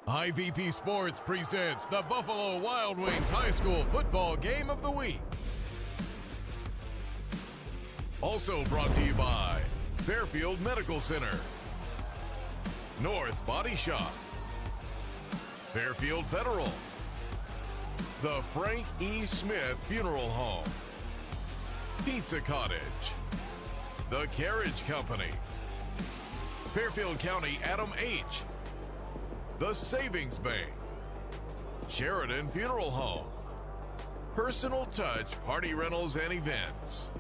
IVP Sports presents the Buffalo Wild Wings High School Football Game of the Week. Also brought to you by Fairfield Medical Center, North Body Shop, Fairfield Federal, the Frank E. Smith Funeral Home, Pizza Cottage, the Carriage Company, Fairfield County Adam H., the Savings Bank, Sheridan Funeral Home, Personal Touch Party Rentals and Events,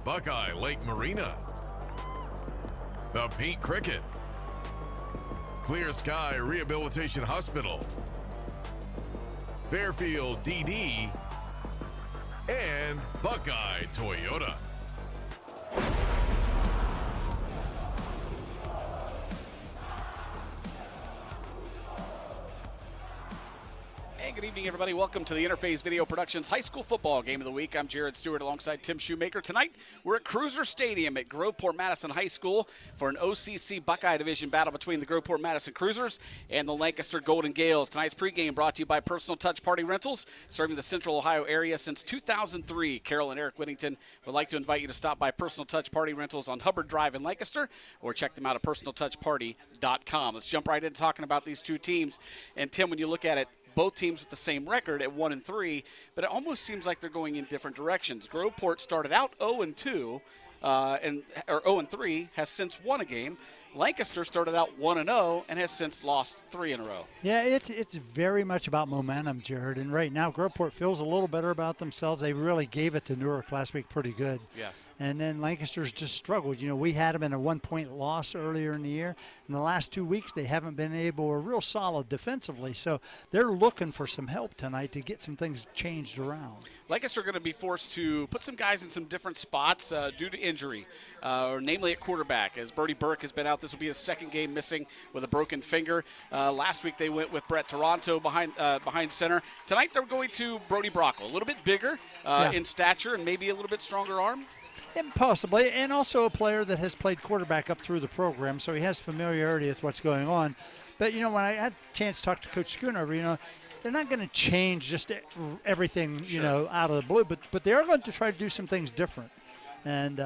Buckeye Lake Marina, the Pink Cricket, Clear Sky Rehabilitation Hospital, Fairfield DD, and Buckeye Toyota. Good evening, everybody. Welcome to the Interface Video Productions High School Football Game of the Week. I'm Jared Stewart alongside Tim Shoemaker. Tonight, we're at Cruiser Stadium at Groveport Madison High School for an OCC Buckeye Division battle between the Groveport Madison Cruisers and the Lancaster Golden Gales. Tonight's pregame brought to you by Personal Touch Party Rentals, serving the Central Ohio area since 2003. Carol and Eric Whittington would like to invite you to stop by Personal Touch Party Rentals on Hubbard Drive in Lancaster, or check them out at personaltouchparty.com. Let's jump right into talking about these two teams. And, Tim, when you look at it, both teams with the same record at 1-3, but it almost seems like they're going in different directions. Groveport started out 0-2, or 0-3, has since won a game. Lancaster started out 1-0 and has since lost 3 in a row. Yeah, it's very much about momentum, Jared. And right now, Groveport feels a little better about themselves. They really gave it to Newark last week pretty good. Yeah. And then Lancaster's just struggled. You know, we had them in a 1-point loss earlier in the year. In the last 2 weeks, they haven't been able or real solid defensively. So they're looking for some help tonight to get some things changed around. Lancaster are going to be forced to put some guys in some different spots due to injury, or namely at quarterback, as Brody Burke has been out. This will be his second game missing with a broken finger. Last week they went with Brett Toronto behind center. Tonight they're going to Brody Brocco, a little bit bigger in stature and maybe a little bit stronger arm. And possibly, and also a player that has played quarterback up through the program, so he has familiarity with what's going on. But, you know, when I had a chance to talk to Coach Schoonover, you know, they're not going to change just everything, you know, out of the blue, but they are going to try to do some things different. And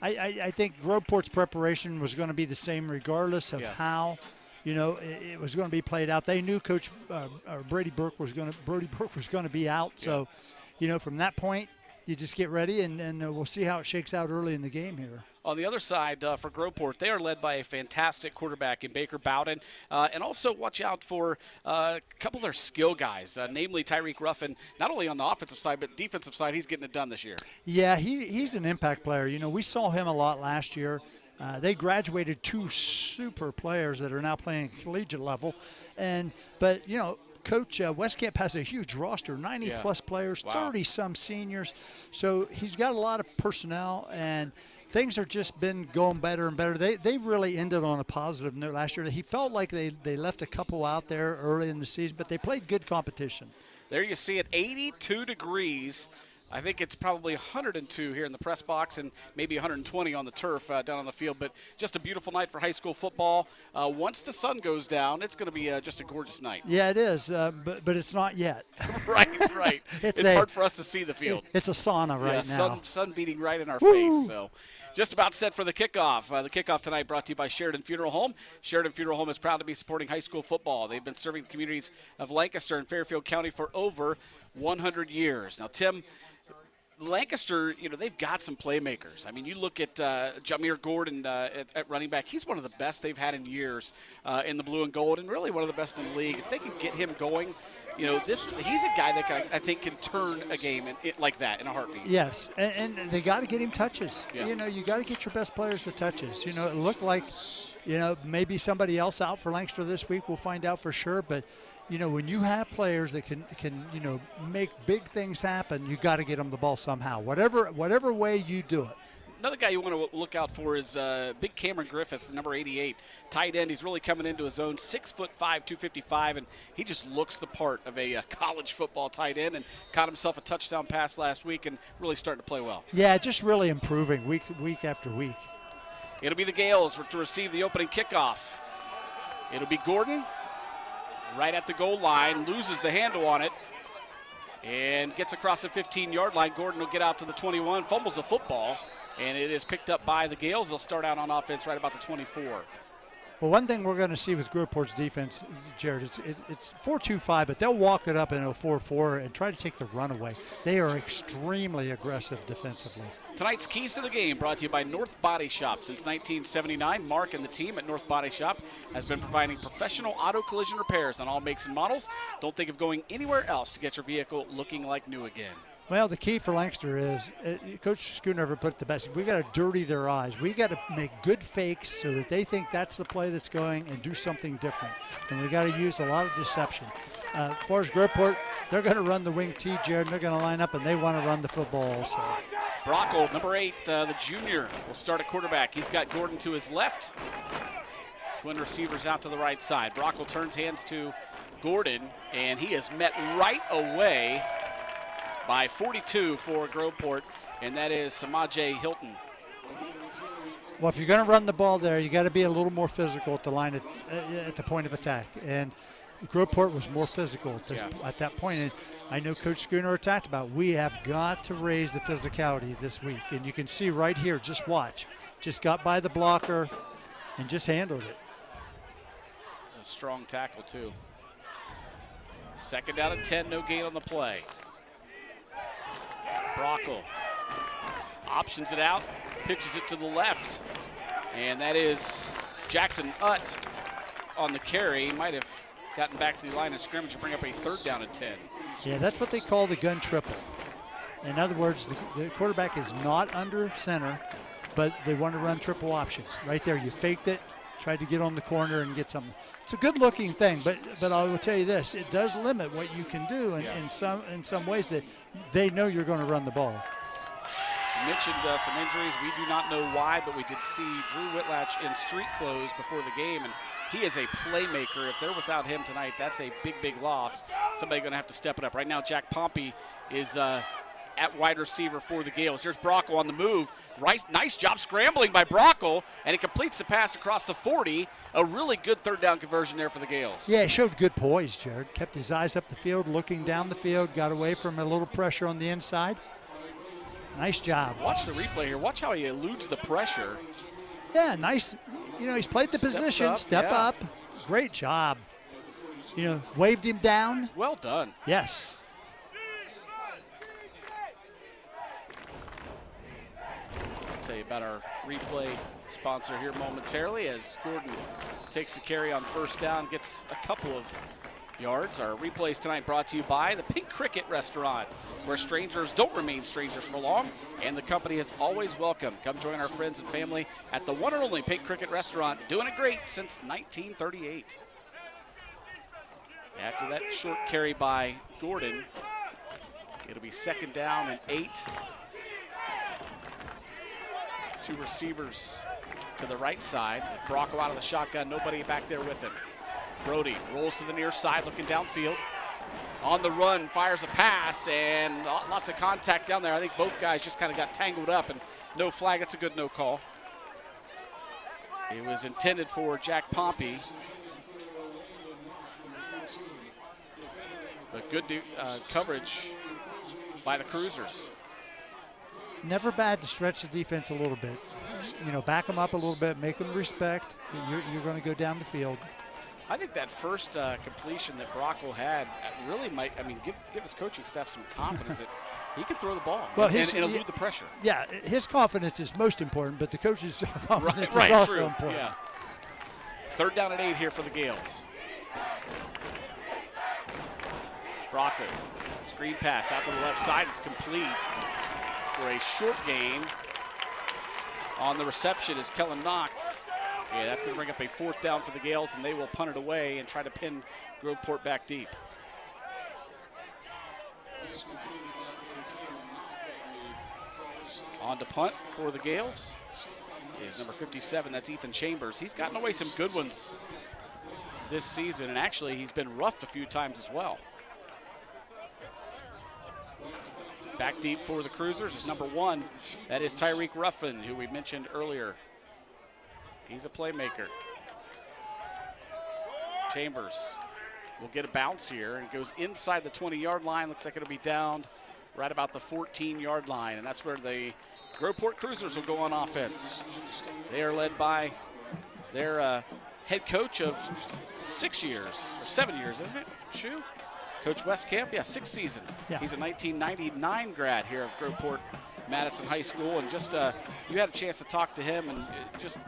I think Groveport's preparation was going to be the same regardless of how, you know, it was going to be played out. They knew Coach Brody Burke was going to be out. So, you know, from that point, you just get ready, and we'll see how it shakes out early in the game here. On the other side, for Groveport, they are led by a fantastic quarterback in Baker Bowden. And also watch out for a couple of their skill guys, namely Tyreek Ruffin, not only on the offensive side, but defensive side. He's getting it done this year. Yeah, he's an impact player. You know, we saw him a lot last year. They graduated 2 super players that are now playing collegiate level. But, you know, Coach Westcamp has a huge roster, 90-plus players, 30-some seniors. So he's got a lot of personnel, and things have just been going better and better. They really ended on a positive note last year. He felt like they left a couple out there early in the season, but they played good competition. There you see it, 82 degrees. I think it's probably 102 here in the press box and maybe 120 on the turf down on the field. But just a beautiful night for high school football. Once the sun goes down, it's going to be just a gorgeous night. Yeah, it is, but it's not yet. Right. It's hard for us to see the field. It's a sauna right now. Sun beating right in our face. So just about set for the kickoff. The kickoff tonight brought to you by Sheridan Funeral Home. Sheridan Funeral Home is proud to be supporting high school football. They've been serving the communities of Lancaster and Fairfield County for over 100 years. Now, Tim, Lancaster, you know, they've got some playmakers. I mean, you look at Jamir Gordon at running back. He's one of the best they've had in years in the blue and gold, and really one of the best in the league. If they can get him going, you know, he's a guy that I think can turn a game like that in a heartbeat. Yes, and they got to get him touches. Yeah. You know, you got to get your best players to touches. You know, it looked like, you know, maybe somebody else out for Lancaster this week. We'll find out for sure, but you know, when you have players that can you know, make big things happen, you got to get them the ball somehow, whatever way you do it. Another guy you want to look out for is big Cameron Griffith, number 88, tight end. He's really coming into his own, 6'5", 255, and he just looks the part of a college football tight end, and caught himself a touchdown pass last week and really starting to play well. Yeah, just really improving week after week. It'll be the Gales to receive the opening kickoff. It'll be Gordon right at the goal line, loses the handle on it, and gets across the 15-yard line. Gordon will get out to the 21, fumbles the football, and it is picked up by the Gales. They'll start out on offense right about the 24. Well, one thing we're going to see with Groveport's defense, Jared, it's 4-2-5, but they'll walk it up in a 4-4 and try to take the run away. They are extremely aggressive defensively. Tonight's Keys to the Game brought to you by North Body Shop. Since 1979, Mark and the team at North Body Shop has been providing professional auto collision repairs on all makes and models. Don't think of going anywhere else to get your vehicle looking like new again. Well, the key for Lancaster is, Coach Schoonover put it the best, we got to dirty their eyes. We got to make good fakes so that they think that's the play that's going and do something different. And we got to use a lot of deception. As far as Groveport, they're going to run the wing T, Jared, and they're going to line up, and they want to run the football also. Brockle, number 8, the junior, will start at quarterback. He's got Gordon to his left. Twin receivers out to the right side. Brockle turns hands to Gordon, and he is met right away by 42 for Groveport, and that is Samaje Hilton. Well, if you're going to run the ball there, you got to be a little more physical at the line at the point of attack. And Groveport was more physical at that point. And I know Coach Schooner talked about we have got to raise the physicality this week. And you can see right here, just watch. Just got by the blocker and just handled it. It's a strong tackle, too. Second down and 10, no gain on the play. Brockle options it out, pitches it to the left, and that is Jackson Utt on the carry. He might have gotten back to the line of scrimmage to bring up a third down and 10. Yeah, that's what they call the gun triple. In other words, the quarterback is not under center, but they want to run triple options. Right there, you faked it, tried to get on the corner and get something. It's a good-looking thing, but I will tell you this: it does limit what you can do in some ways that they know you're going to run the ball. You mentioned some injuries. We do not know why, but we did see Drew Whitlatch in street clothes before the game, and he is a playmaker. If they're without him tonight, that's a big, big loss. Somebody going to have to step it up. Right now, Jack Pompey is at wide receiver for the Gales. Here's Brockle on the move. Nice job scrambling by Brockle, and he completes the pass across the 40. A really good third down conversion there for the Gales. Yeah, he showed good poise, Jared. Kept his eyes up the field, looking down the field, got away from a little pressure on the inside. Nice job. Watch the replay here. Watch how he eludes the pressure. Yeah, nice. You know, he's played the position, step up. Great job. You know, waved him down. Well done. Yes. Tell you about our replay sponsor here momentarily as Gordon takes the carry on first down, gets a couple of yards. Our replays tonight brought to you by the Pink Cricket Restaurant, where strangers don't remain strangers for long, and the company is always welcome. Come join our friends and family at the one and only Pink Cricket Restaurant, doing it great since 1938. After that short carry by Gordon, it'll be second down and 8. Two receivers to the right side with Brockle out of the shotgun, nobody back there with him. Brody rolls to the near side, looking downfield. On the run, fires a pass, and lots of contact down there. I think both guys just kind of got tangled up, and no flag. That's a good no call. It was intended for Jack Pompey. But good coverage by the Cruisers. Never bad to stretch the defense a little bit. You know, back them up a little bit, make them respect. You're going to go down the field. I think that first completion that Brockle had really might, give his coaching staff some confidence that he can throw the ball and elude the pressure. Yeah, his confidence is most important, but the coach's confidence is also important. Yeah. Third down and 8 here for the Gales. Brockle, screen pass out to the left side. It's complete for a short gain. On the reception is Kellen Knock. Yeah, that's going to bring up a fourth down for the Gales, and they will punt it away and try to pin Groveport back deep. On to punt for the Gales is number 57. That's Ethan Chambers. He's gotten away some good ones this season, and actually he's been roughed a few times as well. Back deep for the Cruisers is number 1. That is Tyreek Ruffin, who we mentioned earlier. He's a playmaker. Chambers will get a bounce here and goes inside the 20-yard line. Looks like it'll be down right about the 14-yard line, and that's where the Groveport Cruisers will go on offense. They are led by their head coach of 6 years, or 7 years, isn't it, Shu? Coach Westcamp, yeah, 6th season. Yeah. He's a 1999 grad here of Groveport Madison High School, and just you had a chance to talk to him, and just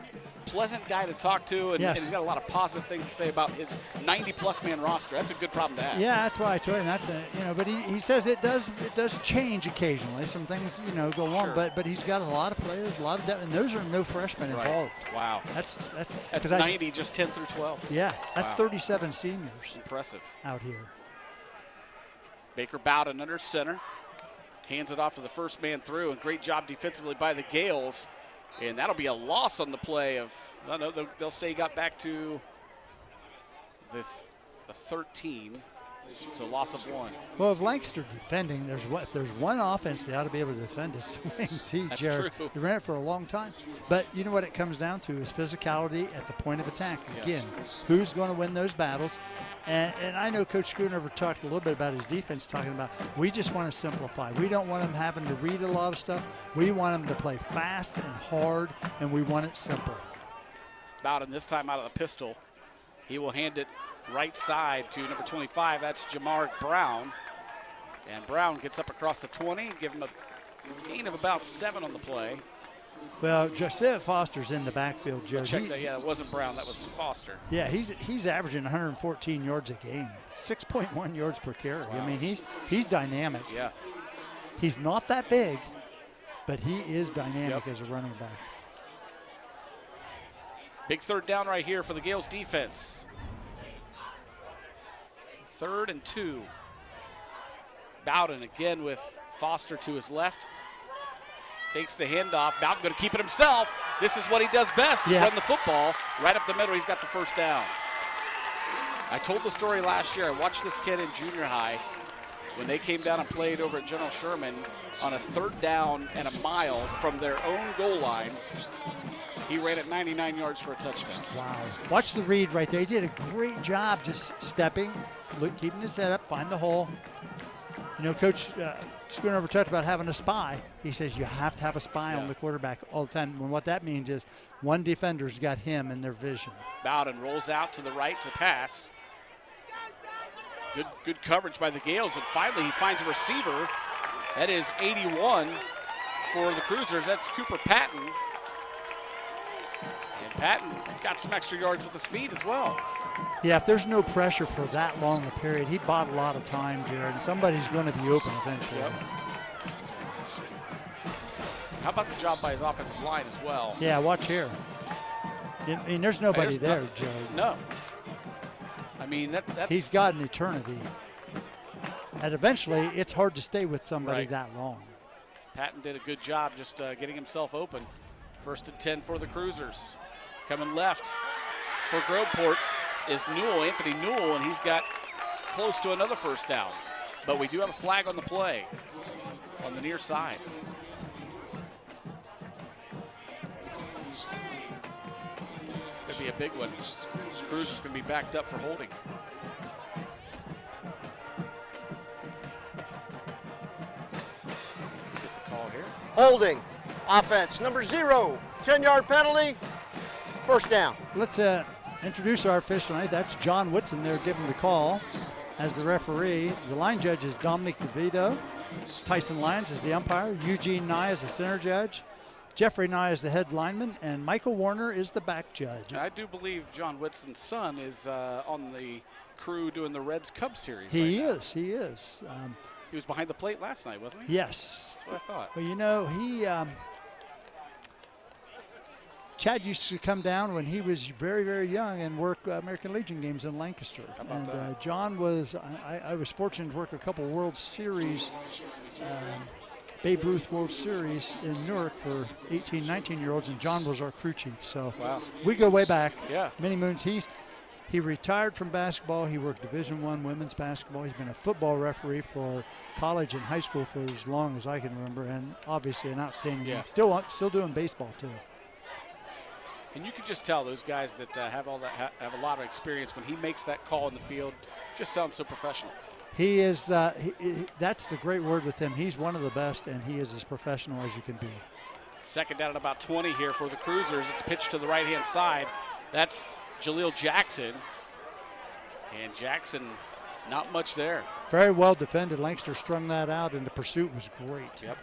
pleasant guy to talk to, and, yes. and he's got a lot of positive things to say about his 90-plus man roster. That's a good problem to have. Yeah, that's why I told him that's but he says it does change occasionally. Some things go on, Sure. but he's got a lot of players, a lot of depth, and those are no freshmen involved. Wow, That's 90, just 10 through 12. Yeah, that's Wow. 37 seniors Impressive. out here. Baker Bowden under center, hands it off to the first man through, and great job defensively by the Gales. And that'll be a loss on the play of, no, they'll say he got back to the 13, so loss of 1. Well, if Lancaster defending, if there's one offense they ought to be able to defend, it's the wing T, That's Jared. true. They ran it for a long time. But you know what it comes down to is physicality at the point of attack. Again, who's going to win those battles? And I know Coach Schoonover talked a little bit about his defense, talking about we just want to simplify. We don't want them having to read a lot of stuff. We want them to play fast and hard, and we want it simple. Bowden this time out of the pistol. He will hand it right side to number 25. That's Jamar Brown. And Brown gets up across the 20, give him a gain of about 7 on the play. Well, Joseph Foster's in the backfield, Joe. Check that. Yeah, it wasn't Brown. That was Foster. Yeah, he's averaging 114 yards a game, 6.1 yards per carry. Wow. I mean, he's dynamic. Yeah. He's not that big, but he is dynamic as a running back. Big third down right here for the Gales defense. 3rd and 2. Bowden again with Foster to his left. Takes the handoff. Bowden going to keep it himself. This is what he does best, is run the football right up the middle. He's got the first down. I told the story last year. I watched this kid in junior high when they came down and played over at General Sherman on a 3rd down and a mile from their own goal line. He ran it 99 yards for a touchdown. Wow. Watch the read right there. He did a great job just stepping, keeping his head up, find the hole. You know, Coach Schoonover talked about having a spy. He says you have to have a spy on the quarterback all the time. And what that means is one defender's got him in their vision. Bowden rolls out to the right to pass. Good coverage by the Gales, but finally he finds a receiver. That is 81 for the Cruisers. That's Cooper Patton. And Patton got some extra yards with his feet as well. Yeah, if there's no pressure for that long a period, he bought a lot of time, Jared, and somebody's going to be open eventually. Yep. How about the job by his offensive line as well? Yeah, watch here. I mean, there's nobody there, Jared. No. I mean, that's... He's got an eternity. And eventually, it's hard to stay with somebody that long. Patton did a good job just getting himself open. 1st and 10 for the Cruisers. Coming left for Groveport is Anthony Newell, and he's got close to another first down. But we do have a flag on the play on the near side. It's going to be a big one. Cruisers going to be backed up for holding. Get the call here. Holding. Offense. Number 0. 10-yard penalty. First down. Let's introduce our official tonight. That's John Whitson there giving the call as the referee. The line judge is Dominic DeVito. Tyson Lyons is the umpire. Eugene Nye is the center judge. Jeffrey Nye is the head lineman. And Michael Warner is the back judge. I do believe John Whitson's son is on the crew doing the Reds-Cubs series. He right is. He is. He was behind the plate last night, wasn't he? Yes. That's what I thought. Well, you know, Chad used to come down when he was very, very young and work American Legion games in Lancaster. And John was, I was fortunate to work a couple World Series, Babe Ruth World Series in Newark for 18, 19-year-olds, and John was our crew chief. So we go way back, many moons. He retired from basketball. He worked Division I women's basketball. He's been a football referee for college and high school for as long as I can remember, and obviously an outstanding game. Still doing baseball, too. And you can just tell those guys that have a lot of experience when he makes that call in the field. Just sounds so professional. He is, that's the great word with him. He's one of the best, and he is as professional as you can be. Second down at about 20 here for the Cruisers. It's pitched to the right-hand side. That's Jaleel Jackson. And Jackson, not much there. Very well defended. Lancaster strung that out, and the pursuit was great. Yep.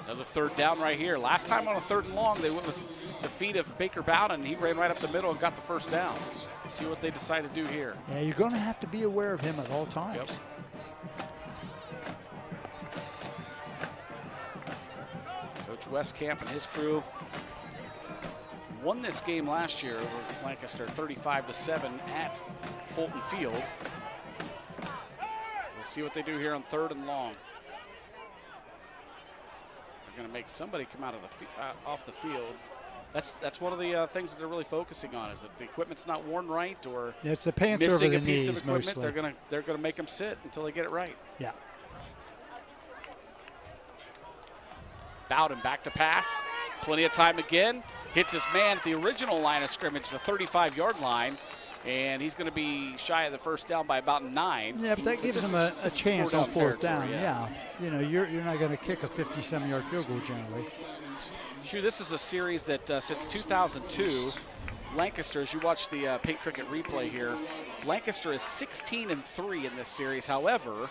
Another third down right here. Last time on a 3rd and long, they went with the feet of Baker Bowden. He ran right up the middle and got the first down. See what they decide to do here. Yeah, you're going to have to be aware of him at all times. Yep. Coach Westcamp and his crew won this game last year over Lancaster 35-7 at Fulton Field. We'll see what they do here on 3rd and long. They're going to make somebody come out of the off the field. That's one of the things that they're really focusing on, is that the equipment's not worn right, or it's the pants missing over a the piece knees of equipment. mostly. They're gonna make them sit until they get it right. Yeah. Bowden back to pass. Plenty of time again. Hits his man at the original line of scrimmage, the 35-yard line, and he's going to be shy of the first down by about 9. Yeah, but that gives him a chance on 4th down. Yeah. You know, you're not going to kick a 50-some-yard field goal generally. Sure, this is a series that since 2002, Lancaster, as you watch the Pink Cricket replay here, Lancaster is 16-3 in this series. However,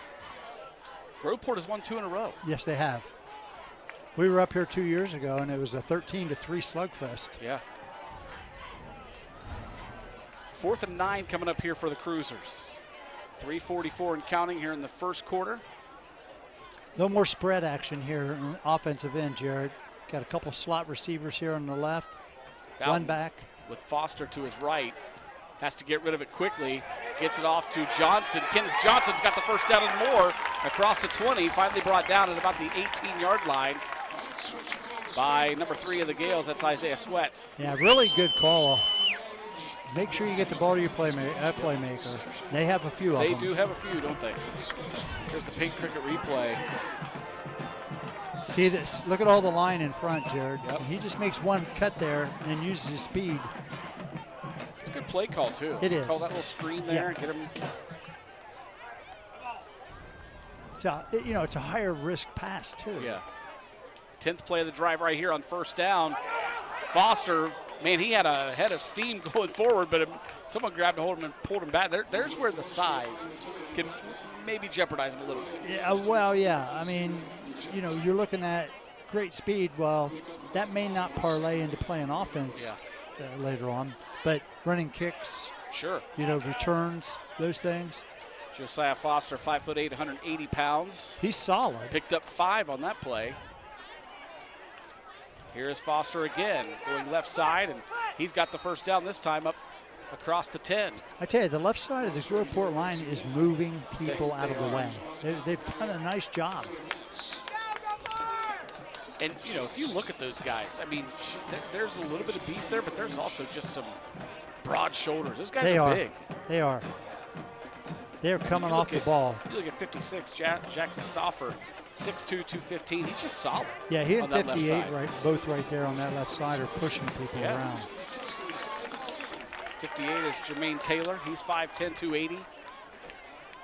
Groveport has won 2 in a row. Yes, they have. We were up here 2 years ago, and it was a 13-3 slugfest. Yeah. 4th and 9 coming up here for the Cruisers. 3:44 and counting here in the first quarter. A little more spread action here on the offensive end, Jared. Got a couple slot receivers here on the left. Bowden One back. With Foster to his right. Has to get rid of it quickly. Gets it off to Johnson. Kenneth Johnson's got the first down and more across the 20. Finally brought down at about the 18-yard line by number 3 of the Gales. That's Isaiah Sweat. Yeah, really good call. Make sure you get the ball to your playmaker. They have a few of them. They do have a few, don't they? Here's the Pink Cricket replay. See this? Look at all the line in front, Jared. Yep. And he just makes one cut there and then uses his speed. It's a good play call, too. It is. Call that little screen there. Yeah. Get him. It's a higher risk pass, too. Yeah. 10th play of the drive right here on first down. Foster, man, he had a head of steam going forward, but someone grabbed a hold of him and pulled him back. There's where the size can maybe jeopardize him a little bit. Yeah, well, yeah. I mean, you're looking at great speed. Well, that may not parlay into playing offense later on, but running kicks, sure, returns, those things. Josiah Foster, 5'8", 180 pounds. He's solid. Picked up 5 on that play. Here's Foster again, going left side, and he's got the first down this time up across the 10. I tell you, the left side of the Groveport line is moving people out of the way. They've done a nice job. And, if you look at those guys, I mean, there's a little bit of beef there, but there's also just some broad shoulders. Those guys are big. They are. They're coming off the ball. You look at 56, Jackson Stauffer, 6'2", 215. He's just solid. Yeah, he and 58, both right there on that left side, are pushing people around. 58 is Jermaine Taylor. He's 5'10", 280.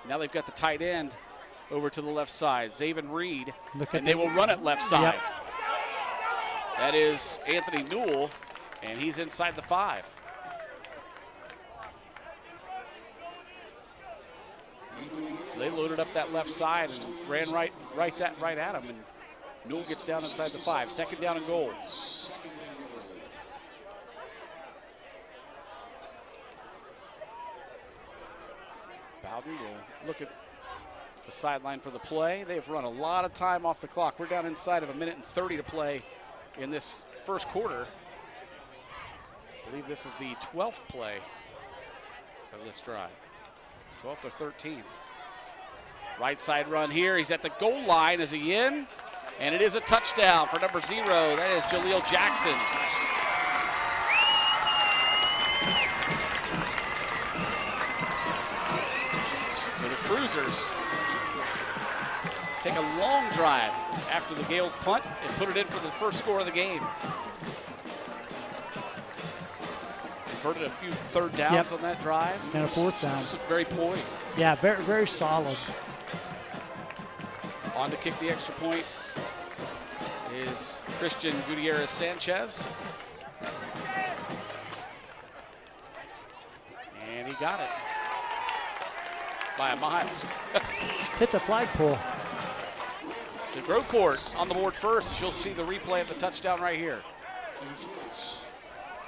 Now they've got the tight end over to the left side, Zaven Reed, and they will run it left side. Yep. That is Anthony Newell, and he's inside the 5. So they loaded up that left side and ran right at him, and Newell gets down inside the 5. Second down and goal. Bowden will look at the sideline for the play. They've run a lot of time off the clock. We're down inside of 1:30 to play in this first quarter. I believe this is the 12th play of this drive. 12th or 13th. Right side run here. He's at the goal line. Is he in? And it is a touchdown for number 0. That is Jaleel Jackson. So the Cruisers take a long drive after the Gales punt and put it in for the first score of the game. converted a few third downs on that drive. And a fourth down. Just very poised. Yeah, very, very solid. On to kick the extra point is Christian Gutierrez Sanchez. And he got it by a mile. Hit the flagpole. So Groveport on the board first. You'll see the replay of the touchdown right here.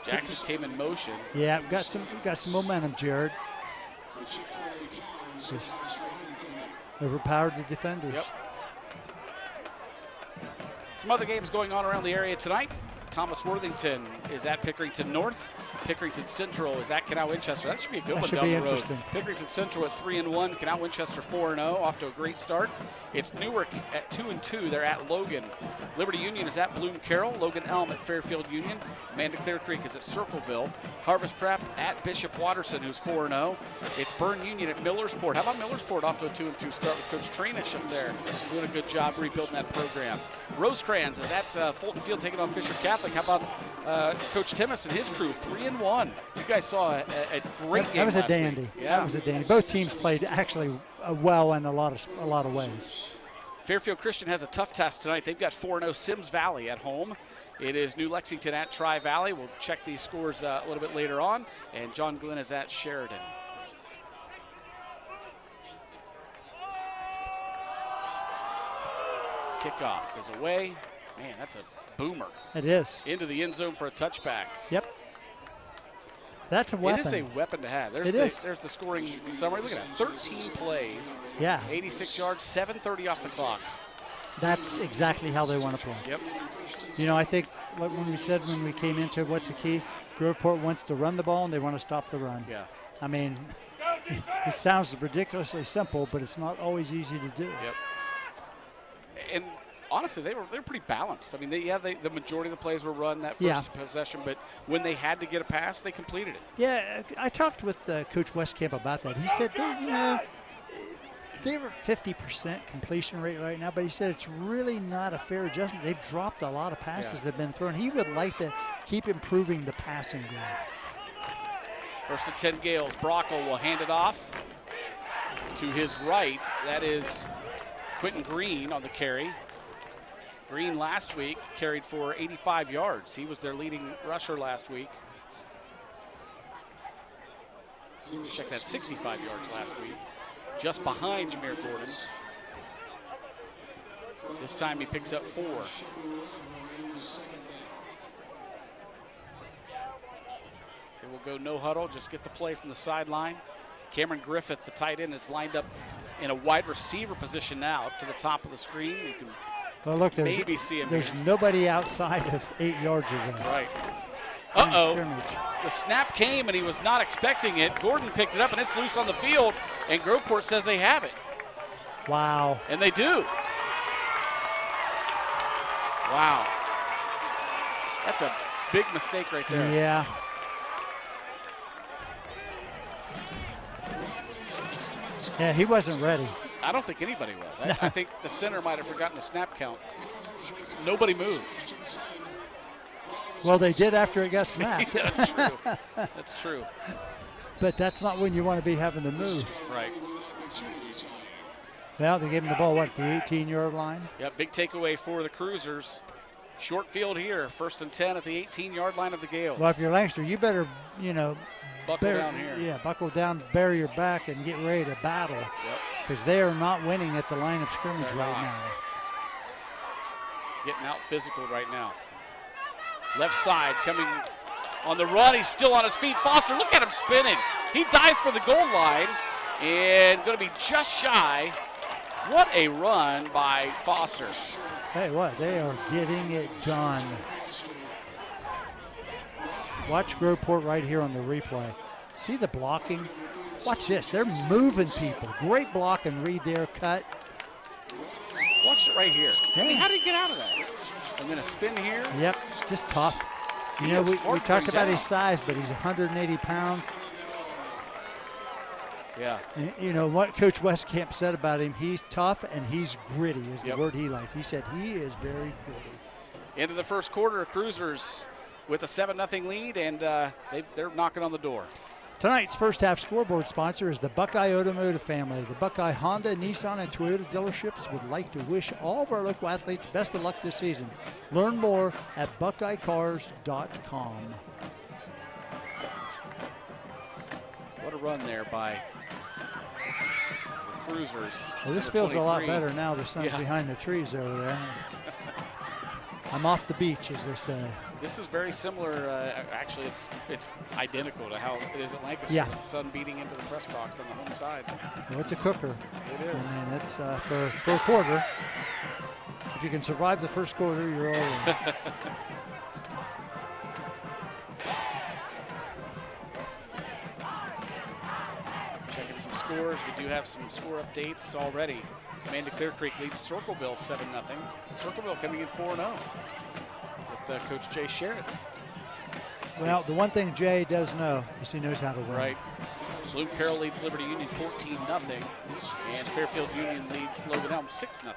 Jackson came in motion. Yeah, got some momentum, Jared. Just overpowered the defenders. Yep. Some other games going on around the area tonight. Thomas Worthington is at Pickerington North. Pickerington Central is at Canal Winchester. That should be a good one down the road. Pickerington Central at 3-1. Canal Winchester 4-0. Off to a great start. It's Newark at 2-2. They're at Logan. Liberty Union is at Bloom Carroll. Logan Elm at Fairfield Union. Amanda Clear Creek is at Circleville. Harvest Prep at Bishop Watterson, who's 4-0. It's Byrne Union at Millersport. How about Millersport off to a 2-2 start with Coach Trinish up there, doing a good job rebuilding that program. Rosecrans is at Fulton Field taking on Fisher Catholic. How about Coach Timmis and his crew, 3-1. You guys saw a great game. That was a last dandy. week. Yeah. That was a dandy. Both teams played actually well in a lot of ways. Fairfield Christian has a tough task tonight. They've got 4-0 Sims Valley at home. It is New Lexington at Tri-Valley. We'll check these scores a little bit later on. And John Glenn is at Sheridan. Kickoff is away. Man, that's a boomer. It is. Into the end zone for a touchback. Yep. That's a weapon. It is a weapon to have. There's the scoring summary. Look at that. 13 plays. Yeah. 86 yards, 7:30 off the clock. That's exactly how they want to play. Yep. You know, I think like when we said when we came into what's the key, Groveport wants to run the ball and they want to stop the run. Yeah. I mean, it sounds ridiculously simple, but it's not always easy to do. Yep. And honestly, they were pretty balanced. I mean, the majority of the plays were run that first possession, but when they had to get a pass, they completed it. Yeah, I talked with Coach Westcamp about that. He said, they were 50% completion rate right now, but he said it's really not a fair adjustment. They've dropped a lot of passes that have been thrown. He would like to keep improving the passing game. First and 10 Gales. Brockle will hand it off to his right. That is Quentin Green on the carry. Green last week carried for 85 yards. He was their leading rusher last week. Check that, 65 yards last week. Just behind Jameer Gordon. This time he picks up 4. They will go no huddle, just get the play from the sideline. Cameron Griffith, the tight end, is lined up in a wide receiver position now up to the top of the screen. You can maybe see him. There's nobody outside of 8 yards of that. Right. Uh-oh. The snap came and he was not expecting it. Gordon picked it up and it's loose on the field, and Groveport says they have it. Wow. And they do. Wow. That's a big mistake right there. Yeah. Yeah, he wasn't ready. I don't think anybody was. I think the center might have forgotten the snap count. Nobody moved. Well, they did after it got snapped. Yeah, that's true. That's true. But that's not when you want to be having to move. Right. Well, they gave him the ball, what, the 18-yard line? Yep, big takeaway for the Cruisers. Short field here, 1st and 10 at the 18-yard line of the Gales. Well, if you're Lancaster, you better, buckle down here. Yeah, buckle down, bury your back, and get ready to battle. Because they are not winning at the line of scrimmage now. Getting out physical right now. Left side coming on the run. He's still on his feet. Foster, look at him spinning. He dives for the goal line and going to be just shy. What a run by Foster. Hey, what? They are getting it done. Watch Groveport right here on the replay. See the blocking? Watch this. They're moving people. Great block and read there, cut. Watch it right here. Yeah. I mean, how did he get out of that? And then a spin here. Yep, just tough. We talked about his size, but he's 180 pounds. Yeah. And what Coach Westcamp said about him, he's tough and he's gritty is the word he liked. He said he is very gritty. Into the first quarter, Cruisers with a 7-0 lead, and they're knocking on the door. Tonight's first half scoreboard sponsor is the Buckeye Automotive family. The Buckeye Honda, Nissan, and Toyota dealerships would like to wish all of our local athletes best of luck this season. Learn more at buckeyecars.com. What a run there by the Cruisers. Well, this Number feels a lot 23. better now. The sun's behind the trees over there. I'm off the beach, as they say. This is very similar. Actually, it's identical to how it is at Lancaster. Yeah. With the sun beating into the press box on the home side. Well, it's a cooker. It is. I mean, it's for a quarter. If you can survive the first quarter, you're all in. Checking some scores. We do have some score updates already. Amanda Clear Creek leads Circleville 7-0. Circleville coming in 4-0 with Coach Jay Sherritt. Well, the one thing Jay does know is he knows how to win. Right. Bloom Carroll leads Liberty Union 14-0, and Fairfield Union leads Logan Elm 6-0.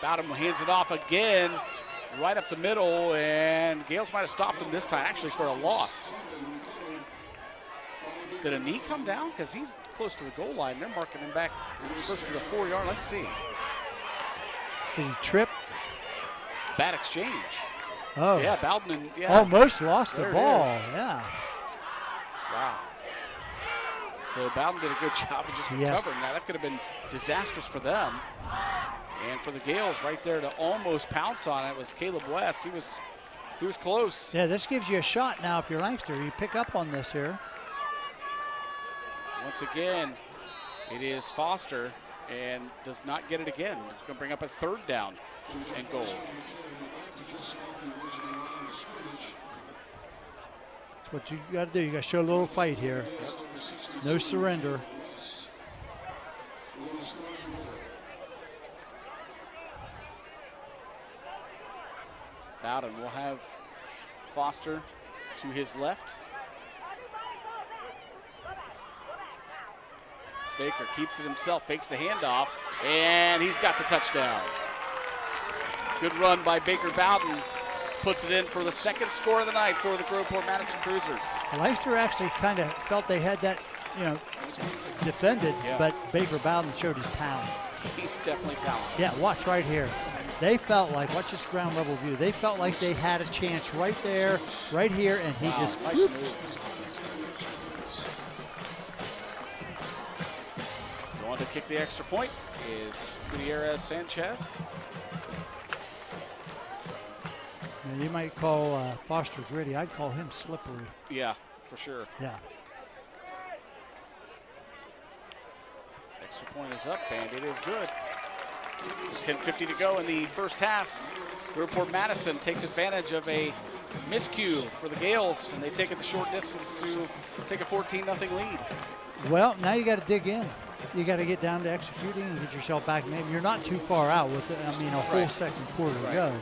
Bowden hands it off again, right up the middle, and Gales might have stopped him this time, actually for a loss. Did a knee come down? Because he's close to the goal line. They're marking him back close to the 4-yard. Let's see. Did he trip? Bad exchange. Oh. Yeah, Bowden almost lost the There it ball. is. Yeah. Wow. So Bowden did a good job of just Yes. recovering that. That could have been disastrous for them. And for the Gales right there to almost pounce on it was Caleb West. He was close. Yeah, this gives you a shot now if you're Lancaster. You pick up on this here. Once again, it is Foster and does not get it again. It's going to bring up a 3rd down and goal. That's what you got to do. You got to show a little fight here. No surrender. Bowden will have Foster to his left. Baker keeps it himself, fakes the handoff, and he's got the touchdown. Good run by Baker Bowden. Puts it in for the 2nd score of the night for the Groveport Madison Cruisers. Lancaster actually kind of felt they had that, defended, Yeah. but Baker Bowden showed his talent. He's definitely talented. Yeah, watch right here. They felt like, watch this ground level view, they felt like they had a chance right there, right here, and he just, nice whoop. move. So on to kick the extra point is Gutierrez Sanchez. Now, you might call Foster gritty. I'd call him slippery. Yeah, for sure. Yeah. Extra point is up, and it is good. 10:50 to go in the first half. Groveport Madison takes advantage of a miscue for the Gales, and they take it the short distance to take a 14-0 lead. Well, now you got to dig in. You got to get down to executing and get yourself back. Maybe you're not too far out with it. I mean, a whole Right. 2nd quarter to go.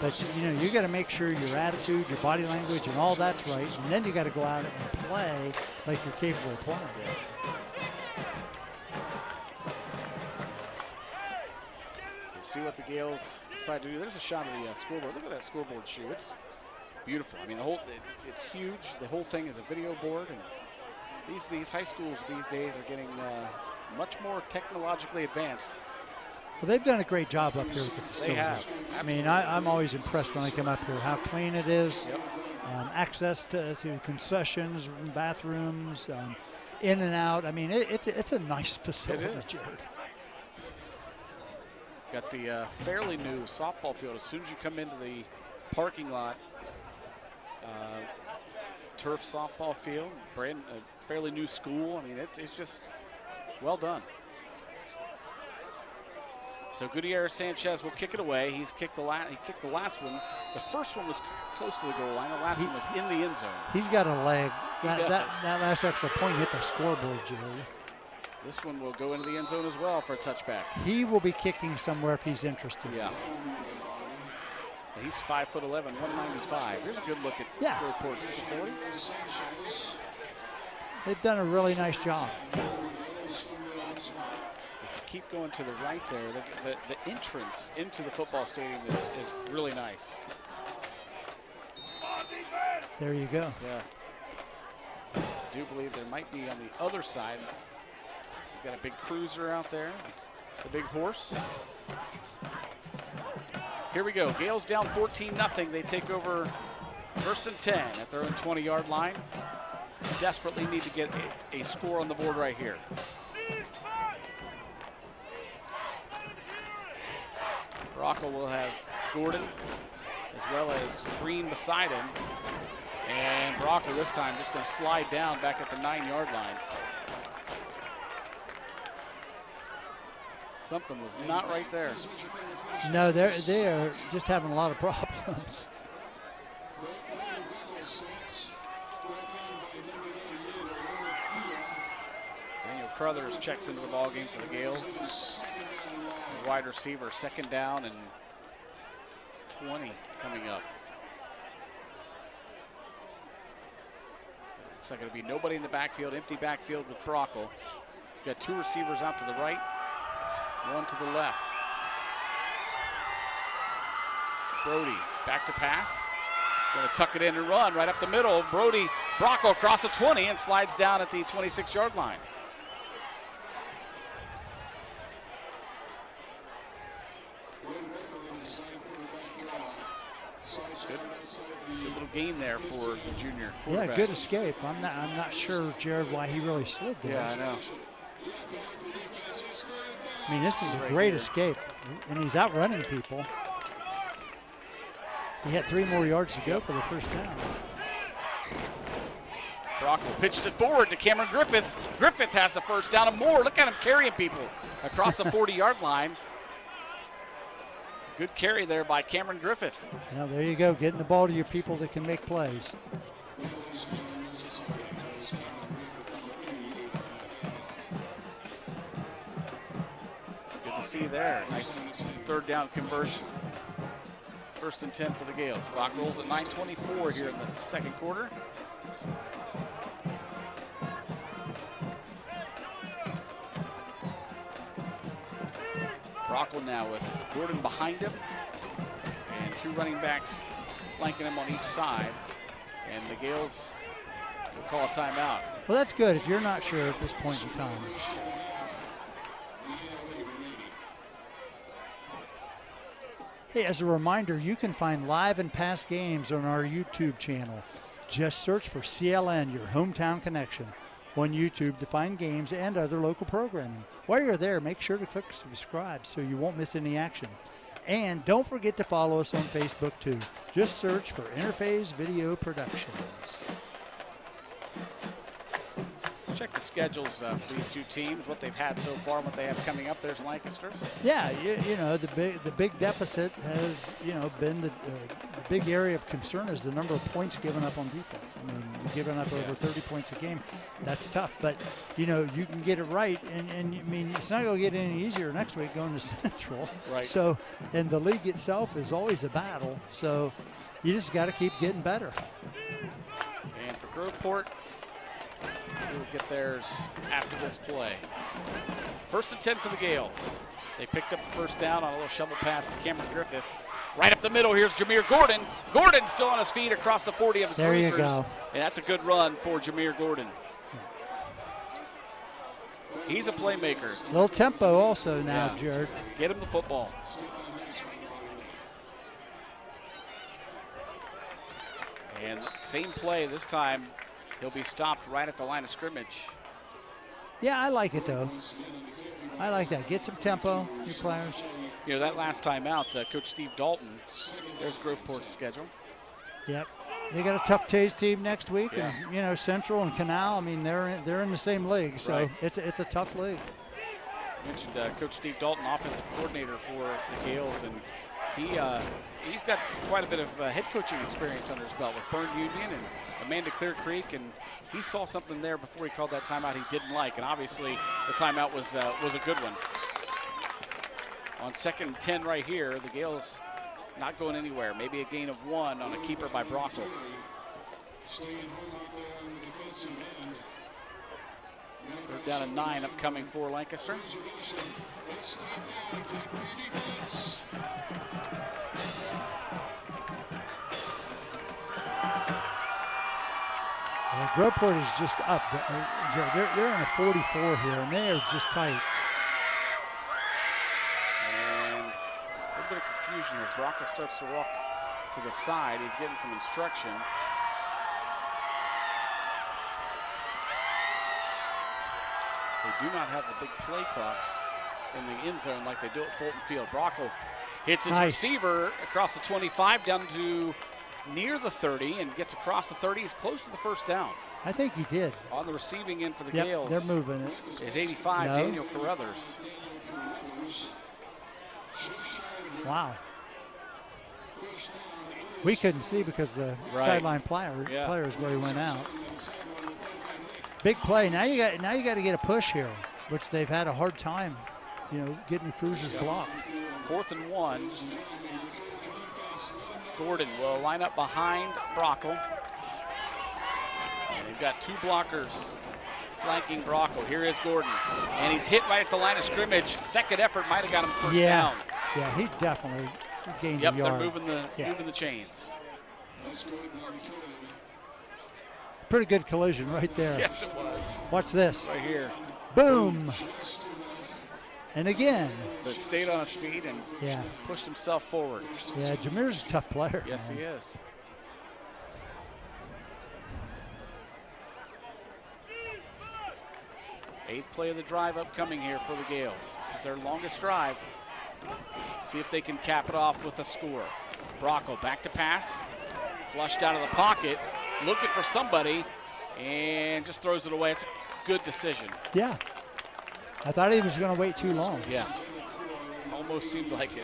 But, you got to make sure your attitude, your body language, and all that's right. And then you got to go out and play like you're capable of playing. So see what the Gales decide to do. There's a shot of the scoreboard. Look at that scoreboard shoe. It's beautiful. I mean, it's huge. The whole thing is a video board, and these high schools these days are getting much more technologically advanced. Well, they've done a great job up here with the facilities. They have. I mean, I'm always impressed when I come up here how clean it is. Yep. Access to concessions, bathrooms, in and out. I mean, it's a nice facility. It is. Jared. Got the fairly new softball field. As soon as you come into the parking lot, turf softball field, fairly new school. I mean, it's just well done. So Gutierrez Sanchez will kick it away. He kicked the last one. The first one was close to the goal line. The last one was in the end zone. He's got a leg. That does. last extra point hit the scoreboard, Jerry. This one will go into the end zone as well for a touchback. He will be kicking somewhere if he's interested. Yeah. He's 5'11", 195. Here's a good look at Groveport's facilities. They've done a really nice job. If you keep going to the right there, the entrance into the football stadium is really nice. There you go. Yeah. I do believe there might be on the other side. We've got a big cruiser out there, the big horse. Here we go. Gales down 14-0. They take over 1st and 10 at their own 20-yard line. Desperately need to get a score on the board right here. Brockle will have Gordon as well as Green beside him. And Brockle this time just going to slide down back at the 9-yard line. Something was not right there. No, they are just having a lot of problems. Daniel Crothers checks into the ballgame for the Gales. The wide receiver, 2nd down and 20 coming up. Looks like it'll be nobody in the backfield, empty backfield with Brockle. He's got 2 receivers out to the right, 1 to the left. Brody back to pass. Going to tuck it in and run right up the middle. Brody, Brockle across the 20 and slides down at the 26-yard line. Good little gain there for the junior quarterback. Yeah, good escape. I'm not sure, Jared, why he really slid there. Yeah, I know. I mean, this is a great escape, and he's outrunning people. He had 3 more yards to go for the 1st down. Brockle pitches it forward to Cameron Griffith. Griffith has the 1st down and more. Look at him carrying people across the 40-yard line. Good carry there by Cameron Griffith. Yeah, there you go, getting the ball to your people that can make plays. Good to see there. Nice 3rd down conversion. 1st and 10 for the Gales. Clock rolls at 9:24 here in the 2nd quarter. Brockle now with Gordon behind him and 2 running backs flanking him on each side. And the Gales will call a timeout. Well, that's good if you're not sure at this point in time. Hey, as a reminder, you can find live and past games on our YouTube channel. Just search for CLN, your hometown connection, on YouTube to find games and other local programming. While you're there, make sure to click subscribe so you won't miss any action. And don't forget to follow us on Facebook too. Just search for Interphase Video Productions. Let's check the schedules for these 2 teams, what they've had so far and what they have coming up. There's Lancaster's. Yeah, you know, the big deficit has, been the big area of concern is the number of points given up on defense. I mean, giving up over 30 points a game, that's tough. But, you can get it right. And I mean, it's not going to get any easier next week going to Central. Right. So, and the league itself is always a battle. So you just got to keep getting better. And for Groveport, we'll get theirs after this play. 1st and 10 for the Gales. They picked up the 1st down on a little shovel pass to Cameron Griffith. Right up the middle, here's Jameer Gordon. Gordon still on his feet across the 40 of the Cruisers. There you go. And that's a good run for Jameer Gordon. He's a playmaker. A little tempo also now, Jared. Get him the football. And same play this time. He'll be stopped right at the line of scrimmage. Yeah, I like it, though. I like that. Get some tempo, your players. That last time out, Coach Steve Dalton, there's Groveport's schedule. Yep. They got a tough Tays team next week, and Central and Canal. I mean, they're in the same league, so it's a tough league. I mentioned Coach Steve Dalton, offensive coordinator for the Gales, and he's got quite a bit of head coaching experience under his belt with Bern Union and Amanda Clear Creek, and he saw something there before he called that timeout he didn't like, and obviously the timeout was a good one. On 2nd and 10 right here, the Gales not going anywhere. Maybe a gain of 1 on a keeper by Brockle. Staying home out there on the defensive end. 3rd down and 9 upcoming for Lancaster. Groveport is just up. They're in a 44 here, and they are just tight. And a little bit of confusion as Brocco starts to walk to the side. He's getting some instruction. They do not have the big play clocks in the end zone like they do at Fulton Field. Brocco hits his receiver across the 25 down to near the 30 and gets across the 30. He's close to the first down. I think he did. On the receiving end for the Yep, Gales. they're moving it. Is 85, No. Daniel Carruthers. Wow. We couldn't see because the sideline players where he went out. Big play. Now you got to get a push here, which they've had a hard time, getting the Cruisers blocked. 4th and 1. Gordon will line up behind Brocco. And they've got 2 blockers flanking Brocco. Here is Gordon. And he's hit right at the line of scrimmage. Second effort might have got him first down. Yeah, he definitely gained a Yep, yard. they're moving the chains. Pretty good collision right there. Yes, it was. Watch this. Right here. Boom. And again. But stayed on his feet and pushed himself forward. Yeah, Jameer's a tough player. Yes, man. he is. Eighth play of the drive upcoming here for the Gales. This is their longest drive. See if they can cap it off with a score. Brocco back to pass. Flushed out of the pocket. Looking for somebody. And just throws it away. It's a good decision. Yeah. I thought he was going to wait too long. Yeah. Almost seemed like it.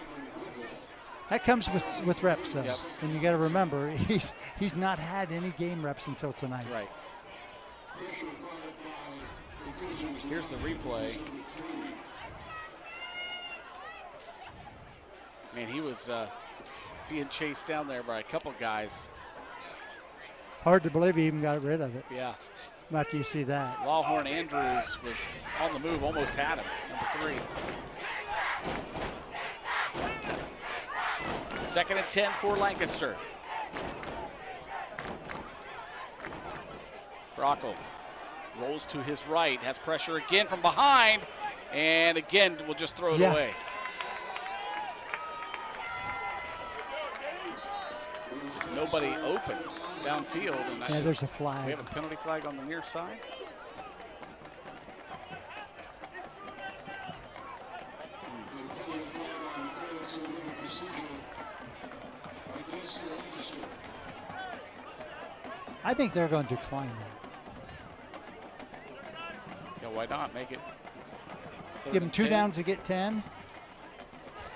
That comes with reps, though. Yep. And you got to remember, he's not had any game reps until tonight. Right. Here's the replay. Man, he was being chased down there by a couple guys. Hard to believe he even got rid of it. Yeah. After you see that. Lawhorn Andrews was on the move, almost had him, number 3. 2nd and 10 for Lancaster. Brocco rolls to his right, has pressure again from behind, and again will just throw it away. There's nobody open downfield. And there's a flag. We have a penalty flag on the near side. I think they're going to decline that. Yeah, why not? Make it. Give them 2 downs to get 10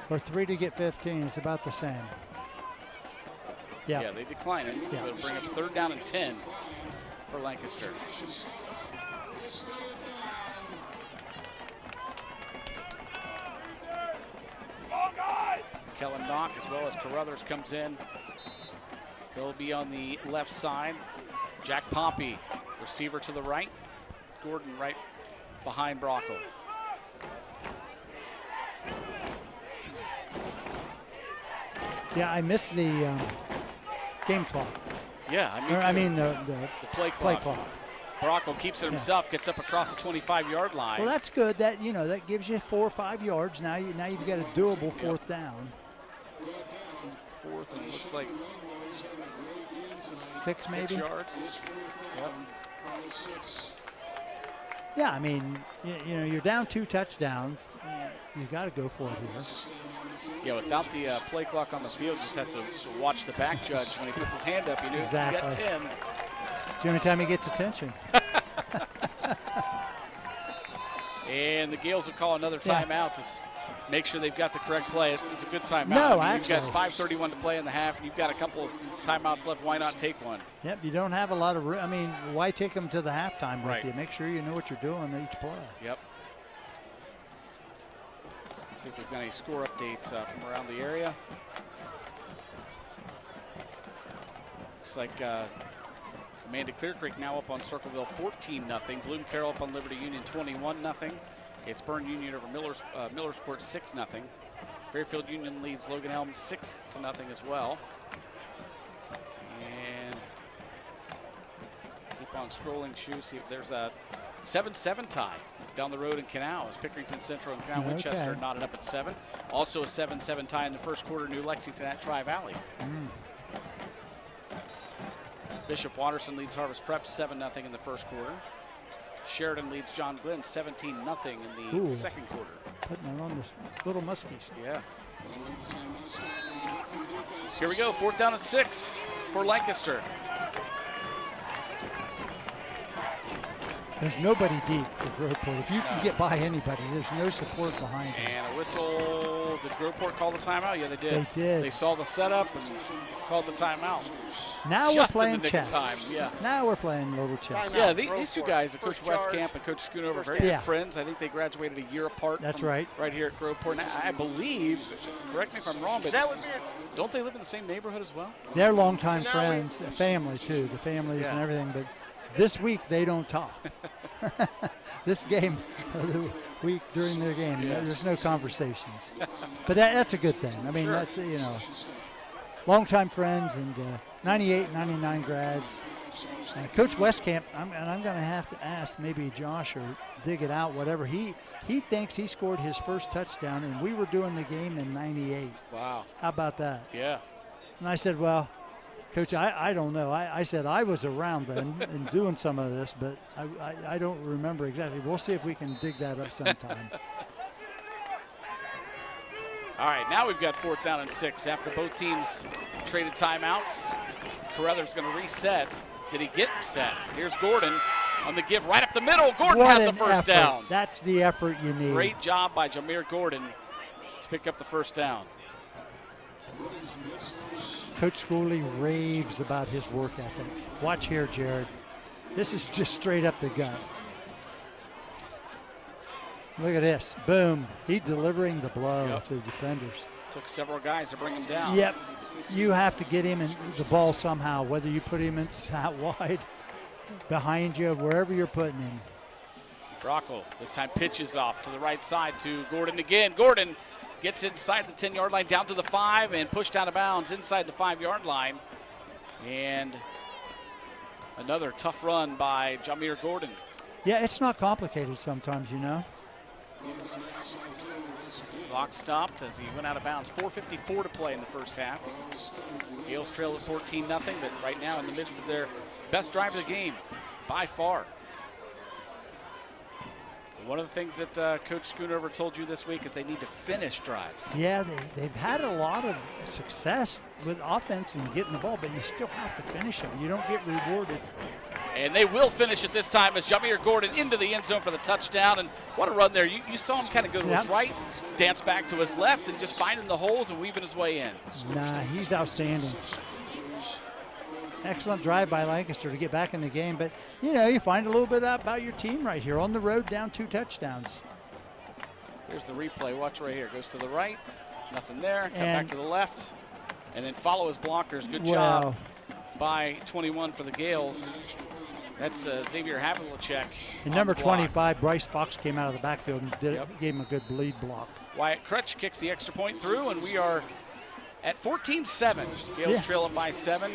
or 3 to get 15. It's about the same. Yeah, they decline it. So it'll bring up 3rd down and 10 for Lancaster. Kellen Knock as well as Carruthers comes in. They'll be on the left side. Jack Pompey, receiver to the right. Gordon right behind Brocco. Yeah, I missed the game clock. Yeah, I mean the play clock. Brocco keeps it himself, gets up across the 25-yard line. Well, that's good. That that gives you 4 or 5 yards. Now you've got a doable 4th down. 4th and looks like 6 maybe. 6 yards. Yep. Yeah, I mean, you're down 2 touchdowns. You got to go for it here. Yeah, without the play clock on the field, just have to watch the back judge when he puts his hand up. You knew he got 10. It's the only time he gets attention. And the Gales will call another timeout to make sure they've got the correct play. It's a good timeout. No, You've got 5:31 to play in the half, and you've got a couple of timeouts left. Why not take one? Yep, you don't have a lot of I mean, why take them to the halftime with Right. you? Make sure you know what you're doing each play. Yep. Let's see if we've got any score updates from around the area. Looks like Amanda Clear Creek now up on Circleville 14-0. Bloom Carroll up on Liberty Union 21-0. It's Byrne Union over Millersport 6-0. Fairfield Union leads Logan Elm 6-0 as well. And keep keep on scrolling. See if there's a 7-7 tie down the road in Canal as Pickerington Central and Canal Winchester knotted up at 7. Also a 7-7 tie in the first quarter, New Lexington at Tri-Valley. Bishop Watterson leads Harvest Prep 7-0 in the first quarter. Sheridan leads John Glenn 17-0 in the second quarter. Putting it on the little muskies. Yeah. Here we go, 4th down and 6 for Lancaster. There's nobody deep for Groveport. If you can get by anybody, there's no support behind it. And a whistle. Did Groveport call the timeout? Yeah, they did. They did. They saw the setup and called the timeout. Now Just we're playing in the nick of chess. time. Yeah. Now we're playing little chess. Timeout. Yeah, these two Groveport. guys, Coach First charge. Westcamp and Coach Schoonover, very First good down. friends. I think they graduated a year apart. That's from right. Right here at Groveport. And I believe, correct me if I'm wrong, but That would be don't they live in the same neighborhood as well? They're longtime Now friends, family too, the families and Yeah. everything. But this week they don't talk. This game, the week during their game, there's no conversations. But that's a good thing. I mean, that's, you know, longtime friends and 98, 99 grads. Coach Westcamp, I'm going to have to ask maybe Josh or dig it out, whatever. He thinks he scored his first touchdown, and we were doing the game in 98. Wow. How about that? Yeah. And I said, well, Coach, I don't know. I said I was around then and doing some of this, but I don't remember exactly. We'll see if we can dig that up sometime. All right, now we've got 4th down and 6 after both teams traded timeouts. Carruthers going to reset. Did he get set? Here's Gordon on the give right up the middle. Gordon What has the an first effort. down. That's the effort you need. Great job by Jameer Gordon to pick up the first down. Coach Schooley raves about his work ethic. Watch here, Jared. This is just straight up the gut. Look at this. Boom. He's delivering the blow to the defenders. Took several guys to bring him down. Yep. You have to get him in the ball somehow, whether you put him out wide, behind you, wherever you're putting him. Bracco this time pitches off to the right side to Gordon again. Gordon gets inside the 10-yard line down to the 5 and pushed out of bounds inside the 5-yard line. And another tough run by Jameer Gordon. Yeah, it's not complicated sometimes, you know. Clock stopped as he went out of bounds. 4:54 to play in the first half. Gales trail at 14-0, but right now in the midst of their best drive of the game by far. One of the things that Coach Schoonover told you this week is they need to finish drives. Yeah, they've had a lot of success with offense and getting the ball, but you still have to finish them. You don't get rewarded. And they will finish it this time as Jameer Gordon into the end zone for the touchdown. And what a run there. You saw him kind of go to his right, dance back to his left, and just finding the holes and weaving his way in. Nah, he's outstanding. Excellent drive by Lancaster to get back in the game. But, you know, you find a little bit out about your team right here. On the road, down 2 touchdowns. Here's the replay. Watch right here. Goes to the right. Nothing there. Come And back to the left. And then follow his blockers. Good job by 21 for the Gales. That's Xavier Havlicek. And number 25, Bryce Fox, came out of the backfield and gave him a good lead block. Wyatt Crutch kicks the extra point through, and we are at 14-7. Gales trail up by 7.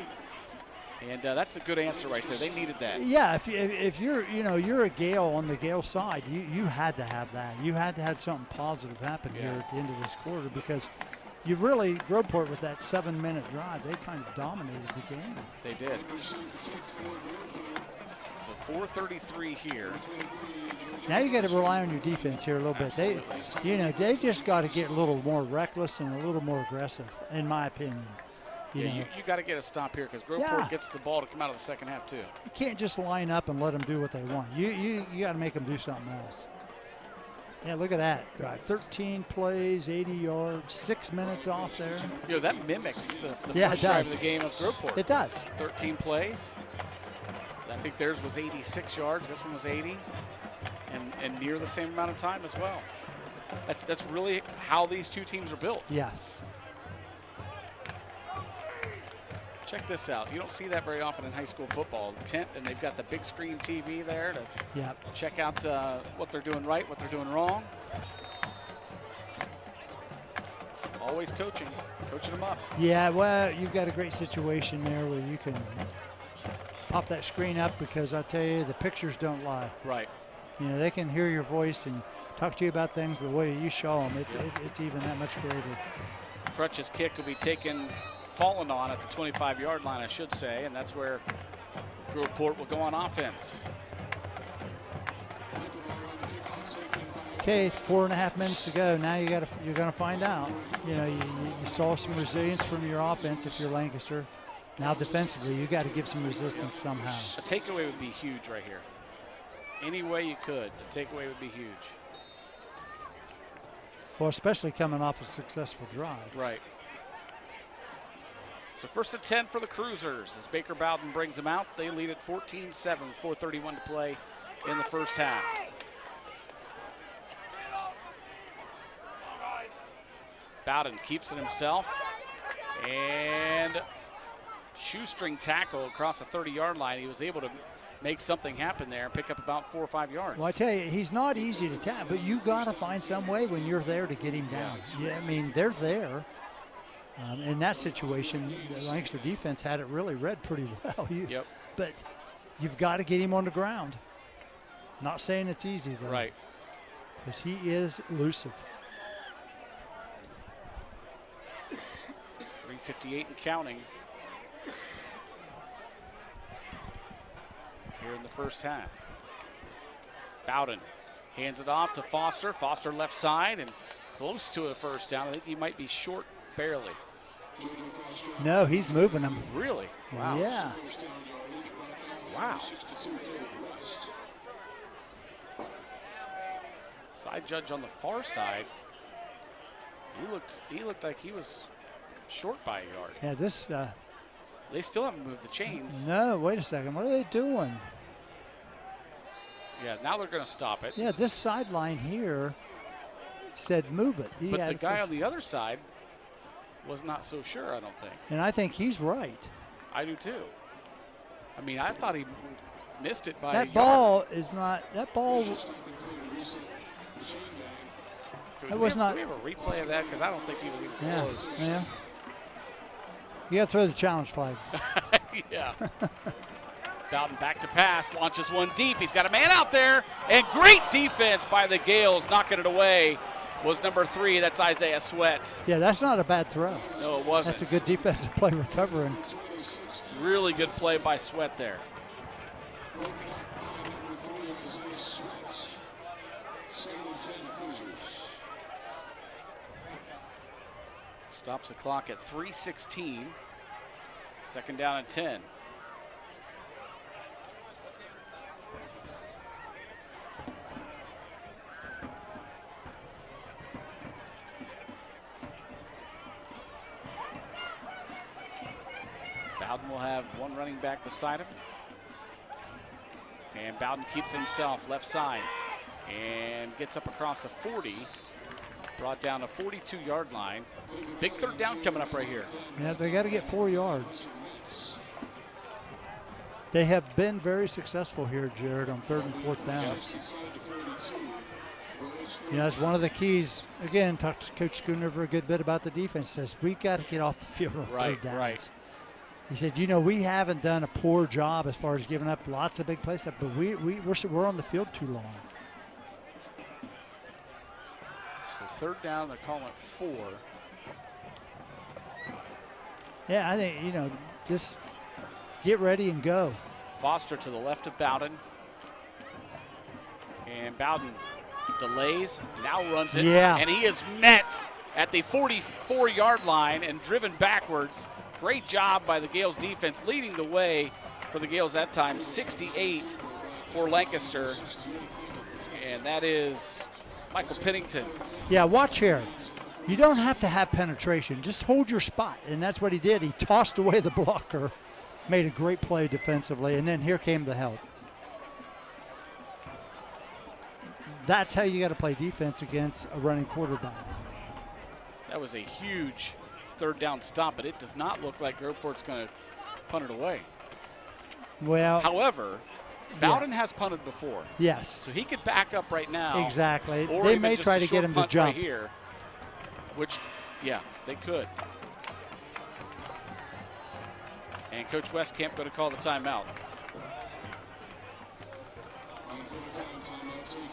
And that's a good answer right there. They needed that. Yeah, if you're a Gale on the Gale side, you had to have that. You had to have something positive happen here at the end of this quarter because you really, Groveport with that 7-minute drive, they kind of dominated the game. They did. So 4:33 here. Now you got to rely on your defense here a little bit. Absolutely. They just got to get a little more reckless and a little more aggressive, in my opinion. You got to get a stop here because Groveport gets the ball to come out of the second half too. You can't just line up and let them do what they want. You got to make them do something else. Yeah, look at that drive. 13 plays, 80 yards, 6 minutes off there. That mimics the Yeah, first it drive does. of the game of Groveport. It does. 13 plays. I think theirs was 86 yards. This one was 80, and near the same amount of time as well. That's really how these two teams are built. Yes. Check this out. You don't see that very often in high school football. The tent, and they've got the big screen TV there to check out what they're doing right, what they're doing wrong. Always coaching them up. Yeah, well, you've got a great situation there where you can pop that screen up, because I tell you, the pictures don't lie. Right. You know, they can hear your voice and talk to you about things, but the way you show them, it's even that much greater. Crutch's kick will be fallen on at the 25-yard line, I should say, and that's where Groveport will go on offense. Okay, 4.5 minutes to go. Now you're going to find out. You know, you saw some resilience from your offense if you're Lancaster. Now defensively, you got to give some resistance somehow. A takeaway would be huge right here. Any way you could, a takeaway would be huge. Well, especially coming off a successful drive. Right. So 1st and 10 for the Cruisers as Baker Bowden brings them out. They lead at 14-7, 4:31 to play in the first half. Bowden keeps it himself, and shoestring tackle across the 30-yard line. He was able to make something happen there and pick up about 4 or 5 yards. Well, I tell you, he's not easy to tap, but you got to find some way when you're there to get him down. Yeah, I mean, they're there. In that situation, the Lancaster defense had it really read pretty well. Yep. But you've got to get him on the ground. Not saying it's easy, though. Right. Because he is elusive. 3:58 and counting here in the first half. Bowden hands it off to Foster. Foster left side and close to a first down. I think he might be short barely. No, he's moving them. Really? Wow. Yeah. Wow. Side judge on the far side. He looked like he was short by a yard. Yeah, this. They still haven't moved the chains. No, wait a second. What are they doing? Yeah, now they're going to stop it. Yeah, this sideline here said move it. But the guy on the other side was not so sure, I don't think. And I think he's right. I do too. I mean, I thought he missed it by a That yard. ball is not. That ball. That was not. Do we have a replay of that? Because I don't think he was even close. Yeah. You got to throw the challenge flag. Yeah. Bowden back to pass, launches one deep. He's got a man out there, and great defense by the Gales, knocking it away. Was number 3. That's Isaiah Sweat. Yeah, that's not a bad throw. No, it wasn't. That's a good defensive play recovering. Really good play by Sweat there. Stops the clock at 3:16. 2nd down and 10. Bowden will have one running back beside him. And Bowden keeps it himself, left side, and gets up across the 40. Brought down a 42-yard line. Big 3rd down coming up right here. Yeah, they got to get 4 yards. They have been very successful here, Jared, on 3rd and 4th downs. You know, that's one of the keys. Again, talked to Coach Schoonover a good bit about the defense. Says we got to get off the field on 3rd downs. Right. He said, you know, we haven't done a poor job as far as giving up lots of big plays, but we're on the field too long. So 3rd down, they're calling it 4. Yeah, I think, you know, just get ready and go. Foster to the left of Bowden. And Bowden delays, now runs it. Yeah. And he is met at the 44-yard line and driven backwards. Great job by the Gales defense, leading the way for the Gales that time, 68 for Lancaster. And that is Michael Pennington. Yeah, watch here. You don't have to have penetration. Just hold your spot, and that's what he did. He tossed away the blocker, made a great play defensively, and then here came the help. That's how you got to play defense against a running quarterback. That was a huge 3rd down stop, but it does not look like Groveport's going to punt it away. Well, however, Bowden has punted before. Yes. So he could back up right now. Exactly. Or they even may just try a to short get him to punt jump. right here, which, yeah, they could. And Coach Westcamp going to call the timeout.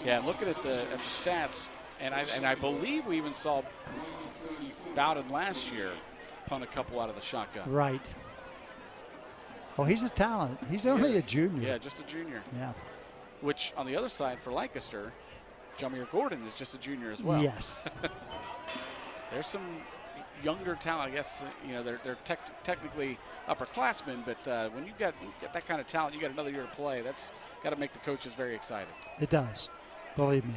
Yeah, looking at the stats, and I believe we even saw Bowden last year punt a couple out of the shotgun. Right. Oh, he's a talent. He's only a junior. Yeah, just a junior. Yeah. Which, on the other side, for Lancaster, Jameer Gordon is just a junior as well. Yes. There's some younger talent. I guess they're technically upperclassmen, but when you get that kind of talent, you got another year to play. That's got to make the coaches very excited. It does. Believe me.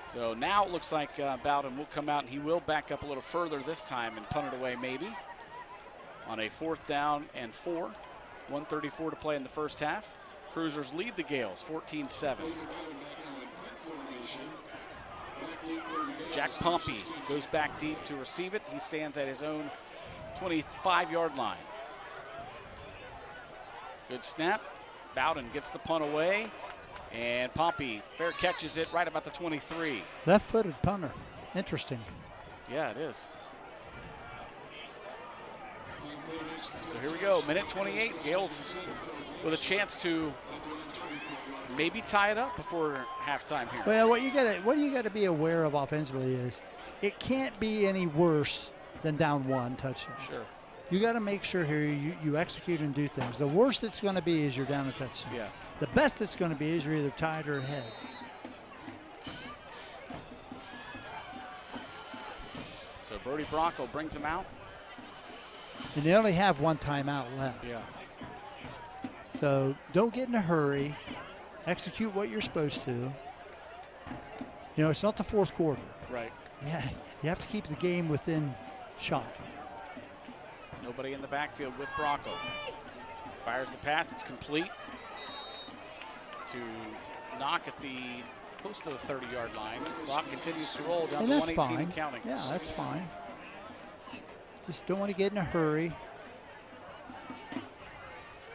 So now it looks like Bowden will come out, and he will back up a little further this time and punt it away maybe on a 4th down and 4. 1:34 to play in the first half. Cruisers lead the Gales 14-7. Jack Pompey goes back deep to receive it. He stands at his own 25-yard line. Good snap. Bowden gets the punt away, and Pompey fair catches it right about the 23. Left-footed punter. Interesting. Yeah, it is. So here we go, minute 28. Gales with a chance to maybe tie it up before halftime here. Well, what you got to be aware of offensively is it can't be any worse than down 1 touchdown. Sure. You got to make sure here you execute and do things. The worst it's going to be is you're down a touchdown. Yeah. The best it's going to be is you're either tied or ahead. So Brody Bracco brings him out. And they only have 1 timeout left. Yeah. So don't get in a hurry. Execute what you're supposed to. It's not the 4th quarter. Right. Yeah, you have to keep the game within shot. Nobody in the backfield with Bracco. Fires the pass. It's complete to knock at the close to the 30-yard line. Clock continues to roll down And to that's 1:18 fine. and counting. Yeah, that's fine. Just don't want to get in a hurry.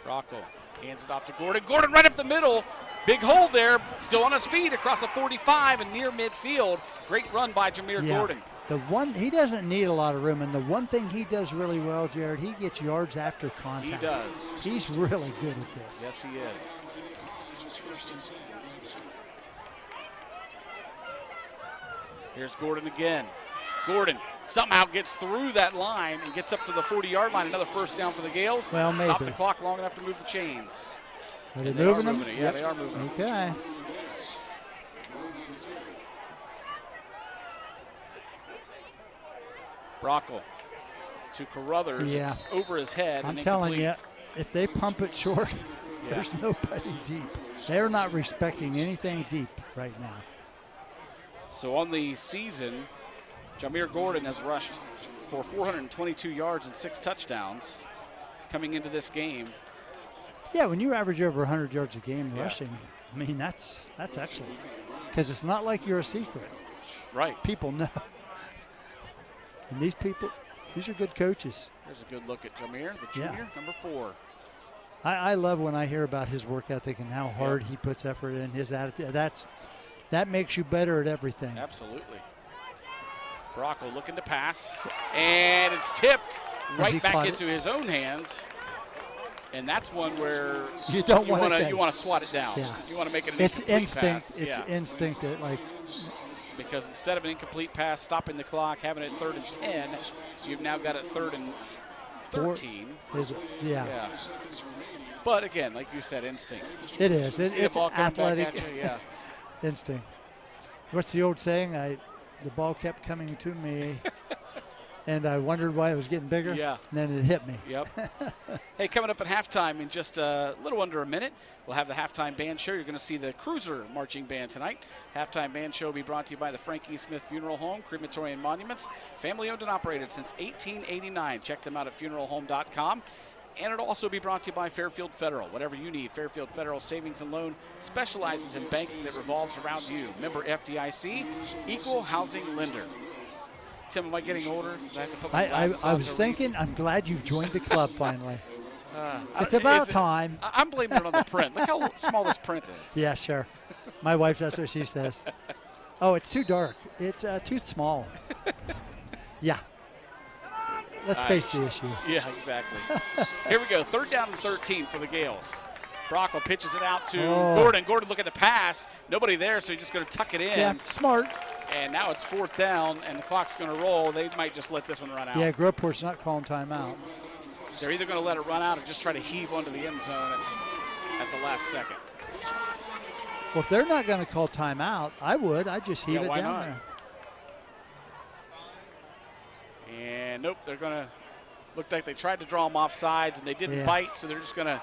Bracco hands it off to Gordon. Gordon right up the middle. Big hole there. Still on his feet across a 45 and near midfield. Great run by Jameer Gordon. He doesn't need a lot of room, and the one thing he does really well, Jared, he gets yards after contact. He does. He's really good at this. Yes, he is. Here's Gordon again. Gordon somehow gets through that line and gets up to the 40-yard line. Another first down for the Gales. Well, maybe. Stop the clock long enough to move the chains. Are they moving them? Yeah, they are moving. Okay. Bracco to Carruthers. Yeah. It's over his head. I'm and telling you, incomplete. if they pump it short, Yeah. there's nobody deep. They're not respecting anything deep right now. So on the season, Jameer Gordon has rushed for 422 yards and 6 touchdowns coming into this game. Yeah, when you average over 100 yards a game rushing, I mean, that's excellent. Because it's not like you're a secret. Right. People know. And these are good coaches. Here's a good look at Jameer, the junior, number 4. I love when I hear about his work ethic and how hard he puts effort in, his attitude. That makes you better at everything. Absolutely. Bracco looking to pass, and it's tipped right back into his own hands. And that's one where you don't want to swat it down. Yeah. You want to make it an it's incomplete instinct. pass. It's instinct that because instead of an incomplete pass, stopping the clock, having it 3rd and 10, you've now got it 3rd and 13. Yeah. But again, like you said, instinct. It is. It's athletic. Back at you, yeah. Instinct. What's the old saying? The ball kept coming to me, and I wondered why it was getting bigger. Yeah. And then it hit me. Yep. Hey, coming up at halftime in just a little under a minute, we'll have the halftime band show. You're going to see the Cruiser marching band tonight. Halftime band show will be brought to you by the Frank E. Smith Funeral Home, Crematory and Monuments. Family owned and operated since 1889. Check them out at funeralhome.com. And it'll also be brought to you by Fairfield Federal. Whatever you need, Fairfield Federal Savings and Loan specializes in banking that revolves around you. Member FDIC, equal housing lender. Tim, am I getting older? I was thinking, I'm glad you've joined the club finally. It's about time. I'm blaming it on the print. Look how small this print is. Yeah, sure. My wife, that's what she says. Oh, it's too dark. It's too small. Yeah. Let's face the issue. Yeah, exactly. Here we go. 3rd down and 13 for the Gales. Brockwell pitches it out to Gordon. Gordon, look at the pass. Nobody there, so he's just going to tuck it in. Yeah, smart. And now it's 4th down, and the clock's going to roll. They might just let this one run out. Yeah, Groveport's not calling timeout. They're either going to let it run out or just try to heave onto the end zone at the last second. Well, if they're not going to call timeout, I would. I'd just heave it why down not? there. And nope, they're going to look like they tried to draw them off sides, and they didn't bite, so they're just going to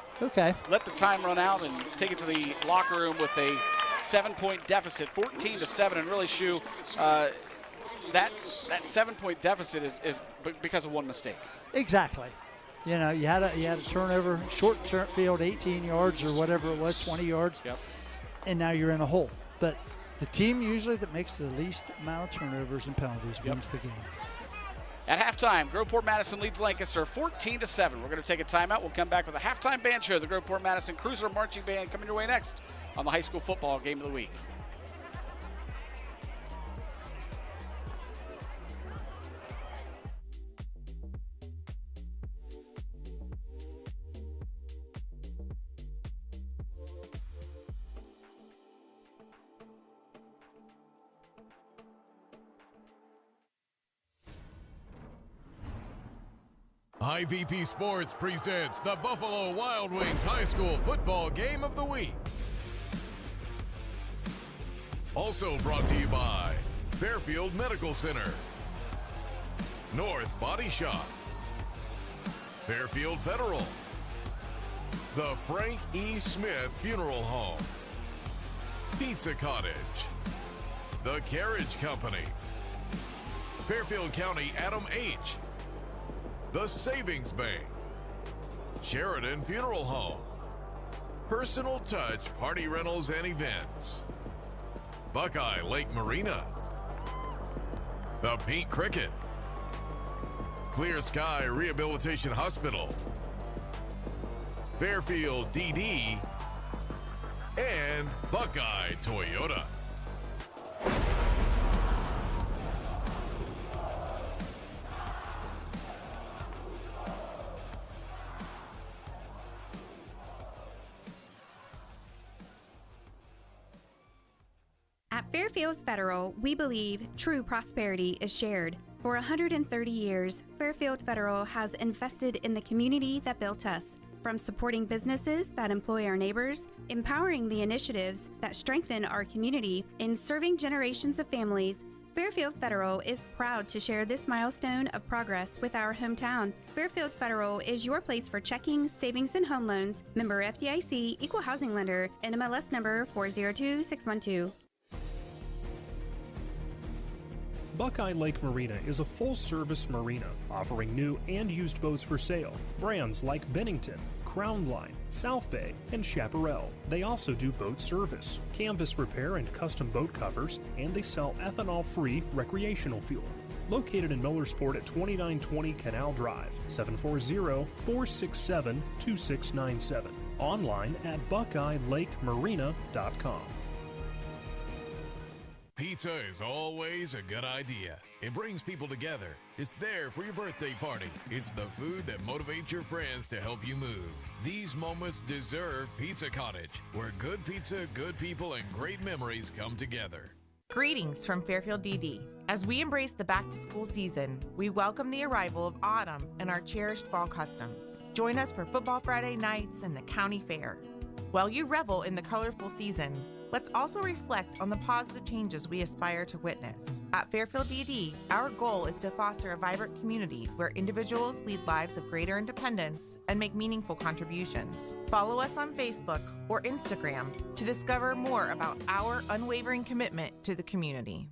let the time run out and take it to the locker room with a 7-point deficit, 14-7. And really, Shu, that 7-point deficit is because of one mistake. Exactly. You know, you had a turnover, short field, 18 yards or whatever it was, 20 yards, and now you're in a hole. But the team usually that makes the least amount of turnovers and penalties wins the game. At halftime, Groveport Madison leads Lancaster 14-7. We're going to take a timeout. We'll come back with a halftime band show. The Groveport Madison Cruiser Marching Band coming your way next on the high school football game of the week. IVP Sports presents the Buffalo Wild Wings High School Football Game of the Week. Also brought to you by Fairfield Medical Center, North Body Shop, Fairfield Federal, the Frank E. Smith Funeral Home, Pizza Cottage, The Carriage Company, Fairfield County Adam H., The Savings Bank, Sheridan Funeral Home, Personal Touch Party Rentals and Events, Buckeye Lake Marina, The Pink Cricket, Clear Sky Rehabilitation Hospital, Fairfield DD, and Buckeye Toyota. At Fairfield Federal, we believe true prosperity is shared. For 130 years, Fairfield Federal has invested in the community that built us. From supporting businesses that employ our neighbors, empowering the initiatives that strengthen our community, and serving generations of families, Fairfield Federal is proud to share this milestone of progress with our hometown. Fairfield Federal is your place for checking, savings, and home loans. Member FDIC, Equal Housing Lender, NMLS number 402612. Buckeye Lake Marina is a full-service marina offering new and used boats for sale. Brands like Bennington, Crown Line, South Bay, and Chaparral. They also do boat service, canvas repair, and custom boat covers, and they sell ethanol-free recreational fuel. Located in Millersport at 2920 Canal Drive, 740-467-2697. Online at BuckeyeLakeMarina.com. Pizza is always a good idea. It brings people together. It's there for your birthday party. It's the food that motivates your friends to help you move. These moments deserve Pizza Cottage, where good pizza, good people, and great memories come together. Greetings from Fairfield DD. As we embrace the back-to-school season, we welcome the arrival of autumn and our cherished fall customs. Join us for Football Friday nights and the county fair. While you revel in the colorful season, let's also reflect on the positive changes we aspire to witness. At Fairfield DD, our goal is to foster a vibrant community where individuals lead lives of greater independence and make meaningful contributions. Follow us on Facebook or Instagram to discover more about our unwavering commitment to the community.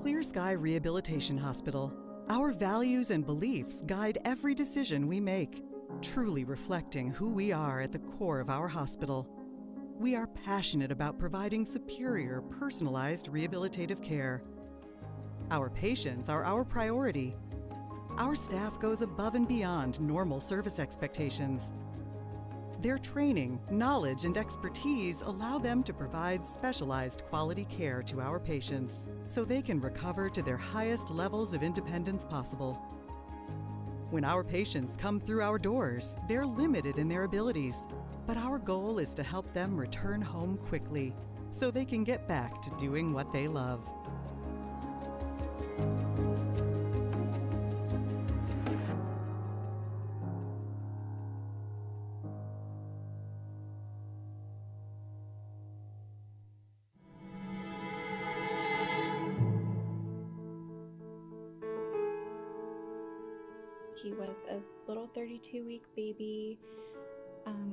Clear Sky Rehabilitation Hospital. Our values and beliefs guide every decision we make, truly reflecting who we are at the core of our hospital. We are passionate about providing superior, personalized rehabilitative care. Our patients are our priority. Our staff goes above and beyond normal service expectations. Their training, knowledge, and expertise allow them to provide specialized quality care to our patients so they can recover to their highest levels of independence possible. When our patients come through our doors, they're limited in their abilities, but our goal is to help them return home quickly so they can get back to doing what they love. He was a little 32-week baby.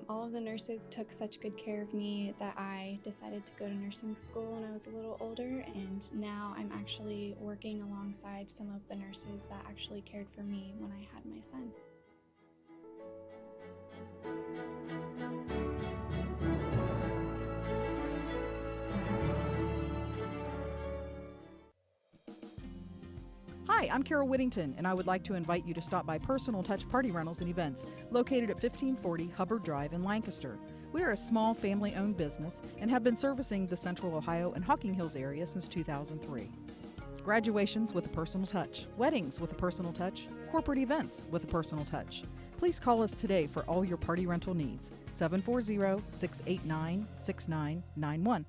All of the nurses took such good care of me that I decided to go to nursing school when I was a little older, and now I'm actually working alongside some of the nurses that actually cared for me when I had my son. Hi, I'm Carol Whittington, and I would like to invite you to stop by Personal Touch Party Rentals and Events, located at 1540 Hubbard Drive in Lancaster. We are a small family-owned business and have been servicing the Central Ohio and Hocking Hills area since 2003. Graduations with a personal touch, weddings with a personal touch, corporate events with a personal touch. Please call us today for all your party rental needs, 740-689-6991.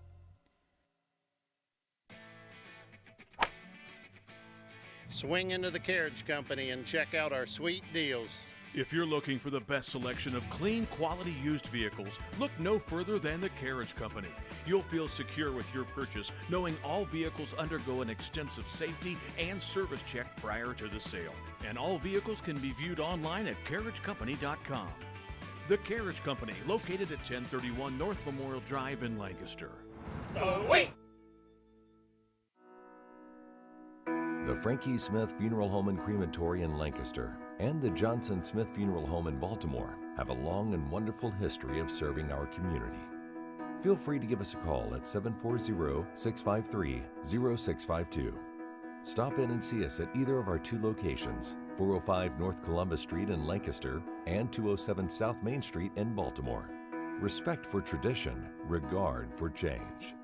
Swing into the Carriage Company and check out our sweet deals. If you're looking for the best selection of clean, quality used vehicles, look no further than the Carriage Company. You'll feel secure with your purchase, knowing all vehicles undergo an extensive safety and service check prior to the sale. And all vehicles can be viewed online at carriagecompany.com. The Carriage Company, located at 1031 North Memorial Drive in Lancaster. So wait! The Frankie Smith Funeral Home and Crematory in Lancaster and the Johnson Smith Funeral Home in Baltimore have a long and wonderful history of serving our community. Feel free to give us a call at 740-653-0652. Stop in and see us at either of our two locations, 405 North Columbus Street in Lancaster and 207 South Main Street in Baltimore. Respect for tradition, regard for change.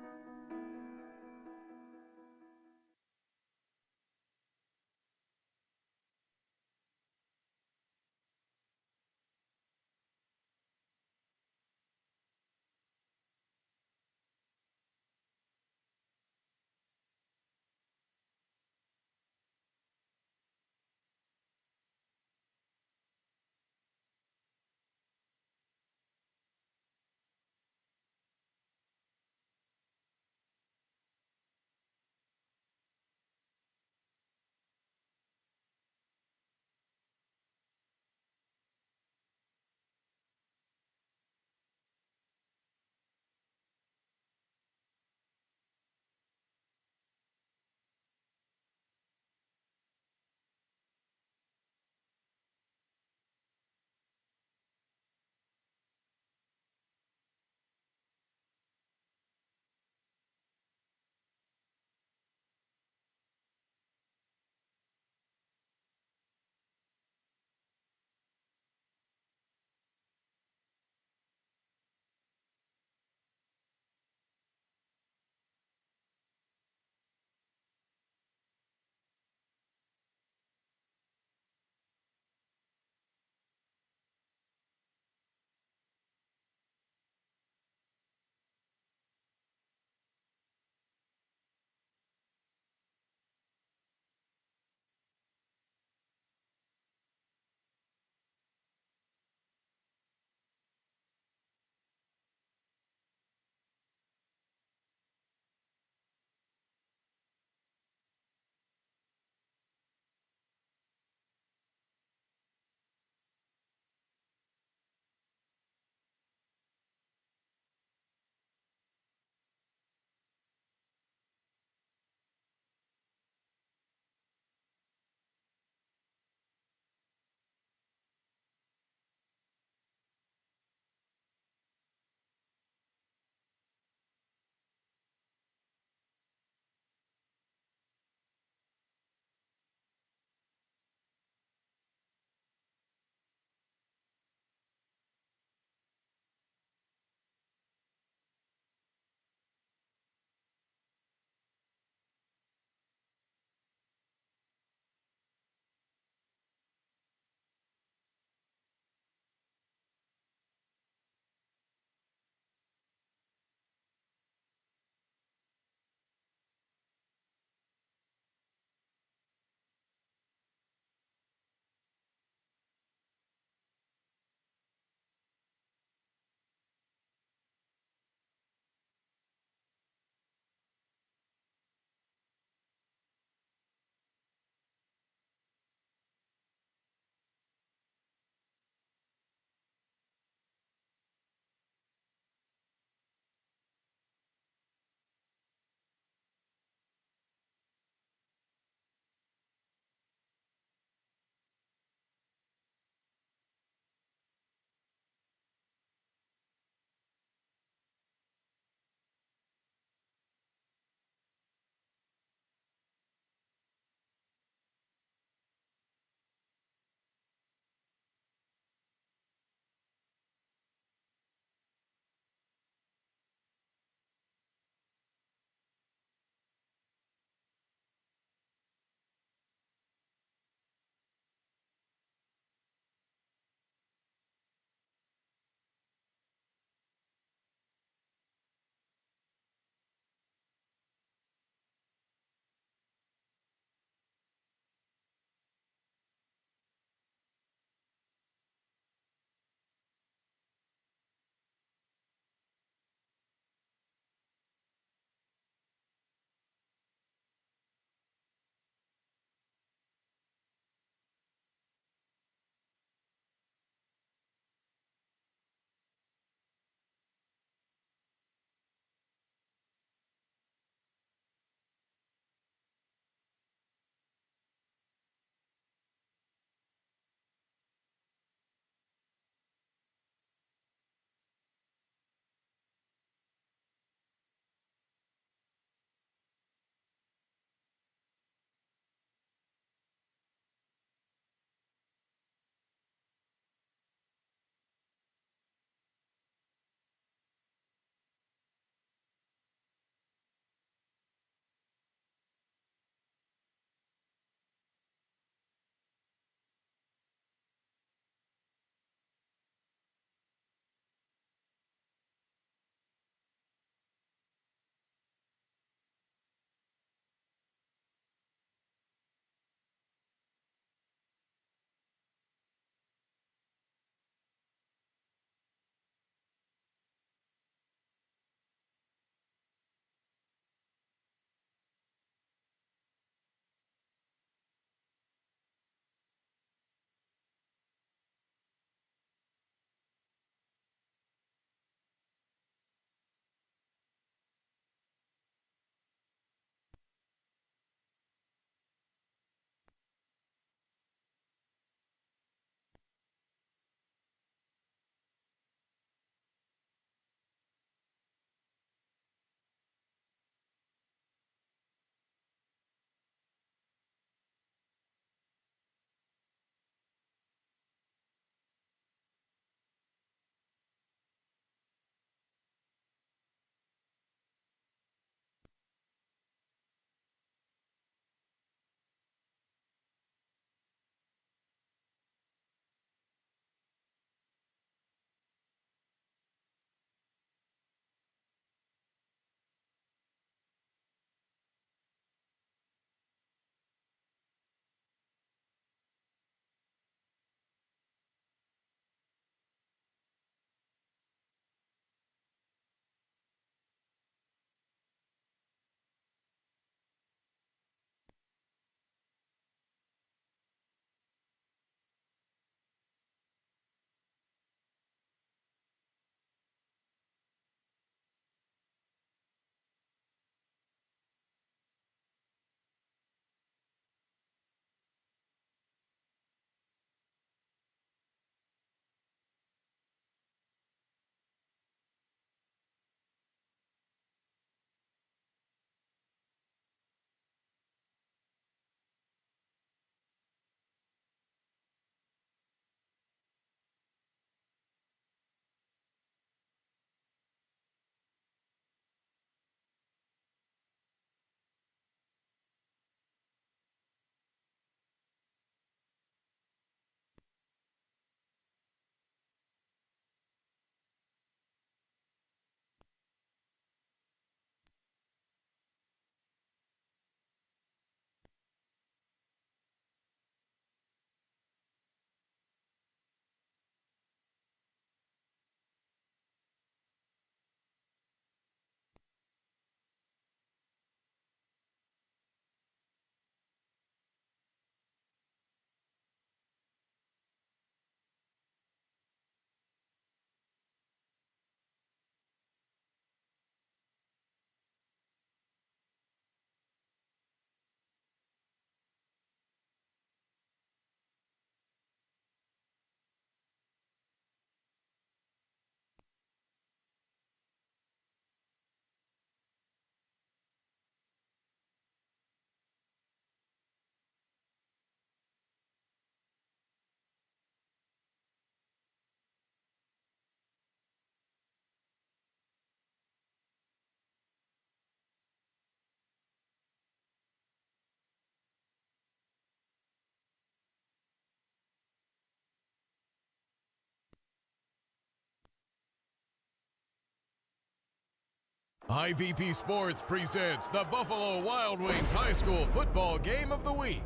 High VP Sports presents the Buffalo Wild Wings High School Football Game of the Week.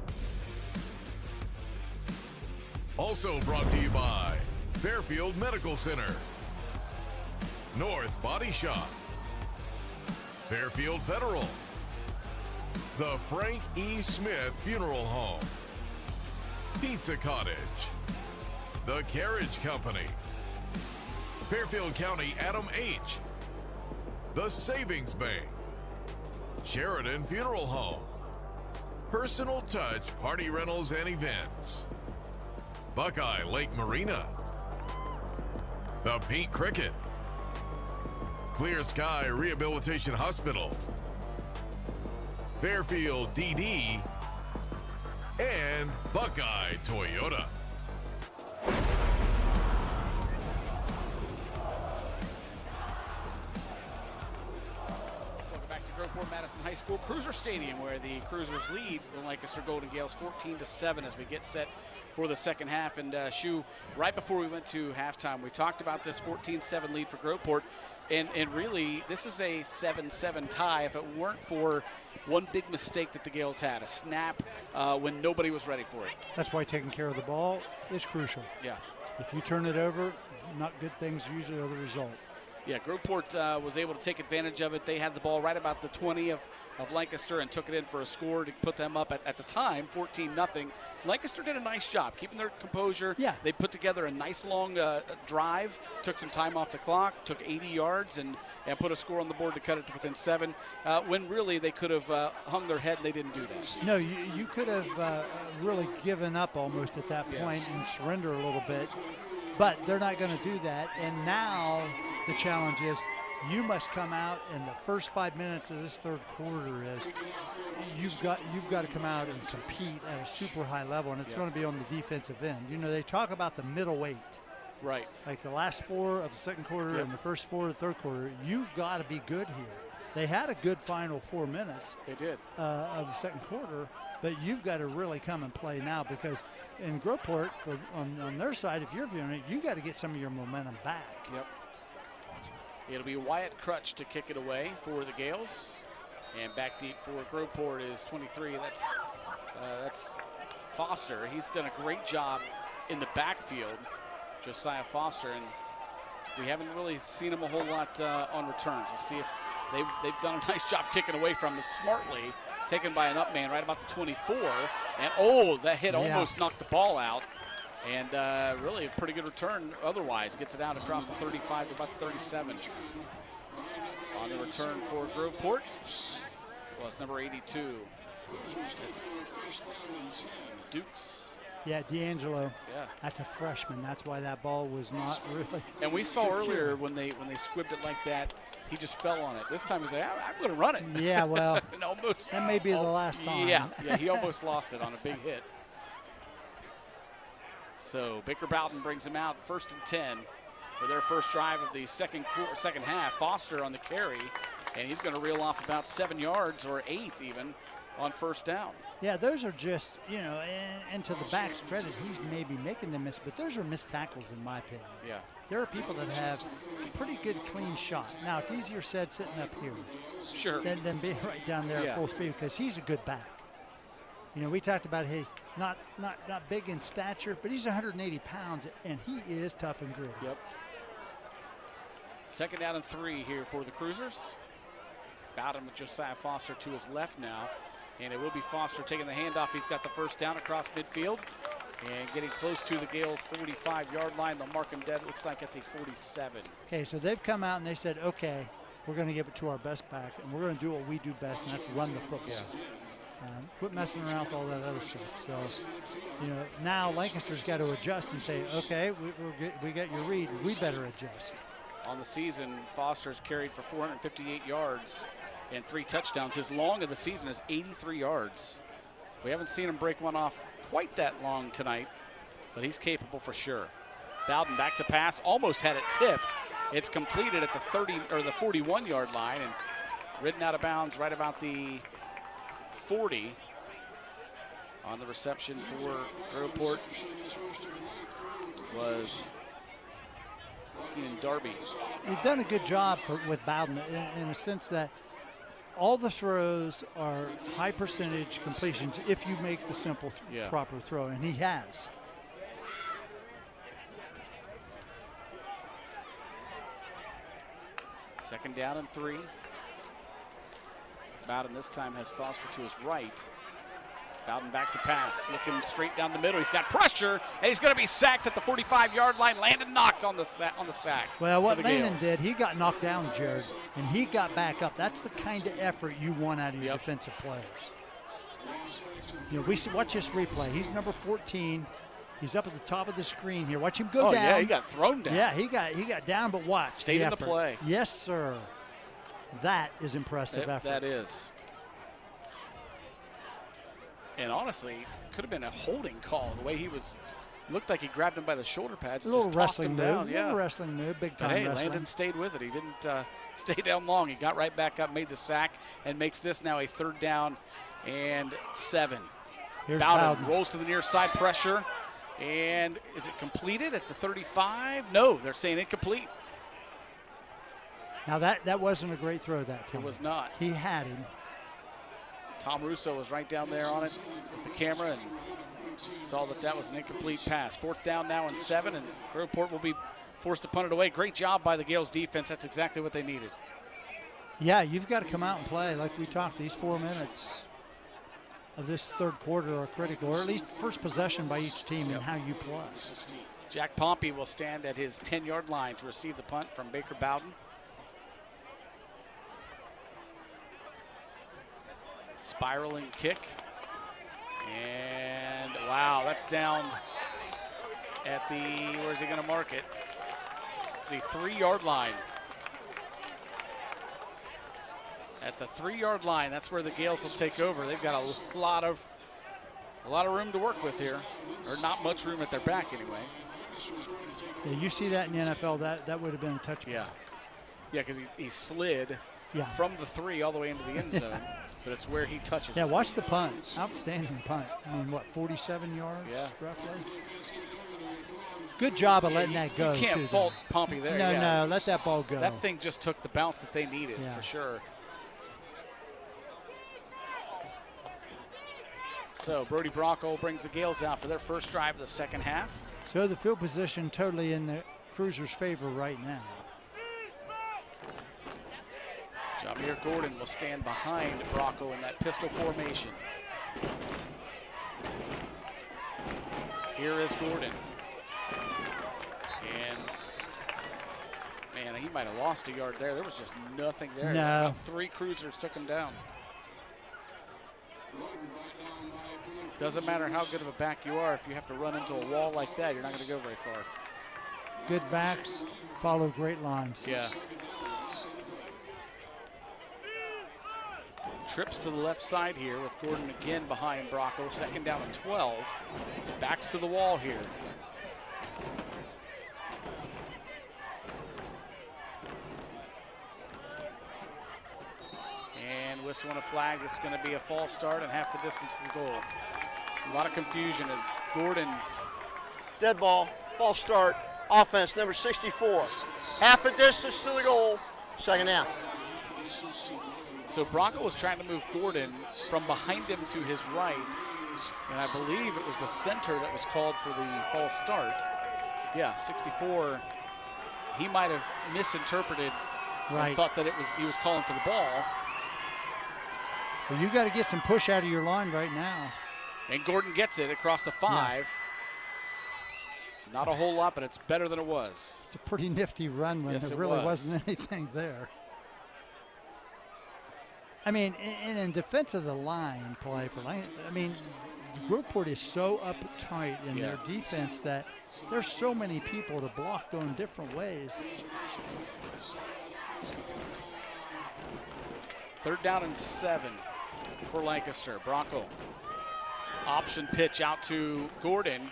Also brought to you by Fairfield Medical Center, North Body Shop, Fairfield Federal, the Frank E. Smith Funeral Home, Pizza Cottage, the Carriage Company, Fairfield County Adam H., the Savings Bank, Sheridan Funeral Home, Personal Touch Party Rentals and Events, Buckeye Lake Marina, the Pink Cricket, Clear Sky Rehabilitation Hospital, Fairfield DD, and Buckeye Toyota. Welcome back to Groveport Madison High School Cruiser Stadium, where the Cruisers lead the Lancaster Golden Gales 14-7 as we get set for the second half. And Shu, right before we went to halftime, we talked about this 14-7 lead for Groveport. And really, this is a 7-7 tie if it weren't for one big mistake that the Gales had, a snap when nobody was ready for it. That's why taking care of the ball is crucial. Yeah. If you turn it over, not good things usually are the result. Yeah, Groveport was able to take advantage of it. They had the ball right about the 20 of Lancaster and took it in for a score to put them up at the time, 14-0. Lancaster did a nice job keeping their composure. Yeah. They put together a nice long drive, took some time off the clock, took 80 yards, and put a score on the board to cut it to within 7, when really they could have hung their head, and they didn't do that. No, you could have really given up almost at that point and surrender a little bit, but they're not going to do that. And now the challenge is you must come out in the first 5 minutes of this third quarter. Is you've got to come out and compete at a super high level, and it's going to be on the defensive end. You know, they talk about the middle weight. Right. Like the last 4 of the second quarter and the first 4 of the third quarter, you've got to be good here. They had a good final 4 minutes. They did. Of the second quarter, but you've got to really come and play now, because in Groveport, on their side, if you're viewing it, you got to get some of your momentum back. Yep. It'll be Wyatt Crutch to kick it away for the Gales. And back deep for Groveport is 23. That's Foster. He's done a great job in the backfield, Josiah Foster, and we haven't really seen him a whole lot on returns. We'll see if they've done a nice job kicking away from him smartly, taken by an up man right about the 24. And that hit almost knocked the ball out. And really a pretty good return otherwise. Gets it out across the 35 to about the 37. On the return for Groveport was number 82. It's Dukes. Yeah, D'Angelo. Yeah. That's a freshman. That's why that ball was not really. And we saw earlier when they squibbed it like that, he just fell on it. This time he's like, I'm going to run it. Yeah, well, and almost, that may be the last time. Yeah, he almost lost it on a big hit. So Baker Bowden brings him out 1st and 10 for their first drive of the second half. Foster on the carry, and he's going to reel off about 7 yards or 8 even on first down. Yeah, those are just, and to the back's credit, he's maybe making them miss, but those are missed tackles in my opinion. Yeah. There are people that have a pretty good clean shot. Now, it's easier said sitting up here. Sure. Than being right down there at full speed, because he's a good back. We talked about he's not big in stature, but he's 180 pounds, and he is tough and gritty. Yep. 2nd down and 3 here for the Cruisers. Bowden with Josiah Foster to his left now, and it will be Foster taking the handoff. He's got the first down across midfield and getting close to the Gales' 45-yard line. They'll mark him dead, looks like at the 47. Okay, so they've come out and they said, okay, we're going to give it to our best back, and we're going to do what we do best, and that's run the football. Yeah. Quit messing around with all that other stuff. So, now Lancaster's got to adjust and say, okay, we got your read. We better adjust. On the season, Foster's carried for 458 yards and 3 touchdowns. His long of the season is 83 yards. We haven't seen him break one off quite that long tonight, but he's capable for sure. Bowden back to pass, almost had it tipped. It's completed at the 30 or the 41-yard line and ridden out of bounds right about the 40 on the reception for Groveport was Keenan Darby. You've done a good job with Bowden in a sense that all the throws are high percentage completions if you make the simple proper throw, and he has. Second down and 3. Bowden this time has Foster to his right. Bowden back to pass, looking straight down the middle. He's got pressure, and he's going to be sacked at the 45-yard line. Landon knocked on the sack. Well, what Landon did, he got knocked down, Jared, and he got back up. That's the kind of effort you want out of your defensive players. You know, watch this replay. He's number 14. He's up at the top of the screen here. Watch him go down. Yeah, he got thrown down. Yeah, he got down, but watch. Stayed in the play. Yes, sir. That is impressive effort. That is. And honestly, could have been a holding call. The way he looked like he grabbed him by the shoulder pads. A little just tossed wrestling him move. down. Little wrestling move. Big time hey, wrestling. Landon stayed with it. He didn't stay down long. He got right back up, made the sack, and makes this now a 3rd down and 7. Here's Bowden rolls to the near side, pressure. And is it completed at the 35? No, they're saying incomplete. Now that wasn't a great throw that time. It was not. He had him. Tom Russo was right down there on it with the camera and saw that was an incomplete pass. 4th down now and 7, and Groveport will be forced to punt it away. Great job by the Gales defense. That's exactly what they needed. Yeah, you've got to come out and play like we talked. These 4 minutes of this 3rd quarter are critical, or at least first possession by each team and how you play. Jack Pompey will stand at his 10-yard line to receive the punt from Baker Bowden. Spiraling kick. And wow, that's down at the, where's he going to mark it? The 3-yard line. At the 3-yard line, that's where the Gales will take over. They've got a lot of room to work with here, or not much room at their back anyway. Yeah, you see that in the NFL, that would have been a touchback. Yeah, because he slid from the 3 all the way into the end zone, but it's where he touches. Yeah, watch the punt. Outstanding punt. I mean, what, 47 yards roughly? Good job of letting that go. You can't fault Pompey there. No, let that ball go. That thing just took the bounce that they needed for sure. So Brody Bracco brings the Gales out for their first drive of the 2nd half. So the field position totally in the Cruisers' favor right now. Jameer Gordon will stand behind Bracco in that pistol formation. Here is Gordon. And, man, he might have lost a yard there. There was just nothing there. No. About 3 Cruisers took him down. Doesn't matter how good of a back you are, if you have to run into a wall like that, you're not going to go very far. Good backs follow great lines. Yeah. Trips to the left side here with Gordon again behind Bracco. 2nd down and 12. Backs to the wall here. And whistle on a flag. It's going to be a false start and half the distance to the goal. A lot of confusion as Gordon. Dead ball, false start, offense number 64. Half a distance to the goal, 2nd down. So Bracco was trying to move Gordon from behind him to his right, and I believe it was the center that was called for the false start. Yeah, 64. He might have misinterpreted and thought that he was calling for the ball. Well, you got to get some push out of your line right now. And Gordon gets it across the 5. Yeah. Not a whole lot, but it's better than it was. It's a pretty nifty run when there really wasn't anything there. I mean, in defense of the line play for Lancaster, I mean, Groveport is so uptight in their defense that there's so many people to block going different ways. 3rd down and 7 for Lancaster. Bracco. Option pitch out to Gordon,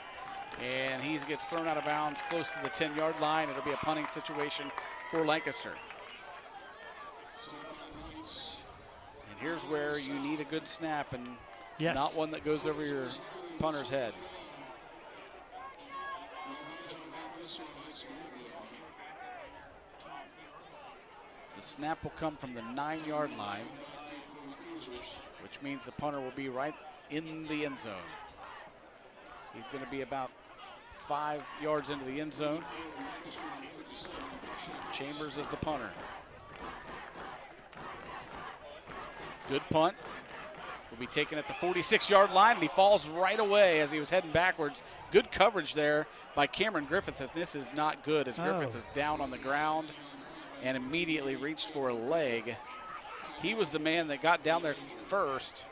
and he gets thrown out of bounds close to the 10-yard line. It'll be a punting situation for Lancaster. And here's where you need a good snap and not one that goes over your punter's head. The snap will come from the 9-yard line, which means the punter will be right in the end zone. He's going to be about 5 yards into the end zone. Chambers is the punter. Good punt. Will be taken at the 46-yard line, and he falls right away as he was heading backwards. Good coverage there by Cameron Griffith, and this is not good as Griffith is down on the ground and immediately reached for a leg. He was the man that got down there first.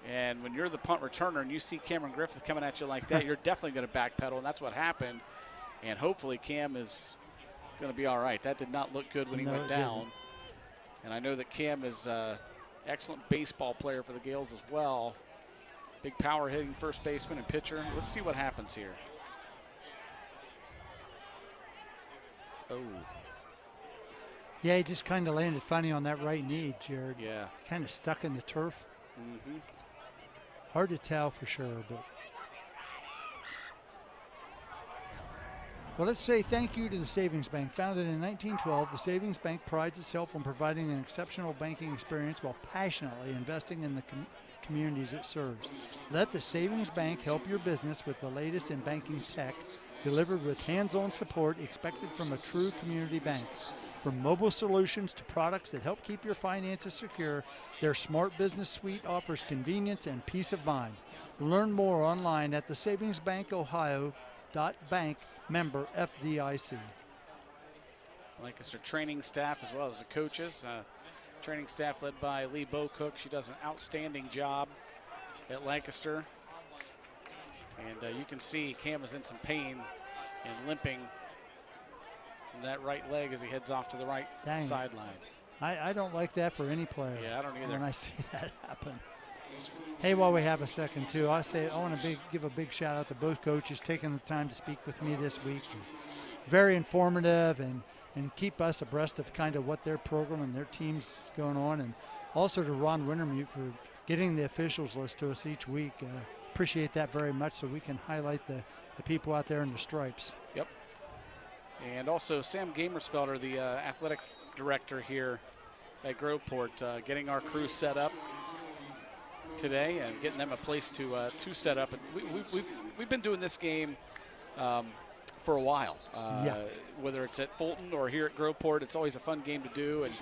And when you're the punt returner and you see Cameron Griffith coming at you like that, you're definitely going to backpedal, and that's what happened. And hopefully Cam is going to be all right. That did not look good when he went down. And I know that Cam is an excellent baseball player for the Gales as well. Big power hitting first baseman and pitcher. Let's see what happens here. Oh. Yeah, he just kind of landed funny on that right knee, Jared. Yeah. Kind of stuck in the turf. Mm-hmm. Hard to tell for sure, but. Well, let's say thank you to the Savings Bank. Founded in 1912, the Savings Bank prides itself on providing an exceptional banking experience while passionately investing in the communities it serves. Let the Savings Bank help your business with the latest in banking tech, delivered with hands-on support expected from a true community bank. From mobile solutions to products that help keep your finances secure, their Smart Business Suite offers convenience and peace of mind. Learn more online at thesavingsbankohio.bank, member FDIC. Lancaster training staff as well as the coaches. Training staff led by Lee Bocook. She does an outstanding job at Lancaster. And you can see Cam is in some pain and limping from that right leg as he heads off to the right sideline. I don't like that for any player. Yeah, I don't either. When I see that happen. Hey, while we have a second, too, I want to give a big shout-out to both coaches taking the time to speak with me this week. Very informative and keep us abreast of kind of what their program and their team's going on. And also to Ron Wintermute for getting the officials list to us each week. Appreciate that very much so we can highlight the people out there in the stripes. Yep. And also Sam Gamersfelder, the athletic director here at Groveport, getting our crew set up today and getting them a place to set up. And we've been doing this game for a while. Whether it's at Fulton or here at Groveport, it's always a fun game to do, and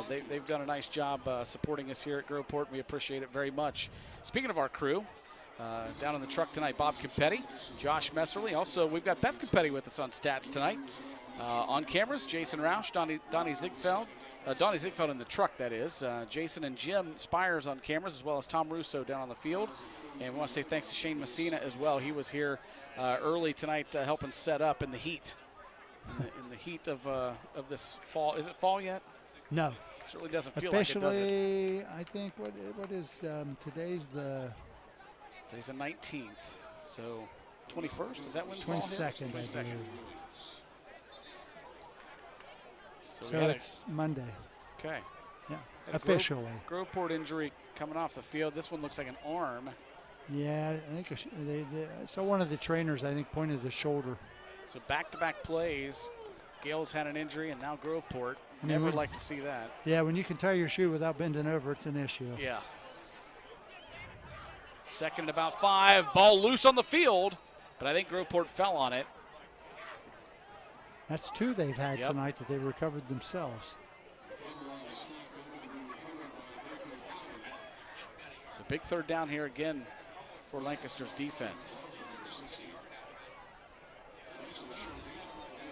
they've done a nice job supporting us here at Groveport. We appreciate it very much. Speaking of our crew, down in the truck tonight, Bob Campetti, Josh Messerly. Also, we've got Beth Campetti with us on stats tonight. On cameras, Jason Roush, Donnie Ziegfeld. Donnie Ziegfeld in the truck, that is. Jason and Jim Spires on cameras, as well as Tom Russo down on the field. And we want to say thanks to Shane Messina as well. He was here early tonight helping set up in the heat. In the heat of this fall. Is it fall yet? No. It certainly doesn't feel officially, like it, does it? I think, what is today's the... Today's the 19th. So 21st, is that when fall hits? 22nd, I believe. So it's Monday. Okay. Yeah, officially. Groveport injury coming off the field. This one looks like an arm. Yeah, I think so. One of the trainers, I think, pointed to the shoulder. So back-to-back plays. Gales had an injury, and now Groveport. Never like to see that. Yeah, when you can tie your shoe without bending over, it's an issue. Yeah. Second and about 5. Ball loose on the field, but I think Groveport fell on it. That's 2 they've had tonight that they recovered themselves. So big third down here again for Lancaster's defense.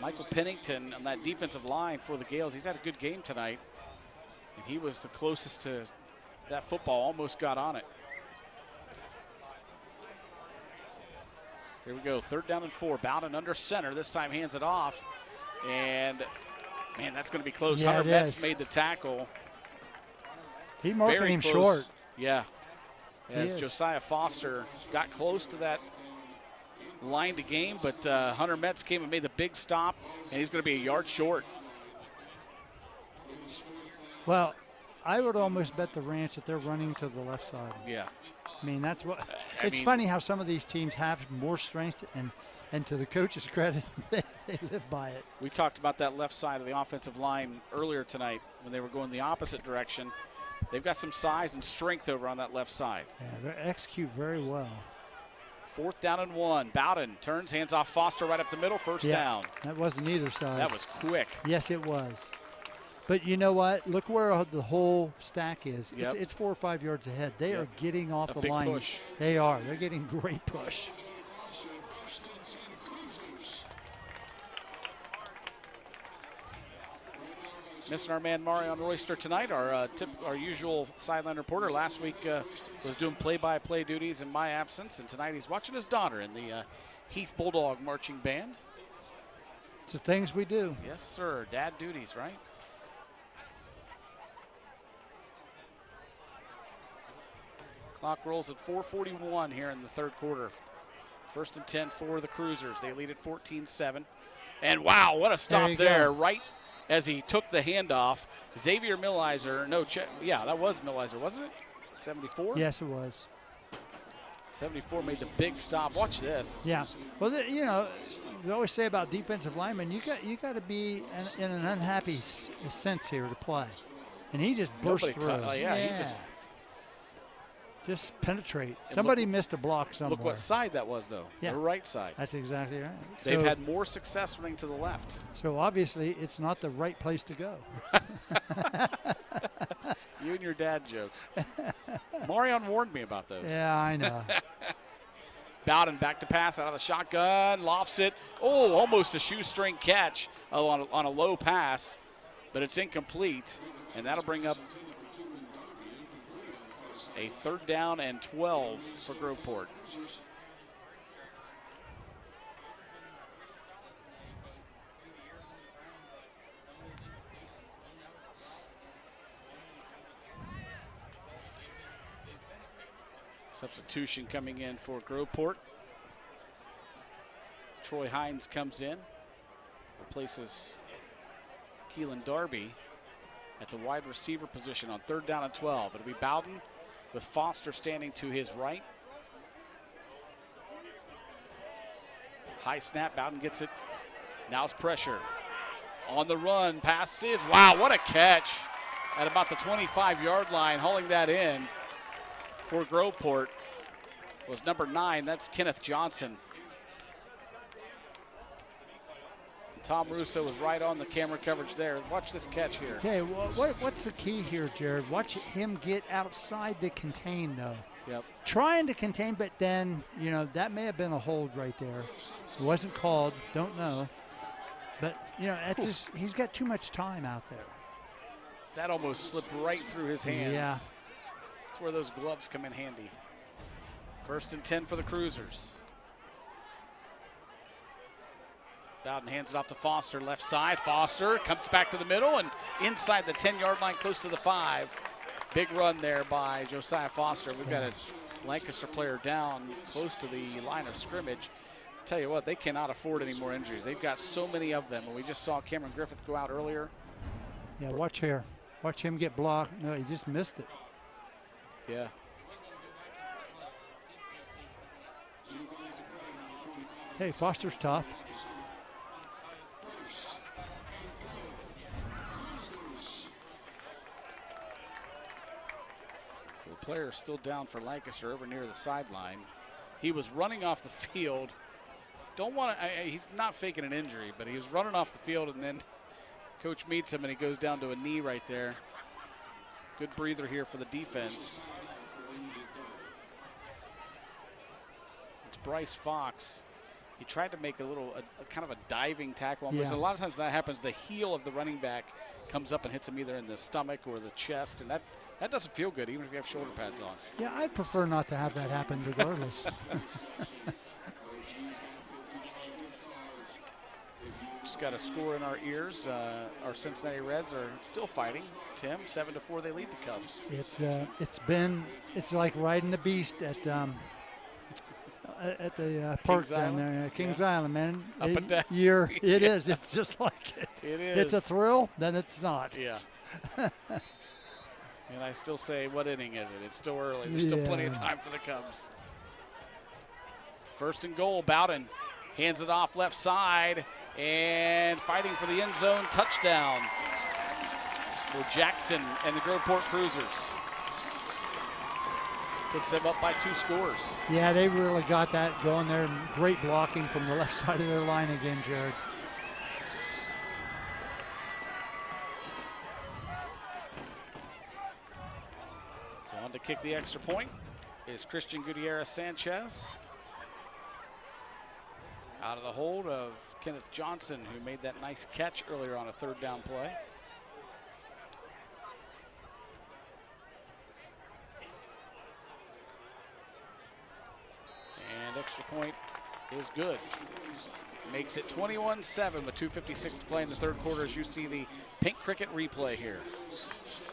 Michael Pennington on that defensive line for the Gales. He's had a good game tonight, and he was the closest to that football, almost got on it. There we go, third down and 4. Bowden under center, this time hands it off. And, man, that's going to be close. Yeah, Hunter Metz made the tackle. He marked him short. Yeah. As Josiah Foster got close to that line to game, but Hunter Metz came and made the big stop, and he's going to be a yard short. Well, I would almost bet the ranch that they're running to the left side. Yeah. I mean, that's what. It's funny how some of these teams have more strength and And to the coach's credit, they live by it. We talked about that left side of the offensive line earlier tonight when they were going the opposite direction. They've got some size and strength over on that left side. Yeah, they execute very well. 4th down and 1. Bowden turns, hands off Foster right up the middle, first down. That wasn't either side. That was quick. Yes, it was. But you know what? Look where the whole stack is. Yep. It's 4 or 5 yards ahead. They are getting off the big line. Push. They are. They're getting great push. Missing our man Marion Royster tonight, our usual sideline reporter. Last week was doing play-by-play duties in my absence, and tonight he's watching his daughter in the Heath Bulldog Marching Band. It's the things we do. Yes, sir. Dad duties, right? Clock rolls at 4:41 here in the third quarter. 1st and 10 for the Cruisers. They lead at 14-7. And wow, what a stop there, right as he took the handoff. Xavier Millizer, that was Millizer, wasn't it? 74? Yes, it was. 74 made the big stop. Watch this. Yeah. Well, we always say about defensive linemen, you got to be in an unhappy sense here to play. And he just burst through. He just penetrate. Somebody missed a block somewhere. Look what side that was, though. Yeah. The right side. That's exactly right. They've had more success running to the left. So obviously it's not the right place to go. You and your dad jokes. Marion warned me about those. Yeah, I know. Bowden back to pass out of the shotgun, lofts it. Oh, almost a shoestring catch on a low pass, but it's incomplete, and that'll bring up a 3rd down and 12 for Groveport. Substitution coming in for Groveport. Troy Hines comes in, replaces Keelan Darby at the wide receiver position on 3rd down and 12. It'll be Bowden with Foster standing to his right. High snap, Bowden gets it. Now it's pressure. On the run, passes. Wow, what a catch at about the 25-yard line, hauling that in for Groveport was number 9. That's Kenneth Johnson. And Tom Russo was right on the camera coverage there. Watch this catch here. Okay, what's the key here, Jared? Watch him get outside the contain, though. Yep. Trying to contain, but then, that may have been a hold right there. It wasn't called. Don't know. But, that's just, he's got too much time out there. That almost slipped right through his hands. Yeah. That's where those gloves come in handy. 1st and 10 for the Cruisers. Bowden hands it off to Foster, left side. Foster comes back to the middle and inside the 10-yard line, close to the 5. Big run there by Josiah Foster. We've got a Lancaster player down close to the line of scrimmage. Tell you what, they cannot afford any more injuries. They've got so many of them. And we just saw Cameron Griffith go out earlier. Yeah, watch here. Watch him get blocked. No, he just missed it. Yeah. Hey, Foster's tough. So the player is still down for Lancaster over near the sideline. He was running off the field. He's not faking an injury, but he was running off the field, and then coach meets him and he goes down to a knee right there. Good breather here for the defense. It's Bryce Fox. He tried to make a kind of a diving tackle. Yeah. A lot of times that happens, the heel of the running back comes up and hits him either in the stomach or the chest, and that doesn't feel good, even if you have shoulder pads on. Yeah, I'd prefer not to have that happen regardless. Just got a score in our ears. Our Cincinnati Reds are still fighting. Tim, 7-4, they lead the Cubs. It's like riding the beast at the park down there, Kings Island, man. Up and down. It is. It's just like it. It is. It's a thrill, then it's not. Yeah. And I still say, what inning is it? It's still early. There's still plenty of time for the Cubs. 1st and goal, Bowden Hands it off left side and fighting for the end zone touchdown for Jackson and the Groveport Cruisers. Puts them up by 2 scores. Yeah, they really got that going there. Great blocking from the left side of their line again, Jared. So on to kick the extra point is Christian Gutierrez Sanchez. Out of the hold of Kenneth Johnson, who made that nice catch earlier on a 3rd down play. And extra point is good. Makes it 21-7 with 2:56 to play in the 3rd quarter as you see the pink cricket replay here.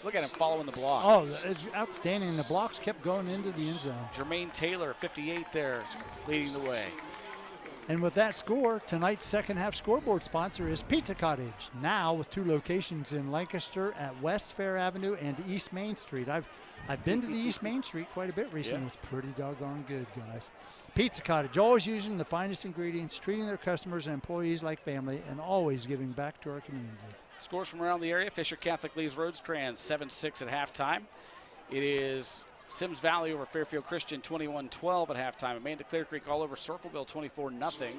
Look at him following the block. Oh, it's outstanding. The blocks kept going into the end zone. Jermaine Taylor, 58 there, leading the way. And with that score, tonight's second half scoreboard sponsor is Pizza Cottage, now with 2 locations in Lancaster at West Fair Avenue and East Main Street. I've been to the East Main Street quite a bit recently. Yeah. It's pretty doggone good, guys. Pizza Cottage, always using the finest ingredients, treating their customers and employees like family, and always giving back to our community. Scores from around the area. Fisher Catholic leads Rosecrans 7-6 at halftime. It is Sims Valley over Fairfield Christian 21-12 at halftime. Amanda Clear Creek all over Circleville 24-0.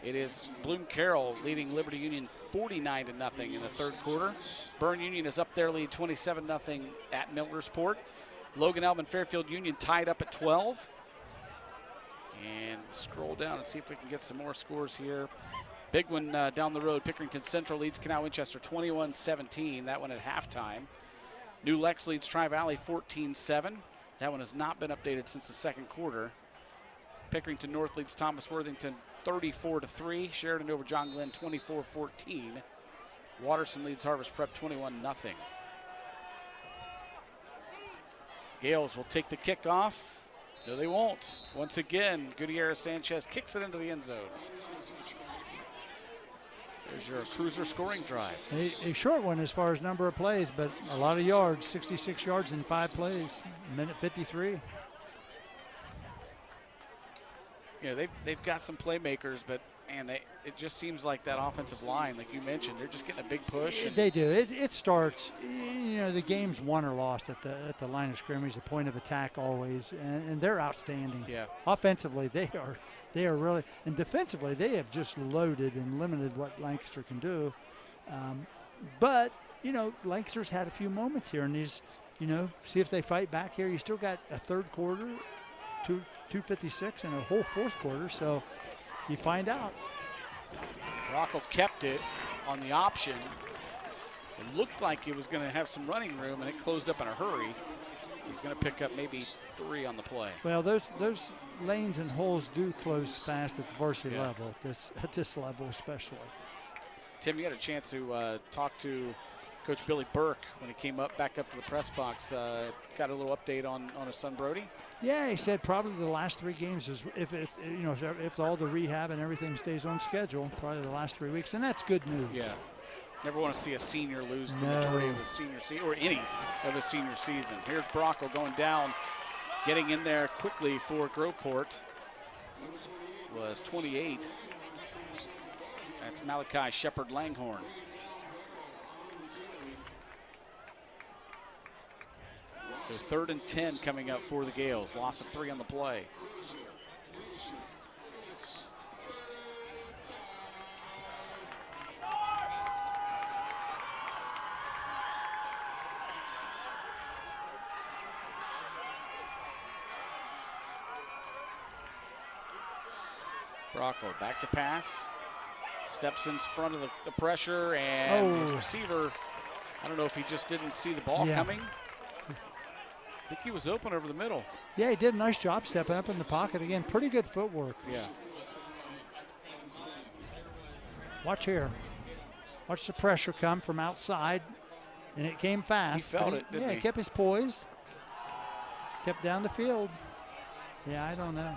It is Bloom Carroll leading Liberty Union 49-0 in the 3rd quarter. Byrne Union is up there, lead 27-0 at Millersport. Logan Elman Fairfield Union tied up at 12. And scroll down and see if we can get some more scores here. Big one down the road. Pickerington Central leads Canal Winchester 21-17. That one at halftime. New Lex leads Tri-Valley 14-7. That one has not been updated since the 2nd quarter. Pickerington North leads Thomas Worthington 34-3. Sheridan over John Glenn 24-14. Watterson leads Harvest Prep 21-0. Gales will take the kickoff. No, they won't. Once again, Gutierrez Sanchez kicks it into the end zone. There's your Cruiser scoring drive. A short one as far as number of plays, but a lot of yards, 66 yards in 5 plays, minute 53. You know, they've got some playmakers, but man, it just seems like that offensive line, like you mentioned, they're just getting a big push. They do. It starts, you know, the game's won or lost at the line of scrimmage, the point of attack always, and they're outstanding. Yeah. Offensively, they are really, and defensively, they have just loaded and limited what Lancaster can do. But, you know, Lancaster's had a few moments here, and these, you know, see if they fight back here. You still got a 3rd quarter, 2:56, and a whole 4th quarter, so you find out. Rocco kept it on the option. It looked like it was going to have some running room, and it closed up in a hurry. He's going to pick up maybe 3 on the play. Well, those lanes and holes do close fast at the varsity level, at this level especially. Tim, you had a chance to talk to Coach Billy Burke when he came back up to the press box. Got a little update on his son Brody. Yeah, he said probably the last 3 games is if all the rehab and everything stays on schedule, probably the last 3 weeks, and that's good news. Yeah, never want to see a senior lose the majority of his senior season or any of his senior season. Here's Brocco going down, getting in there quickly for Groveport. Was 28. That's Malachi Shepard Langhorn. So 3rd and 10 coming up for the Gales. Loss of 3 on the play. Brocco back to pass. Steps in front of the pressure, and his receiver, I don't know if he just didn't see the ball coming. I think he was open over the middle. Yeah, he did a nice job stepping up in the pocket. Again, pretty good footwork. Yeah. Watch here. Watch the pressure come from outside, and it came fast. He felt it, didn't he? He kept his poise. Kept down the field. Yeah, I don't know.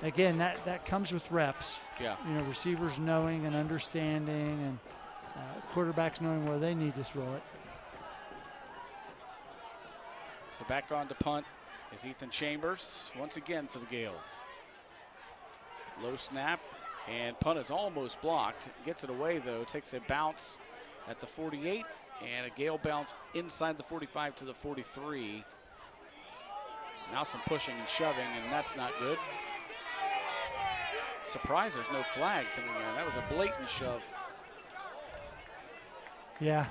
Again, that comes with reps. Yeah. You know, receivers knowing and understanding, and quarterbacks knowing where they need to throw it. So back on to punt is Ethan Chambers once again for the Gales. Low snap, and punt is almost blocked. Gets it away, though. Takes a bounce at the 48, and a Gale bounce inside the 45 to the 43. Now some pushing and shoving, and that's not good. Surprised there's no flag coming in. That was a blatant shove. Yeah.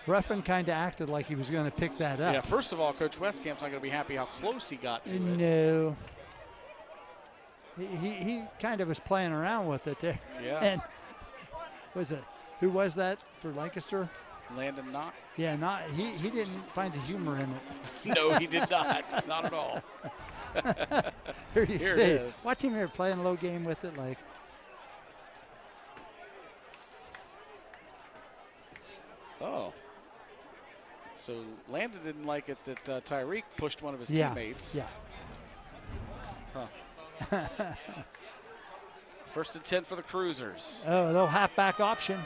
Ruffin kind of acted like he was going to pick that up. Yeah, first of all, Coach Westcamp's not going to be happy how close he got to it. No. He kind of was playing around with it there. Yeah. And who was that for Lancaster? Landon Knock. Yeah, he didn't find the humor in it. No, he did not. Not at all. Here you Here see. it is. Watch him here playing low game with it like. Oh. So Landon didn't like it that Tyreek pushed one of his teammates. Yeah. Huh. First and 10 for the Cruisers. Oh, a little halfback option.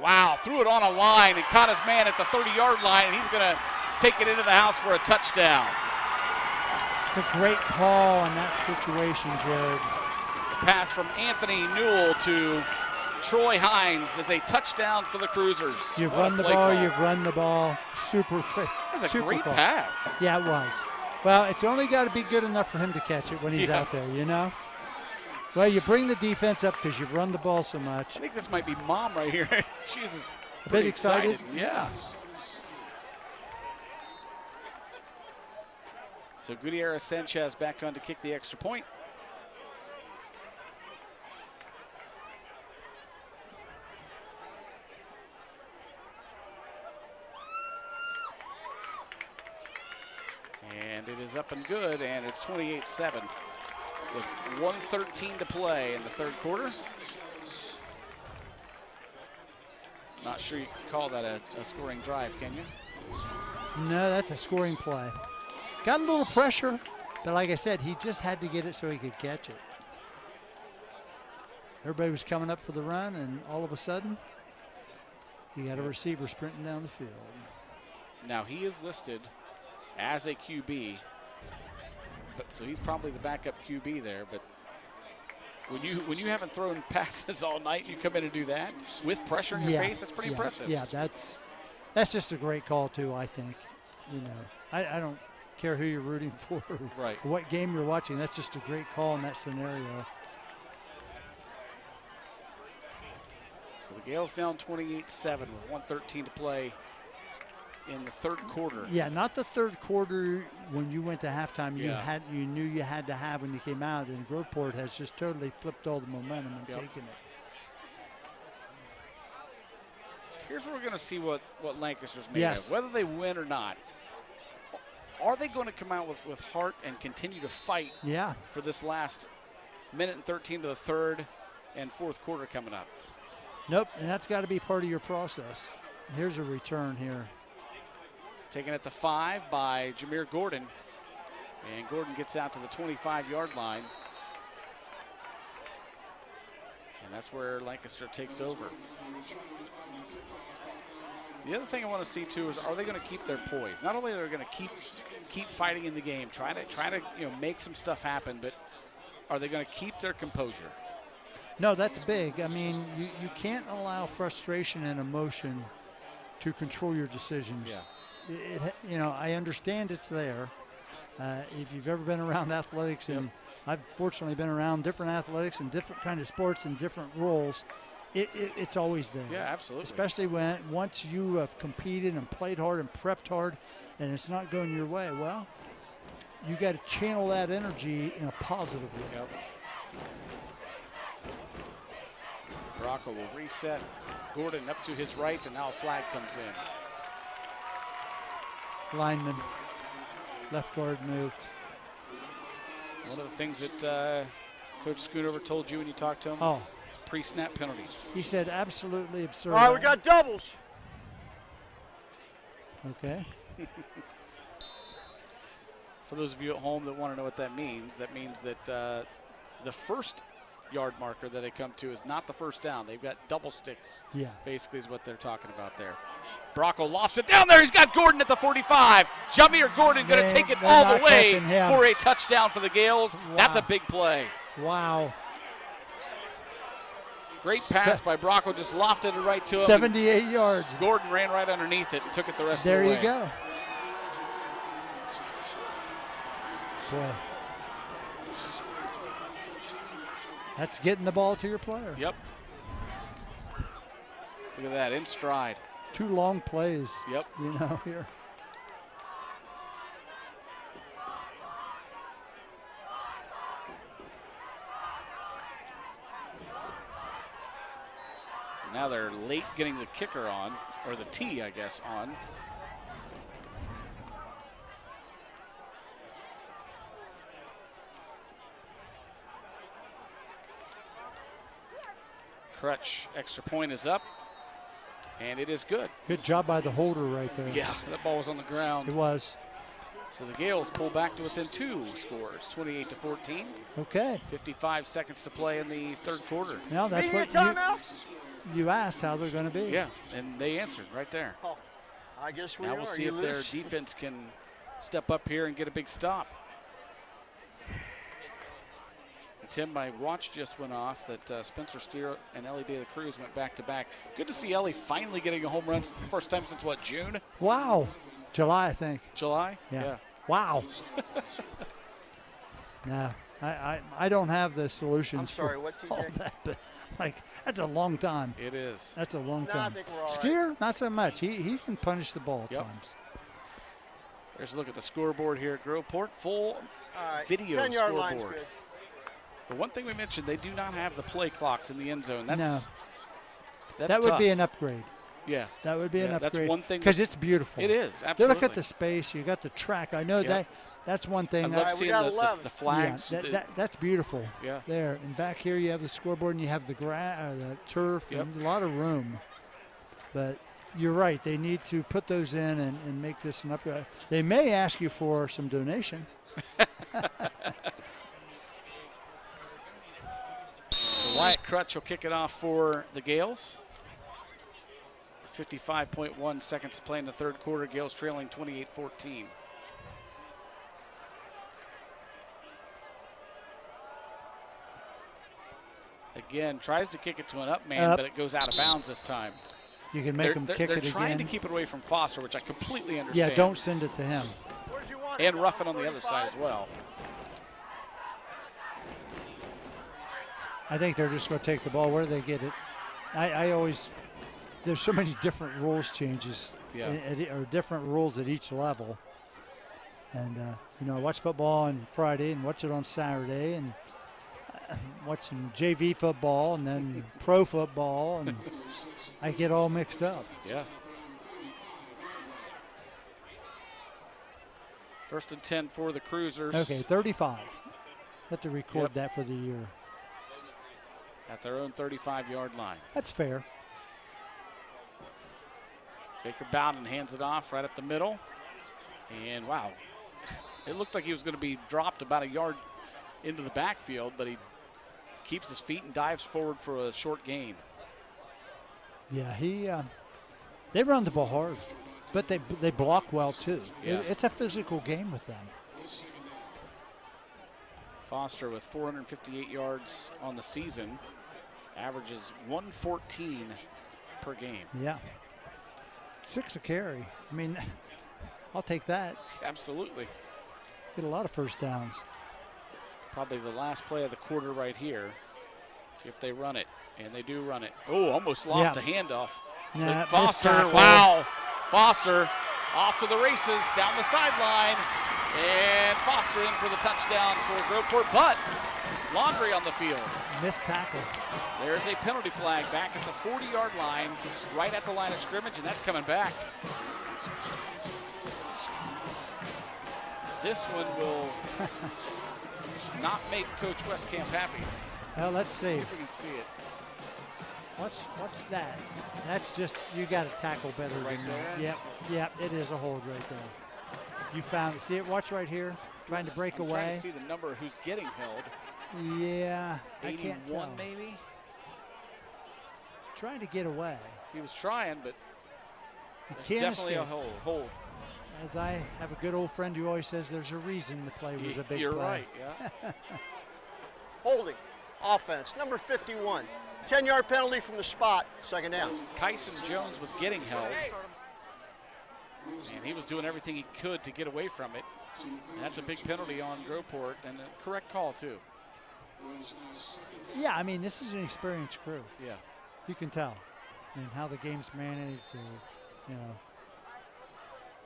Wow, threw it on a line and caught his man at the 30-yard line, and he's going to take it into the house for a touchdown. It's a great call in that situation, Jared. Pass from Anthony Newell to Troy Hines is a touchdown for the Cruisers. You've run the ball, you've run the ball. Super great. That's a great pass. Yeah, it was. Well, it's only got to be good enough for him to catch it when he's out there, you know? Well, you bring the defense up because you've run the ball so much. I think this might be Mom right here. She's a bit excited. Yeah. So Gutierrez Sanchez back on to kick the extra point. And it is up and good, and it's 28-7 with 1:13 to play in the third quarter. Not sure you can call that a scoring drive, can you? No, that's a scoring play. Got a little pressure, but like I said, he just had to get it so he could catch it. Everybody was coming up for the run, and all of a sudden, you got a receiver sprinting down the field. Now, he is listed as a QB, so he's probably the backup QB there. But when you haven't thrown passes all night, you come in and do that with pressure in your face. That's pretty impressive. Yeah, that's just a great call too. I think, you know, I don't care who you're rooting for, right? Or what game you're watching. That's just a great call in that scenario. So the Gales down 28-7 with 1:13 to play in the third quarter. Yeah, not the third quarter when you went to halftime. You knew you had to have when you came out, and Groveport has just totally flipped all the momentum and taken it. Here's where we're going to see what Lancaster's made of, whether they win or not. Are they going to come out with heart and continue to fight for this last minute and 13 to the third and fourth quarter coming up? Nope, and that's got to be part of your process. Here's a return here. Taken at the 5 by Jameer Gordon. And Gordon gets out to the 25-yard line. And that's where Lancaster takes over. The other thing I want to see too is, are they going to keep their poise? Not only are they going to keep fighting in the game, try to make some stuff happen, but are they going to keep their composure? No, that's big. I mean, you can't allow frustration and emotion to control your decisions. Yeah. I understand it's there. If you've ever been around athletics, and I've fortunately been around different athletics and different kind of sports and different roles, it's always there. Yeah, absolutely. Especially once you have competed and played hard and prepped hard, and it's not going your way. Well, you got to channel that energy in a positive way. Yep. Bracco will reset. Gordon up to his right, and now a flag comes in. Lineman, left guard moved. One of the things that Coach Schoonover told you when you talked to him is pre-snap penalties. He said absolutely absurd. All right, we got doubles. Okay. For those of you at home that want to know what that means that the first yard marker that they come to is not the first down. They've got double sticks. Yeah. Basically is what they're talking about there. Bracco lofts it down there. He's got Gordon at the 45. Jameer Gordon going to take it all the way for a touchdown for the Gales. Wow. That's a big play. Wow. Great pass by Bracco, just lofted it right to him. 78 yards. Gordon ran right underneath it and took it the rest of the way. There you go. Boy. That's getting the ball to your player. Yep. Look at that, in stride. 2 long plays. Yep. You know, here. So now they're late getting the kicker on, or the tee, I guess, on. Crutch extra point is up, and it is good. Good job by the holder right there. Yeah, that ball was on the ground. It was. So the Gales pull back to within 2 scores, 28-14. Okay. 55 seconds to play in the third quarter. Now that's what you asked how they're going to be. Yeah, and they answered right there. Oh, I guess now we'll see if their defense can step up here and get a big stop. Tim, my watch just went off that Spencer Steer and Ellie De La Cruz went back-to-back. Good to see Ellie finally getting a home run. First time since, what, June? Wow. July, I think. July? Yeah. Wow. No, I don't have the solutions. I'm sorry, for what, TJ? all that, but, like, that's a long time. It is. That's a long No, time. I think we're all Steer, not so much. He can punish the ball at Yep. times. There's a look at the scoreboard here at Groveport. Full right. video 10-yard line's scoreboard. good. The one thing we mentioned, they do not have the play clocks in the end zone. That's that tough. would be an upgrade. Yeah. That would be an upgrade. That's one thing. Because it's beautiful. It is, They absolutely. look at the space. You got the track. I know that's one thing. I love seeing the flags. Yeah, that's beautiful. Yeah. There. And back here you have the scoreboard and you have the the turf and a lot of room. But you're right. They need to put those in and make this an upgrade. They may ask you for some donation. Wyatt Crutch will kick it off for the Gales. 55.1 seconds to play in the third quarter. Gales trailing 28-14. Again, tries to kick it to an up man, but it goes out of bounds this time. You can make them kick it again. They're trying to keep it away from Foster, which I completely understand. Yeah, don't send it to him. And rough it on the other side as well. I think they're just going to take the ball where they get it. I always, there's so many different rules changes or different rules at each level. And, you know, I watch football on Friday and watch it on Saturday and watching JV football and then pro football, and I get all mixed up. Yeah. First and 10 for the Cruisers. Okay, 35. Have to record that for the year. At their own 35-yard line. That's fair. Baker Bowden hands it off right up the middle. And, wow, it looked like he was going to be dropped about a yard into the backfield, but he keeps his feet and dives forward for a short gain. Yeah, they run the ball hard, but they block well, too. Yeah. It's a physical game with them. Foster with 458 yards on the season. Averages 114 per game. Yeah. 6 a carry. I mean, I'll take that. Absolutely. Get a lot of first downs. Probably the last play of the quarter right here, if they run it. And they do run it. Oh, almost lost a handoff. Nah, Foster, wow. Foster off to the races, down the sideline. And Foster in for the touchdown for Groveport, but Laundry on the field. Missed tackle. There's a penalty flag back at the 40-yard line, right at the line of scrimmage, and that's coming back. This one will not make Coach Westcamp happy. Well, let's see. See if we can see it. What's that? That's just, you got to tackle better right than there? that. Yep, it is a hold right there. You found it. See it? Watch right here. Trying to break away. Trying to see the number who's getting held. Yeah, 81 I can't tell. maybe? Trying to get away. He was trying, but There's definitely a hold. As I have a good old friend who always says there's a reason the play was a big You're play. right, yeah. Holding. Offense, number 51. 10-yard penalty from the spot, second down. Kyson Jones was getting held, and he was doing everything he could to get away from it. And that's a big penalty on Groveport, and a correct call, too. Yeah, I mean, this is an experienced crew. Yeah. You can tell. I mean, how the game's managed, you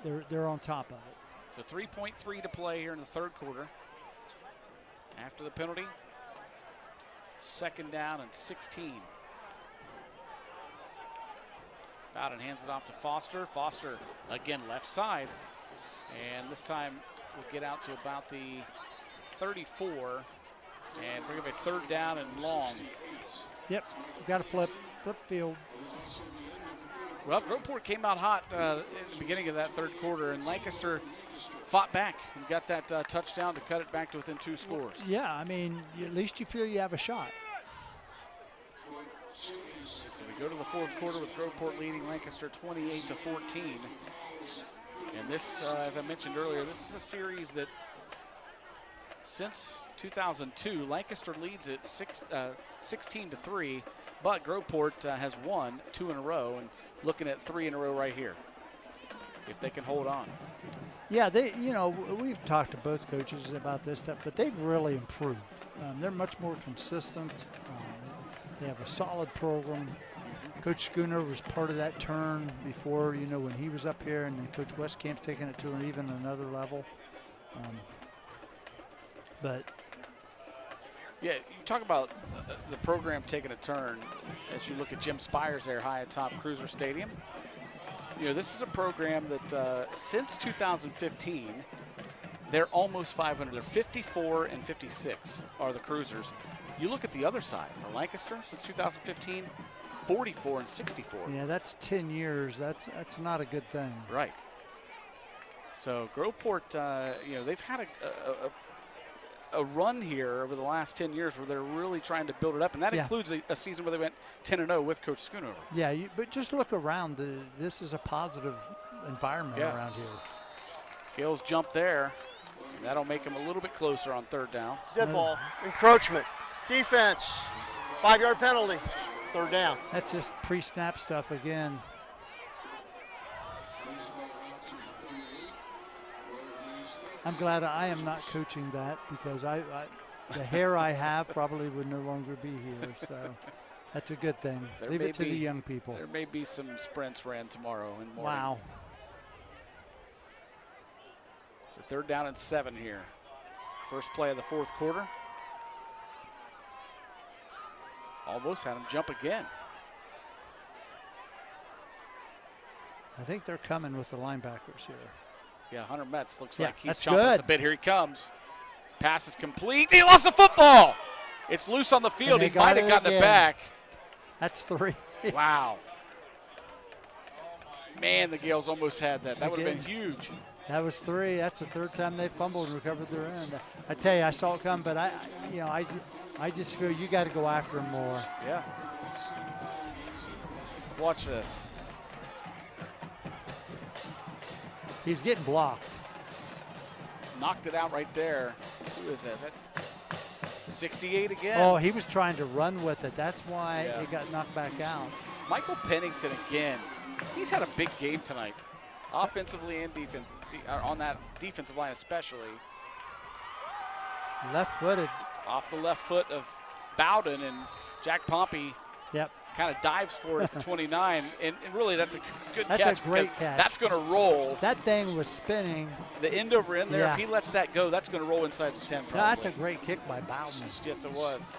know, they're on top of it. So 3.3 to play here in the third quarter. After the penalty, second down and 16. Bowden hands it off to Foster. Foster, again, left side. And this time we'll get out to about the 34 and bring up a third down and long. Yep, got to flip field. Well, Groveport came out hot in the beginning of that third quarter, and Lancaster fought back and got that touchdown to cut it back to within 2 scores. Yeah, I mean, at least you feel you have a shot. So we go to the fourth quarter with Groveport leading Lancaster 28-14. And this, as I mentioned earlier, this is a series that since 2002, Lancaster leads it 16-3, but Groveport has won 2 in a row and looking at 3 in a row right here, if they can hold on. Yeah, you know, we've talked to both coaches about this stuff, but they've really improved. They're much more consistent. They have a solid program. Coach Schooner was part of that turn before, you know, when he was up here, and then Coach Westcamp's taking it to an even another level. But yeah, you talk about the program taking a turn as you look at Jim Spires there high atop Cruiser Stadium. You know, this is a program that since 2015, they're almost 500. They're 54 and 56 are the Cruisers. You look at the other side for Lancaster since 2015, 44 and 64. Yeah, that's 10 years. That's not a good thing. Right. So Groveport, you know, they've had a run here over the last 10 years where they're really trying to build it up, and that includes a season where they went 10-0 with Coach Schoonover. Yeah, but just look around. This is a positive environment around here. Gales jump there. That'll make them a little bit closer on third down. Dead ball, encroachment, defense, 5-yard penalty, third down. That's just pre-snap stuff again. I'm glad I am not coaching that, because the hair I have probably would no longer be here. So that's a good thing. Leave it to the young people. There may be some sprints ran tomorrow in the morning. Wow. So third down and 7 here. First play of the fourth quarter. Almost had him jump again. I think they're coming with the linebackers here. Yeah, Hunter Metz looks like he's chomping good. at the bit. Here he comes. Pass is complete. He lost the football. It's loose on the field. He might have gotten it back. That's 3. Wow. Man, the Gales almost had that. That would have been huge. That was 3. That's the third time they fumbled and recovered their end. I tell you, I saw it come, but I just feel you got to go after him more. Yeah. Watch this. He's getting blocked. Knocked it out right there. Who is that? Is that 68 again? Oh, he was trying to run with it. That's why it got knocked back out. Michael Pennington again. He's had a big game tonight, offensively and defense, on that defensive line especially. Left-footed. Off the left foot of Bowden, and Jack Pompey kind of dives for it at the 29. And really, that's a good catch. That's a great catch. That's going to roll. That thing was spinning. The end over end there, if he lets that go, that's going to roll inside the 10 probably. No, that's a great kick by Bowden. Yes, it was.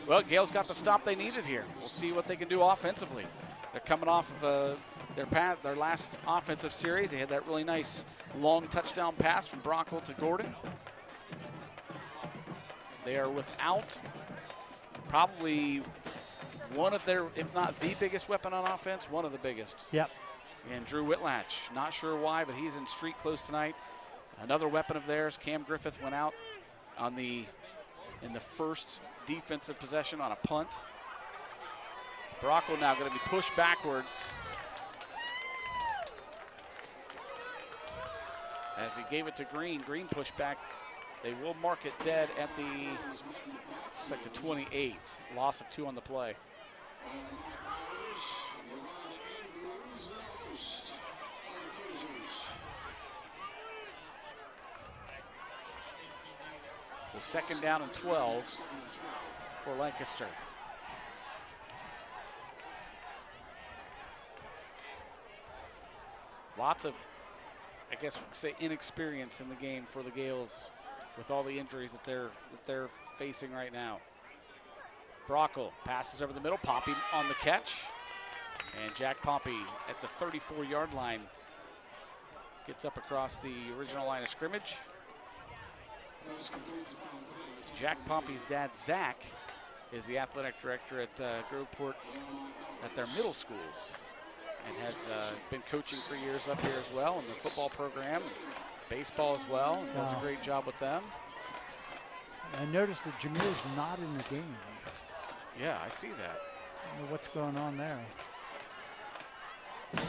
Well, Gales got the stop they needed here. We'll see what they can do offensively. They're coming off of their last offensive series. They had that really nice long touchdown pass from Brockville to Gordon. They are without probably one of their, if not the biggest weapon on offense, one of the biggest. Yep. And Drew Whitlatch, not sure why, but he's in street close tonight. Another weapon of theirs, Cam Griffith, went out in the first defensive possession on a punt. Brockville now going to be pushed backwards as he gave it to Green. Green pushed back They will mark it dead at the, looks like the 28. Loss of 2 on the play. So 2nd down and 12 for Lancaster. Lots of, I guess, say inexperience in the game for the Gales with all the injuries that they're facing right now. Brockle passes over the middle. Poppy on the catch. And Jack Pompey at the 34-yard line gets up across the original line of scrimmage. Jack Pompey's dad, Zach, is the athletic director at Groveport at their middle schools and has been coaching for years up here as well in the football program, baseball as well, and does a great job with them. I noticed that Jameer's not in the game. Yeah, I see that. I don't know what's going on there. Trying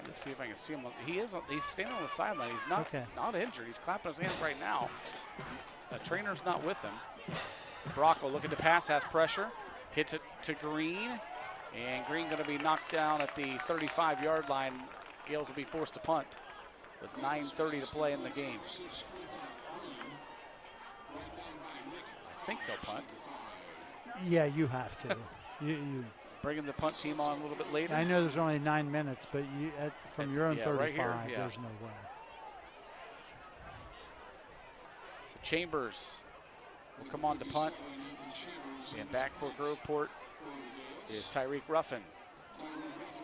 to see if I can see him. He's standing on the sideline. He's not injured. He's clapping his hands right now. The trainer's not with him. Brockle looking to pass, has pressure. Hits it to Green. And Green going to be knocked down at the 35-yard line. Gales will be forced to punt with 9:30 to play in the game. I think they'll punt. Yeah, you have to. you bringing the punt team on a little bit later. I know there's only 9 minutes, but from your own 35, right here, there's no way. So Chambers will come on to punt. And back for Groveport is Tyreek Ruffin.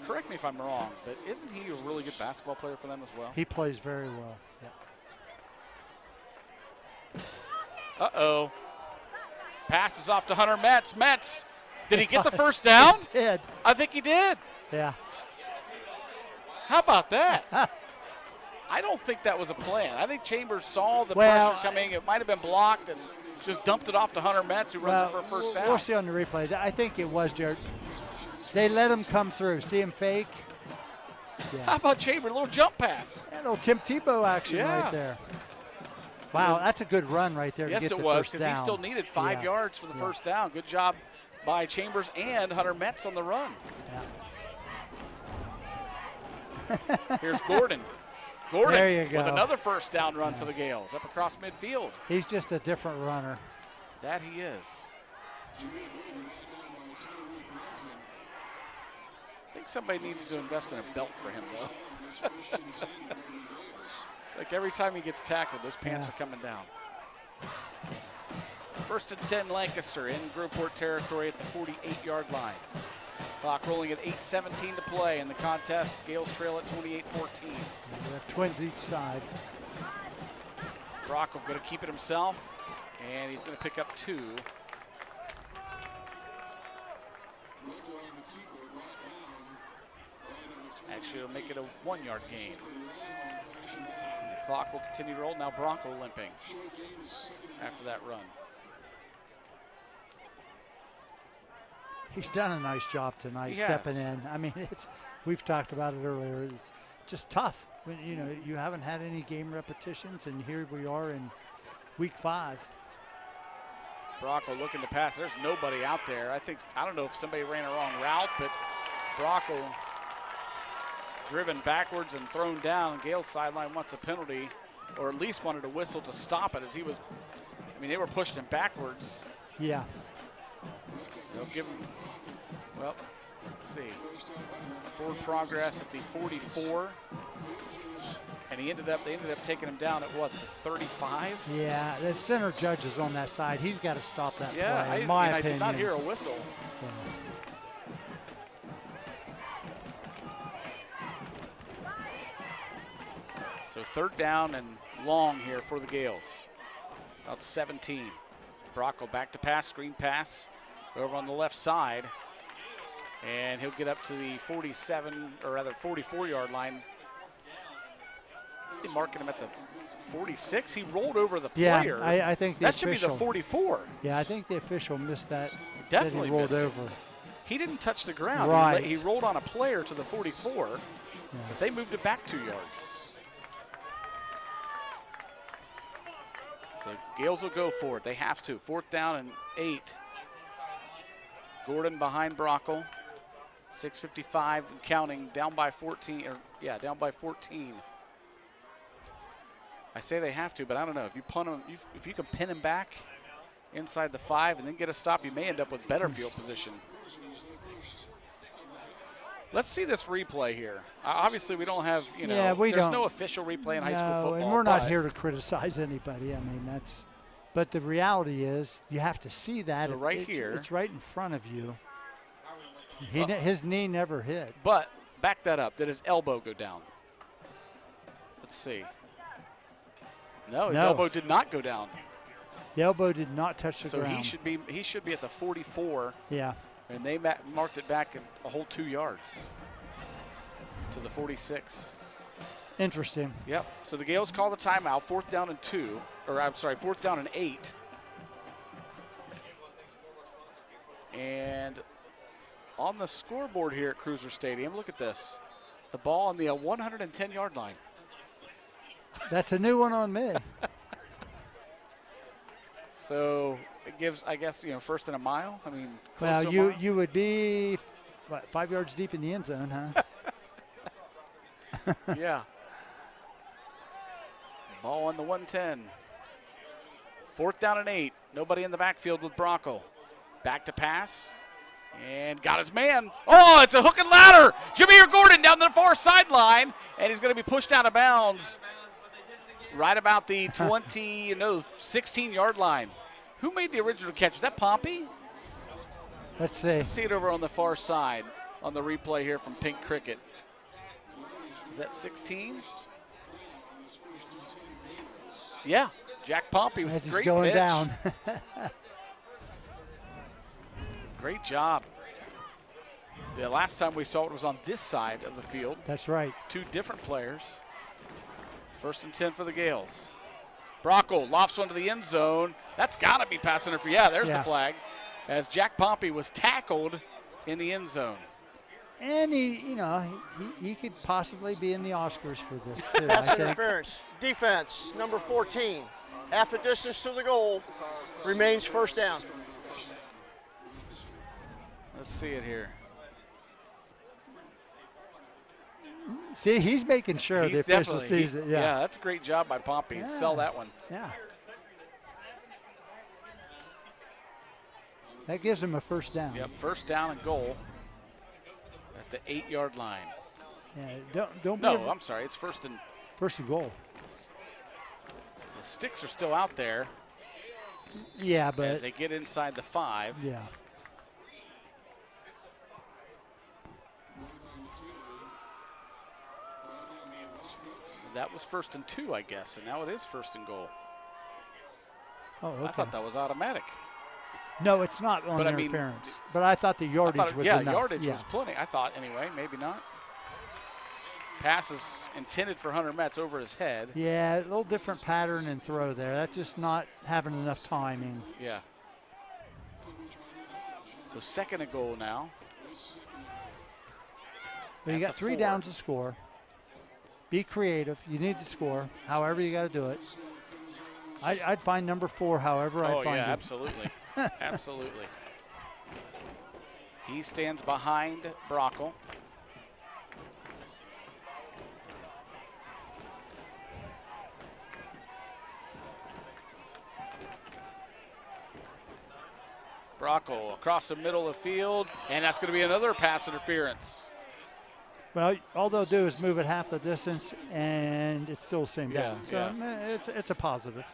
Correct me if I'm wrong, but isn't he a really good basketball player for them as well? He plays very well. Yeah. Uh-oh. Passes off to Hunter Metz. Metz, did he get the first down? He did. I think he did. Yeah. How about that? I don't think that was a plan. I think Chambers saw the pressure coming. It might have been blocked and just dumped it off to Hunter Metz, who runs it for a first down. We'll see on the replay. I think it was, Jared. They let him come through. See him fake? Yeah. How about Chambers? A little jump pass. Yeah, a little Tim Tebow action right there. Wow, that's a good run right there. Yes, to get it the was, first because he still needed 5 yards for the first down. Good job by Chambers and Hunter Metz on the run. Yeah. Here's Gordon. Gordon there you go. with another first down run for the Gales up across midfield. He's just a different runner. That he is. I think somebody needs to invest in a belt for him, though. It's like every time he gets tackled, those pants are coming down. 1st and 10 Lancaster in Groveport territory at the 48-yard line. Clock rolling at 8:17 to play in the contest. Gales trail at 28-14. We have twins each side. Brockle going to keep it himself, and he's going to pick up 2. Actually, it'll make it a 1-yard gain. And the clock will continue to roll. Now Brockle limping after that run. He's done a nice job tonight stepping in. I mean, we've talked about it earlier. It's just tough when you haven't had any game repetitions, and here we are in week 5. Brockle looking to pass. There's nobody out there. I don't know if somebody ran a wrong route, but Brockle driven backwards and thrown down. Gales sideline wants a penalty, or at least wanted a whistle to stop it as he was. I mean, they were pushing him backwards. Yeah. They'll give him, well, let's see. Forward progress at the 44. And they ended up taking him down at what, the 35? Yeah, the center judge is on that side. He's got to stop that play, in my opinion. I did not hear a whistle. Yeah. So 3rd down and long here for the Gales. About 17. Brockle back to pass, screen pass. Over on the left side, and he'll get up to the 44-yard line. They're marking him at the 46. He rolled over the player. Yeah, I think that should be the 44. Yeah, I think the official missed that. Definitely that he rolled missed over. He didn't touch the ground. Right. He rolled on a player to the 44, but they moved it back 2 yards. So Gales will go for it. They have to. 4th down and 8. Gordon behind Brockle. 6:55 and counting, down by 14. Down by 14. I say they have to, but I don't know. If you punt him, if you can pin him back inside the 5 and then get a stop, you may end up with better field position. Let's see this replay here. Obviously, we don't have, there's no official replay in high school football. And we're not here to criticize anybody. I mean, but the reality is you have to see that. So here. It's right in front of you. His knee never hit. But back that up. Did his elbow go down? Let's see. No, his elbow did not go down. The elbow did not touch the ground. So he should be at the 44. Yeah. And they marked it back a whole 2 yards to the 46. Interesting. Yep. So the Gales call the timeout. 4th down and 2, or I'm sorry, 4th down and 8. And on the scoreboard here at Cruiser Stadium, look at this. The ball on the 110-yard line. That's a new one on me. So it gives, I guess, 1st and a mile. I mean, well, you would be 5 yards deep in the end zone, huh? Yeah. Ball on the 110. 4th down and 8. Nobody in the backfield with Brockle. Back to pass. And got his man. Oh, it's a hook and ladder. Jameer Gordon down the far sideline. And he's going to be pushed out of bounds right about the 16-yard line. Who made the original catch? Was that Pompey? Let's see. See it over on the far side on the replay here from Pink Cricket. Is that 16? Yeah, Jack Pompey with a great going pitch. Down. Great job. The last time we saw it was on this side of the field. That's right. 2 different players. 1st and 10 for the Gales. Brockle lofts one to the end zone. That's got to be pass interference. Yeah, there's the flag. As Jack Pompey was tackled in the end zone. And he could possibly be in the Oscars for this too. Pass interference. Defense, number 14. Half a distance to the goal. Remains 1st down. Let's see it here. See, he's making sure the official sees it. Yeah, that's a great job by Pompey. Yeah. Sell that one. Yeah. That gives him a 1st down. Yep, 1st down and goal at the 8-yard line. Yeah, don't. No, I'm sorry. It's 1st and goal. The sticks are still out there. Yeah, but as they get inside the 5. Yeah. That was 1st and 2, I guess, and now it is 1st and goal. Oh, okay. I thought that was automatic. No, it's not on interference. But I thought the yardage was enough. Yeah, yardage was plenty. I thought anyway, maybe not. Pass is intended for Hunter Metz over his head. Yeah, a little different pattern and throw there. That's just not having enough timing. Yeah. So 2nd and goal now. But you got 3 downs to score. Be creative. You need to score. However you got to do it. I'd find number 4 however I'd find it. Oh, yeah, absolutely. Absolutely. He stands behind Brockle. Brockle across the middle of the field, and that's going to be another pass interference. Well, all they'll do is move it half the distance, and it's still the same down. So it's a positive.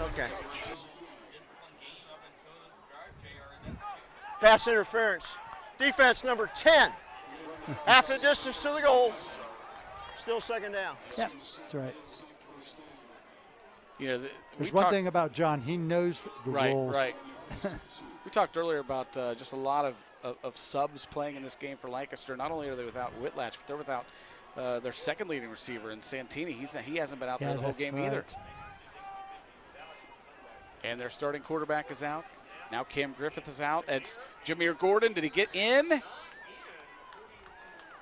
Okay. Pass interference. Defense number 10. Half the distance to the goal. Still 2nd down. Yeah, that's right. There's one thing about John. He knows the rules. Right. We talked earlier about just a lot of subs playing in this game for Lancaster. Not only are they without Whitlatch, but they're without their 2nd leading receiver in Santini. He hasn't been out there the whole game either. And their starting quarterback is out. Now Cam Griffith is out. It's Jameer Gordon. Did he get in?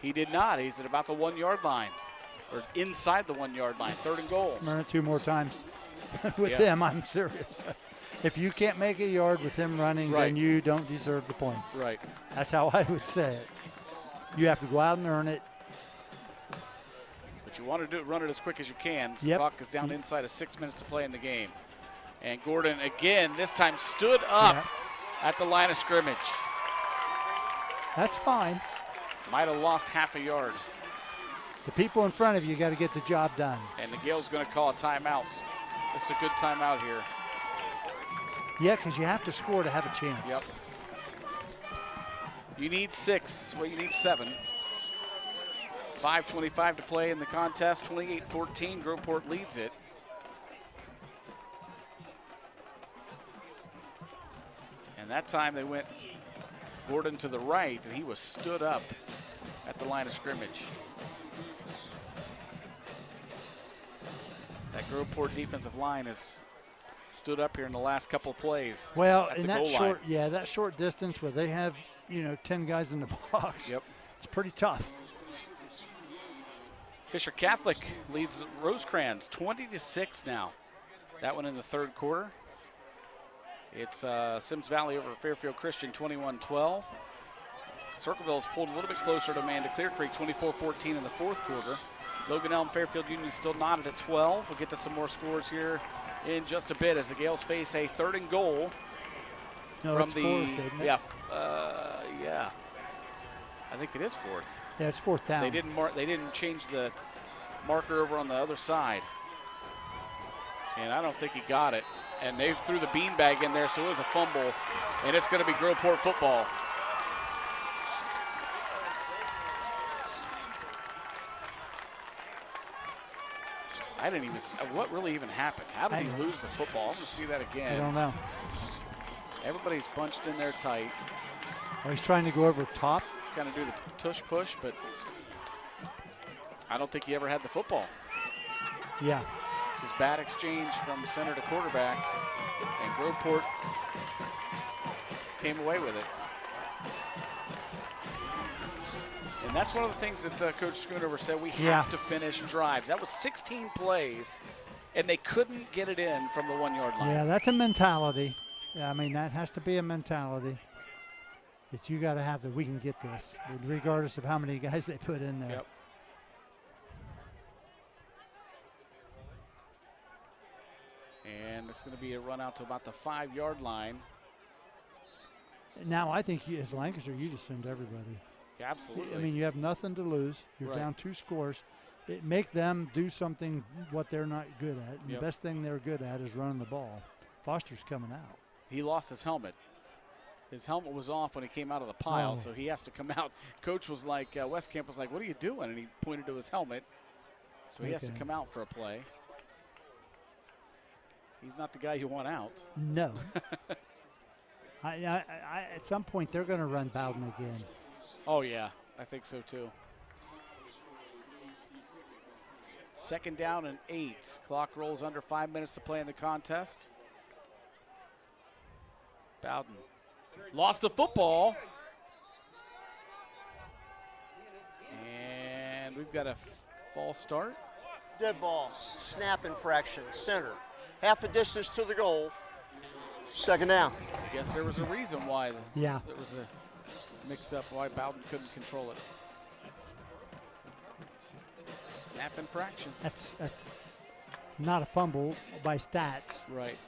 He did not. He's at about the 1-yard line, or inside the 1-yard line. 3rd and goal. Run it 2 more times. with him, I'm serious. If you can't make a yard with him running, then you don't deserve the points. Right. That's how I would say it. You have to go out and earn it. But you want to run it as quick as you can. Yep. Clock is down inside of 6 minutes to play in the game. And Gordon, again, this time stood up at the line of scrimmage. That's fine. Might have lost half a yard. The people in front of you got to get the job done. And the Gales going to call a timeout. This is a good timeout here. Yeah, because you have to score to have a chance. Yep. You need 6. Well, you need 7. 5:25 to play in the contest. 28-14. Groveport leads it. And that time they went Gordon to the right, and he was stood up at the line of scrimmage. That Groveport defensive line has stood up here in the last couple of plays. Well, at in the that goal short, line. that short distance where they have, 10 guys in the box. Yep. It's pretty tough. Fisher Catholic leads Rosecrans 20-6 now. That one in the third quarter. It's Sims Valley over Fairfield Christian 21-12. Circleville's pulled a little bit closer to Amanda Clear Creek 24-14 in the fourth quarter. Logan Elm Fairfield Union still knotted at 12. We'll get to some more scores here in just a bit as the Gales face a 3rd and goal. No, from it's the fourth, isn't it? Yeah. I think it is 4th. Yeah, it's 4th down. They didn't change the marker over on the other side. And I don't think he got it. And they threw the beanbag in there, so it was a fumble. And it's going to be Groveport football. I didn't even, what really even happened? How did he lose the football? I'm going to see that again. I don't know. Everybody's bunched in there tight. Oh, he's trying to go over top. Kind of do the tush push, but I don't think he ever had the football. Yeah. His bad exchange from center to quarterback, and Groveport came away with it. And that's one of the things that Coach Schoonover said, we have to finish drives. That was 16 plays, and they couldn't get it in from the 1 yard line. Yeah, that's a mentality. Yeah, I mean, that has to be a mentality that you got to have, that we can get this, regardless of how many guys they put in there. Yep. And it's going to be a run out to about the 5 yard line. Now, I think as Lancaster, you just send everybody. Yeah, absolutely. I mean, you have nothing to lose. You're down 2 scores. Make them do something what they're not good at. And the best thing they're good at is running the ball. Foster's coming out. He lost his helmet. His helmet was off when he came out of the pile, so he has to come out. Coach was like, Westcamp was like, what are you doing? And he pointed to his helmet. So he has to come out for a play. He's not the guy you want out. No. At some point, they're going to run Bowden again. Oh, yeah. I think so, too. 2nd down and 8. Clock rolls under 5 minutes to play in the contest. Bowden lost the football. And we've got a false start. Dead ball, snap infraction, center. Half a distance to the goal. 2nd down. I guess there was a reason why there was a mix-up, why Bowden couldn't control it. Snap infraction. That's not a fumble by stats. Right.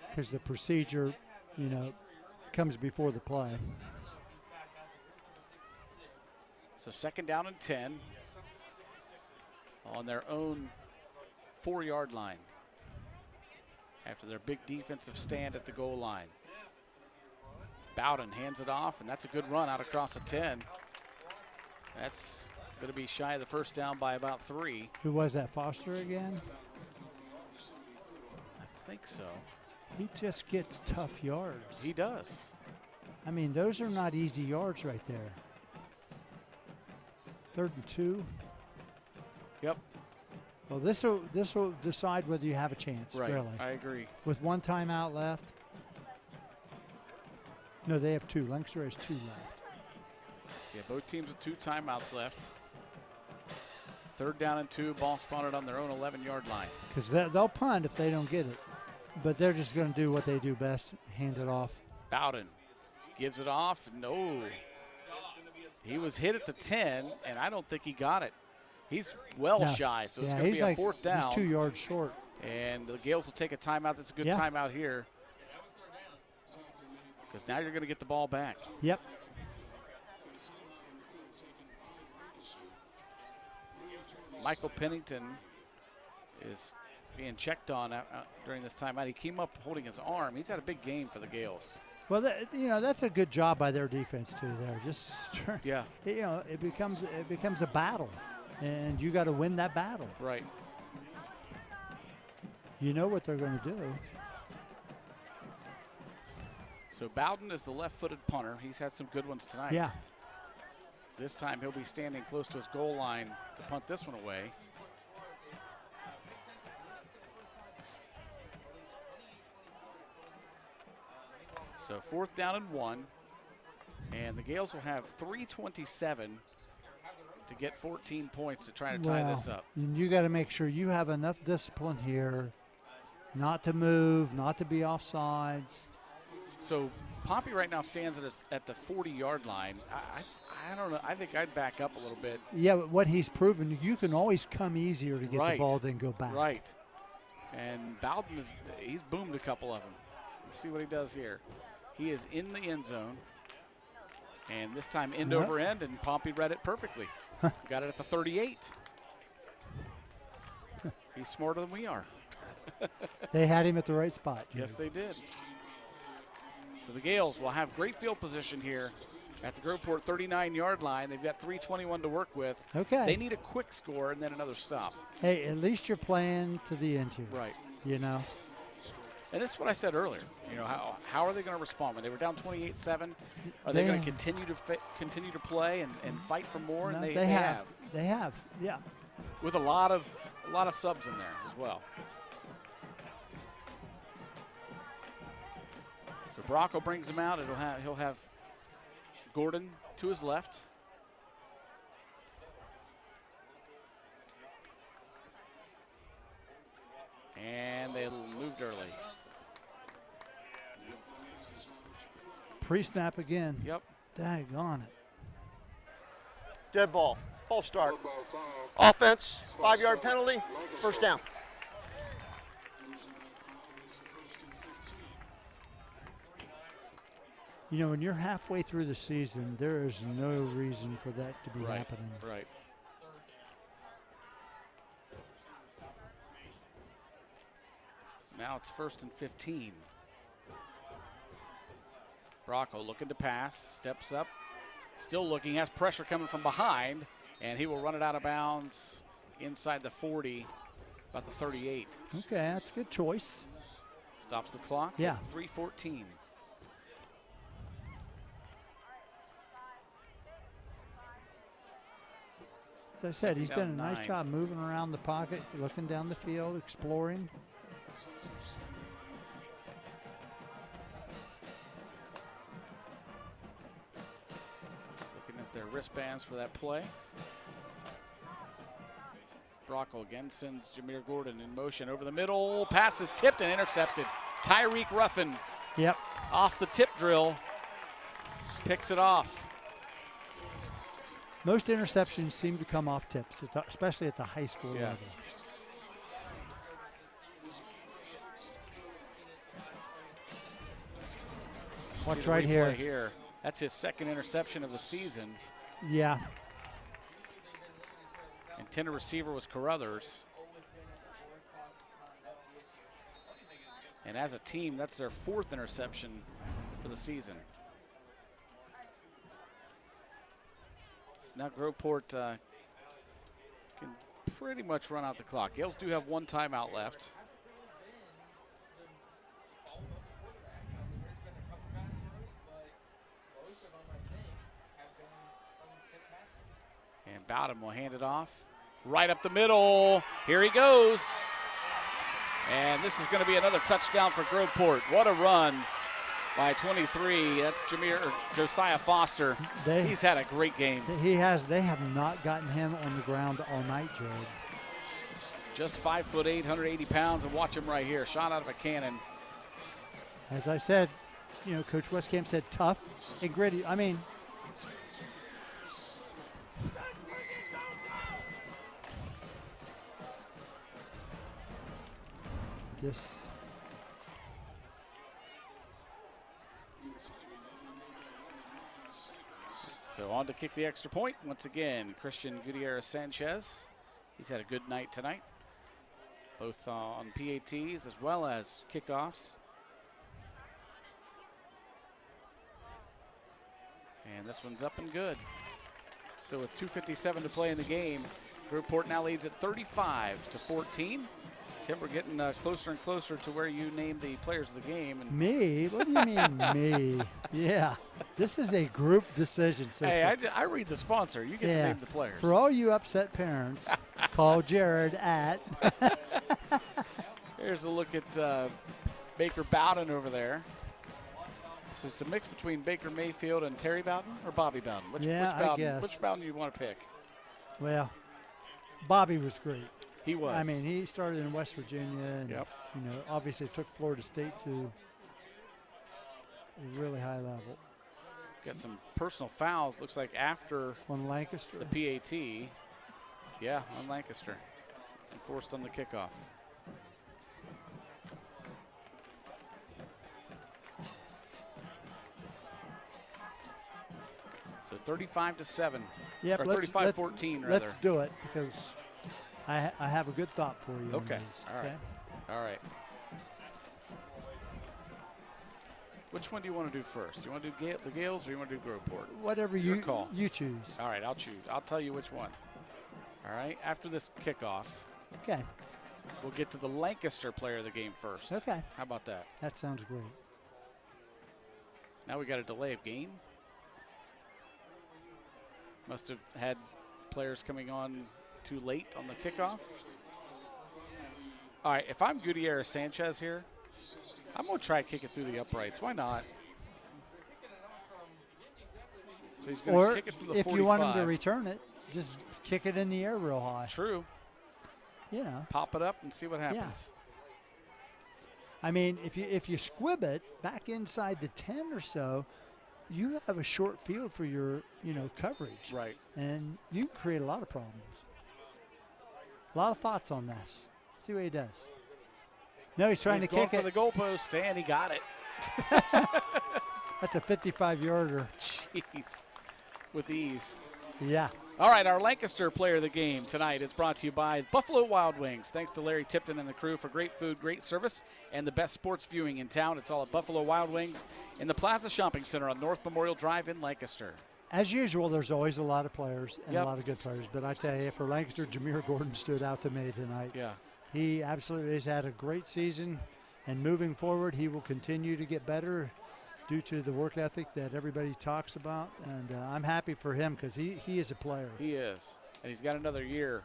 Because the procedure, comes before the play. So 2nd down and 10 on their own 4 yard line after their big defensive stand at the goal line. Bowden hands it off, and that's a good run out across the 10. That's going to be shy of the 1st down by about 3. Who was that, Foster again? I think so. He just gets tough yards. He does. I mean, those are not easy yards right there. 3rd and 2. Yep. Well, this will decide whether you have a chance, right. really. I agree. With 1 timeout left. No, they have 2. Lancaster has 2 left. Yeah, both teams with 2 timeouts left. 3rd down and 2, ball spotted on their own 11-yard line. Because they'll punt if they don't get it. But they're just going to do what they do best, hand it off. Bowden gives it off. No. He was hit at the 10, and I don't think he got it. He's shy, so it's going to be a 4th down. He's 2 yards short. And the Gales will take a timeout. That's a good timeout here. Because now you're going to get the ball back. Yep. Michael Pennington is being checked on during this timeout. He came up holding his arm. He's had a big game for the Gales. Well, that's a good job by their defense too. There, just it becomes a battle, and you got to win that battle. Right. You know what they're going to do. So Bowden is the left-footed punter. He's had some good ones tonight. Yeah. This time he'll be standing close to his goal line to punt this one away. So 4th down and 1. And the Gales will have 3:27 to get 14 points to try to tie this up. And you got to make sure you have enough discipline here not to move, not to be offsides. So Pompey right now stands at the 40-yard line. I don't know. I think I'd back up a little bit. Yeah, but what he's proven, you can always come easier to get the ball than go back. Right. And Bowden, he's boomed a couple of them. Let's see what he does here. He is in the end zone. And this time end over end, and Pompey read it perfectly. Got it at the 38. He's smarter than we are. They had him at the right spot. Yes, they did. So the Gales will have great field position here at the Groveport 39-yard line. They've got 3:21 to work with. Okay. They need a quick score and then another stop. Hey, at least you're playing to the end here. Right. You know. And this is what I said earlier. You know, how are they going to respond when they were down 28-7? Are they going to continue to play and fight for more? No, and they have. They have. Yeah. With a lot of subs in there as well. So Bracco brings him out. He'll have Gordon to his left. And they moved early. Pre-snap again. Yep. Daggone it. Dead ball. False start. Offense. 5-yard penalty. 1st down. You know, when you're halfway through the season, there is no reason for that to be happening. Right. So now it's 1st and 15. Bracco looking to pass, steps up, still looking, has pressure coming from behind, and he will run it out of bounds inside the 40, about the 38. Okay, that's a good choice. Stops the clock. Yeah. 3:14. As I said, he's done a nice 9. job moving around the pocket, looking down the field, exploring. Looking at their wristbands for that play. Bracco again sends Jameer Gordon in motion over the middle. Pass is tipped and intercepted. Tyreek Ruffin. Yep. Off the tip drill. Picks it off. Most interceptions seem to come off tips, especially at the high school level. Watch right here. That's his 2nd interception of the season. Yeah. Intended receiver was Carruthers. And as a team, that's their 4th interception for the season. So now Groveport can pretty much run out the clock. Gales do have 1 timeout left. And Bowden will hand it off. Right up the middle. Here he goes. And this is going to be another touchdown for Groveport. What a run by 23. That's Josiah Foster. He's had a great game. He has. They have not gotten him on the ground all night, Jared. Just 5'8", 180 pounds, and watch him right here. Shot out of a cannon. As I said, Coach Westcamp said tough and gritty. I mean, just. So on to kick the extra point. Once again, Christian Gutierrez Sanchez. He's had a good night tonight, both on PATs as well as kickoffs. And this one's up and good. So with 2:57 to play in the game, Groveport now leads at 35-14. Tim, we're getting closer and closer to where you named the players of the game. And me? What do you mean me? Yeah, this is a group decision. So hey, I read the sponsor. You get to name the players. For all you upset parents, call Jared at. Here's a look at Baker Bowden over there. So it's a mix between Baker Mayfield and Terry Bowden or Bobby Bowden. Which Bowden? I guess. Which Bowden do you want to pick? Well, Bobby was great. He was. I mean, he started in West Virginia, and obviously took Florida State to a really high level. Got some personal fouls. Looks like after on Lancaster, the PAT. Yeah, on Lancaster, and forced on the kickoff. So 35-7. Yep, or 35-14 rather. Let's do it because I have a good thought for you. Okay. All right. All right. Which one do you want to do first? Do you want to do the Gales or do you want to do Groveport? Whatever you choose. All right, I'll choose. I'll tell you which one. All right. After this kickoff. Okay. We'll get to the Lancaster player of the game first. Okay. How about that? That sounds great. Now we got a delay of game. Must have had players coming on too late on the kickoff. All right, if I'm Gutierrez Sanchez here, I'm going to try to kick it through the uprights. Why not? So he's going to kick it from the 45. If you want him to return it, just kick it in the air real high. True. Pop it up and see what happens. Yeah. I mean, if you squib it back inside the 10 or so, you have a short field for your, coverage. Right. And you can create a lot of problems. A lot of thoughts on this. See what he does. No, he's trying to kick it. For the goalpost, and he got it. That's a 55-yarder. Jeez. With ease. Yeah. All right, our Lancaster player of the game tonight is brought to you by Buffalo Wild Wings. Thanks to Larry Tipton and the crew for great food, great service, and the best sports viewing in town. It's all at Buffalo Wild Wings in the Plaza Shopping Center on North Memorial Drive in Lancaster. As usual, there's always a lot of players and a lot of good players. But I tell you, for Lancaster, Jameer Gordon stood out to me tonight. Yeah. He absolutely has had a great season, and moving forward, he will continue to get better due to the work ethic that everybody talks about. And I'm happy for him because he is a player. He is. And he's got another year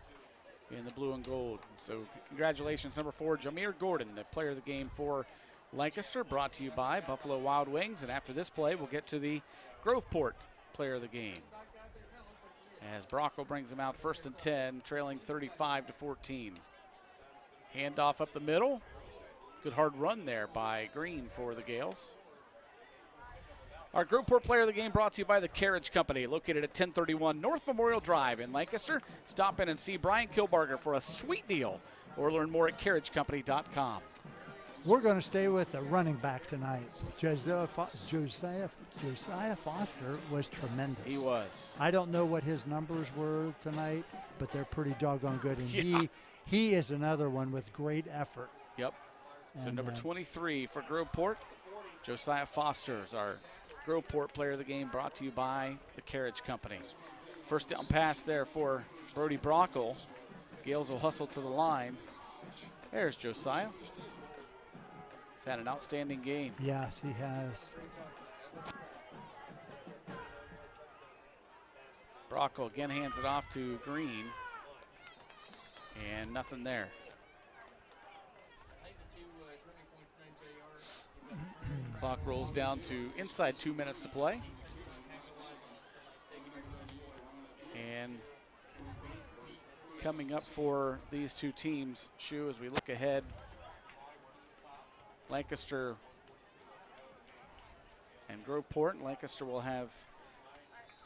in the blue and gold. So congratulations, number 4, Jameer Gordon, the player of the game for Lancaster, brought to you by Buffalo Wild Wings. And after this play, we'll get to the Groveport player of the game, as Brocco brings him out 1st and 10, trailing 35-14. Handoff up the middle. Good hard run there by Green for the Gales. Our Groveport player of the game brought to you by the Carriage Company, located at 1031 North Memorial Drive in Lancaster. Stop in and see Brian Kilbarger for a sweet deal, or learn more at carriagecompany.com. We're going to stay with the running back tonight. Josiah Foster was tremendous. He was. I don't know what his numbers were tonight, but they're pretty doggone good. And he is another one with great effort. Yep. So number 23 for Groveport, Josiah Foster is our Groveport player of the game, brought to you by the Carriage Company. First down pass there for Brody Brockle. Gales will hustle to the line. There's Josiah. He's had an outstanding game. Yes, he has. Brockle again hands it off to Green. And nothing there. Clock clock rolls down to inside 2 minutes to play. And coming up for these two teams, Shu, as we look ahead, Lancaster and Groveport. Lancaster will have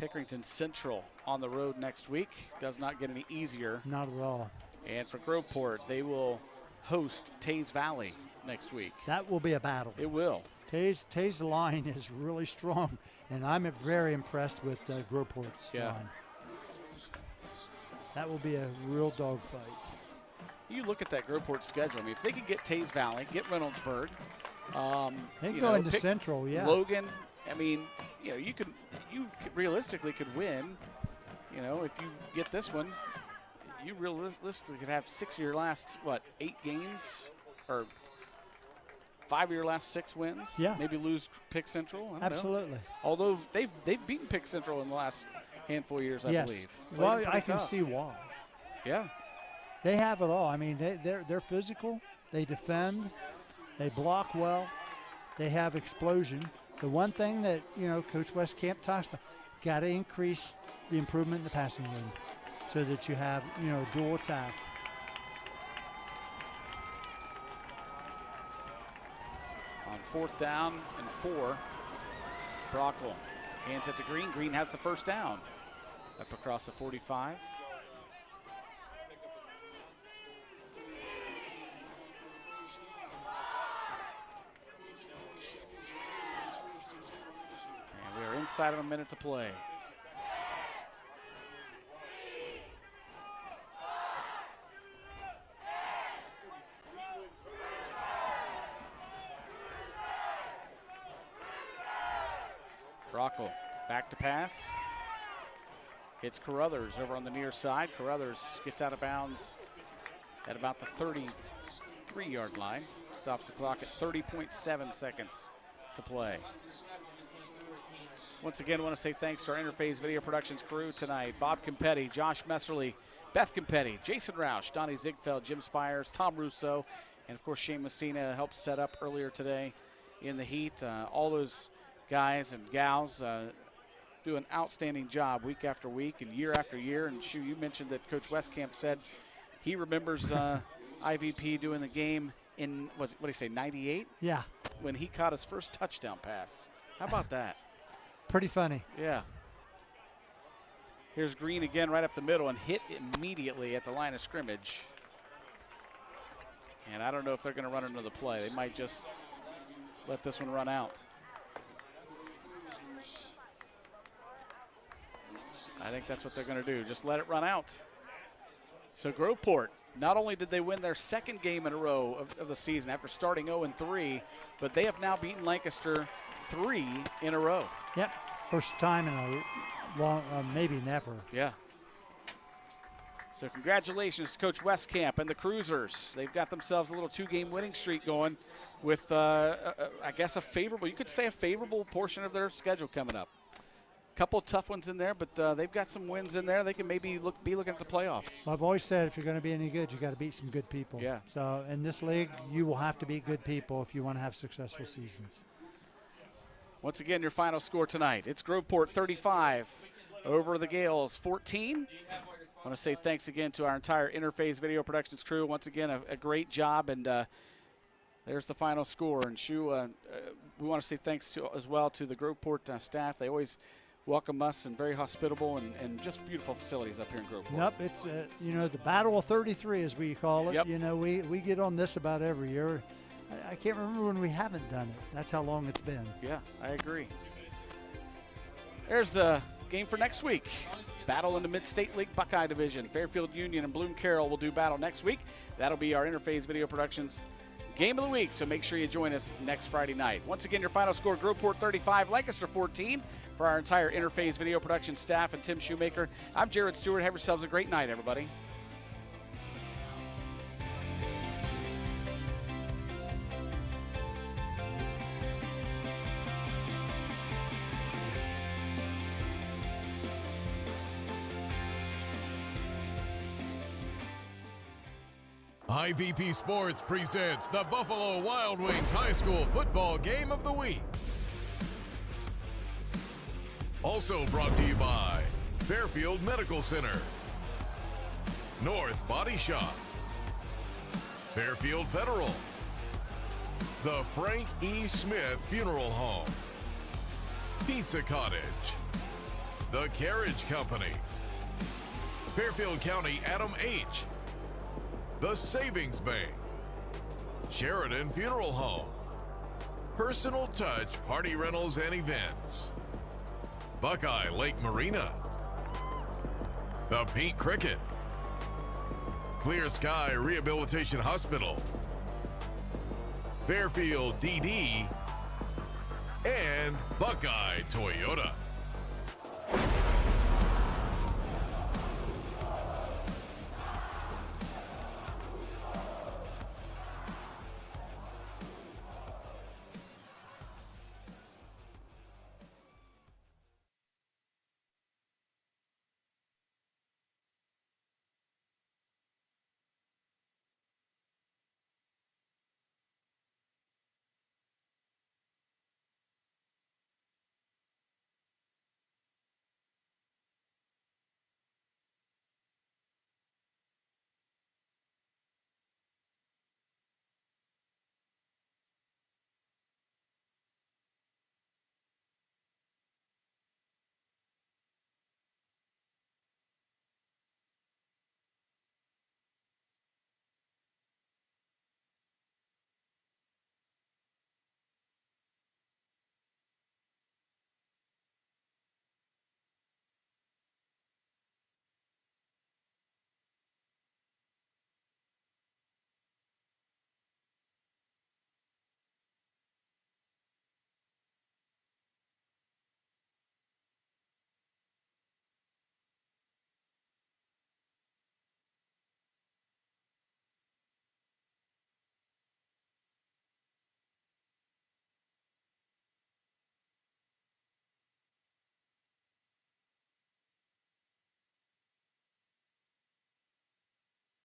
Pickerington Central on the road next week. Does not get any easier. Not at all. And for Groveport, they will host Taze Valley next week. That will be a battle. It will. Taze line is really strong, and I'm very impressed with Groveport's line. That will be a real dogfight. You look at that Groveport schedule. I mean, if they could get Taze Valley, get Reynoldsburg, they go into Central, yeah. Logan. I mean, you realistically could win. If you get this one, you realistically could have 6 of your last 8 games, or 5 of your last 6 wins. Yeah. Maybe lose Pick Central. I don't Absolutely. know. Although they've beaten Pick Central in the last handful of years, I believe. Well, I can see why. Yeah. They have it all. I mean, they're physical. They defend. They block well. They have explosion. The one thing that, Coach Westcamp talks about, got to increase the improvement in the passing game so that you have, dual attack. On 4th down and 4, Brockville hands it to Green. Green has the first down. Up across the 45. And we are inside of a minute to play. Brockville back to pass. It's Carruthers over on the near side. Carruthers gets out of bounds at about the 33-yard line. Stops the clock at 30.7 seconds to play. Once again, I want to say thanks to our Interface Video Productions crew tonight. Bob Campetti, Josh Messerly, Beth Campetti, Jason Roush, Donnie Ziegfeld, Jim Spires, Tom Russo, and of course Shane Messina helped set up earlier today in the heat. All those guys and gals do an outstanding job week after week and year after year. And Shu, you mentioned that Coach Westcamp said he remembers IVP doing the game in, what did he say, 98? Yeah. When he caught his first touchdown pass. How about that? Pretty funny. Yeah. Here's Green again right up the middle and hit immediately at the line of scrimmage. And I don't know if they're going to run another play. They might just let this one run out. I think that's what they're going to do. Just let it run out. So Groveport, not only did they win their second game in a row of the season after starting 0-3, but they have now beaten Lancaster 3 in a row. Yep. First time in a long, maybe never. Yeah. So congratulations to Coach Westcamp and the Cruisers. They've got themselves a little 2-game winning streak going with, I guess, you could say a favorable portion of their schedule coming up. Couple of tough ones in there, but they've got some wins in there. They can maybe be looking at the playoffs. Well, I've always said if you're going to be any good, you got to beat some good people. Yeah. So in this league, you will have to beat good people if you want to have successful seasons. Once again, your final score tonight. It's Groveport 35 over the Gales 14. I want to say thanks again to our entire Interface Video Productions crew. Once again, a great job, and there's the final score. And Shu, we want to say thanks as well to the Groveport staff. They always welcome us and very hospitable and just beautiful facilities up here in Groveport. Yep, it's the Battle of 33 as we call it. Yep. We get on this about every year. I can't remember when we haven't done it. That's how long it's been. Yeah, I agree. There's the game for next week. Battle in the Mid-State League Buckeye Division. Fairfield Union and Bloom Carroll will do battle next week. That'll be our Interface Video Productions Game of the Week, so make sure you join us next Friday night. Once again, your final score, Groveport 35, Lancaster 14. For our entire Interface Video Production staff and Tim Shoemaker, I'm Jared Stewart. Have yourselves a great night, everybody. IVP Sports presents the Buffalo Wild Wings High School Football Game of the Week. Also brought to you by Fairfield Medical Center, North Body Shop, Fairfield Federal, the Frank E. Smith Funeral Home, Pizza Cottage, the Carriage Company, Fairfield County Adam H., the Savings Bank, Sheridan Funeral Home, Personal Touch Party Rentals and Events, Buckeye Lake Marina, the Pink Cricket, Clear Sky Rehabilitation Hospital, Fairfield DD, and Buckeye Toyota.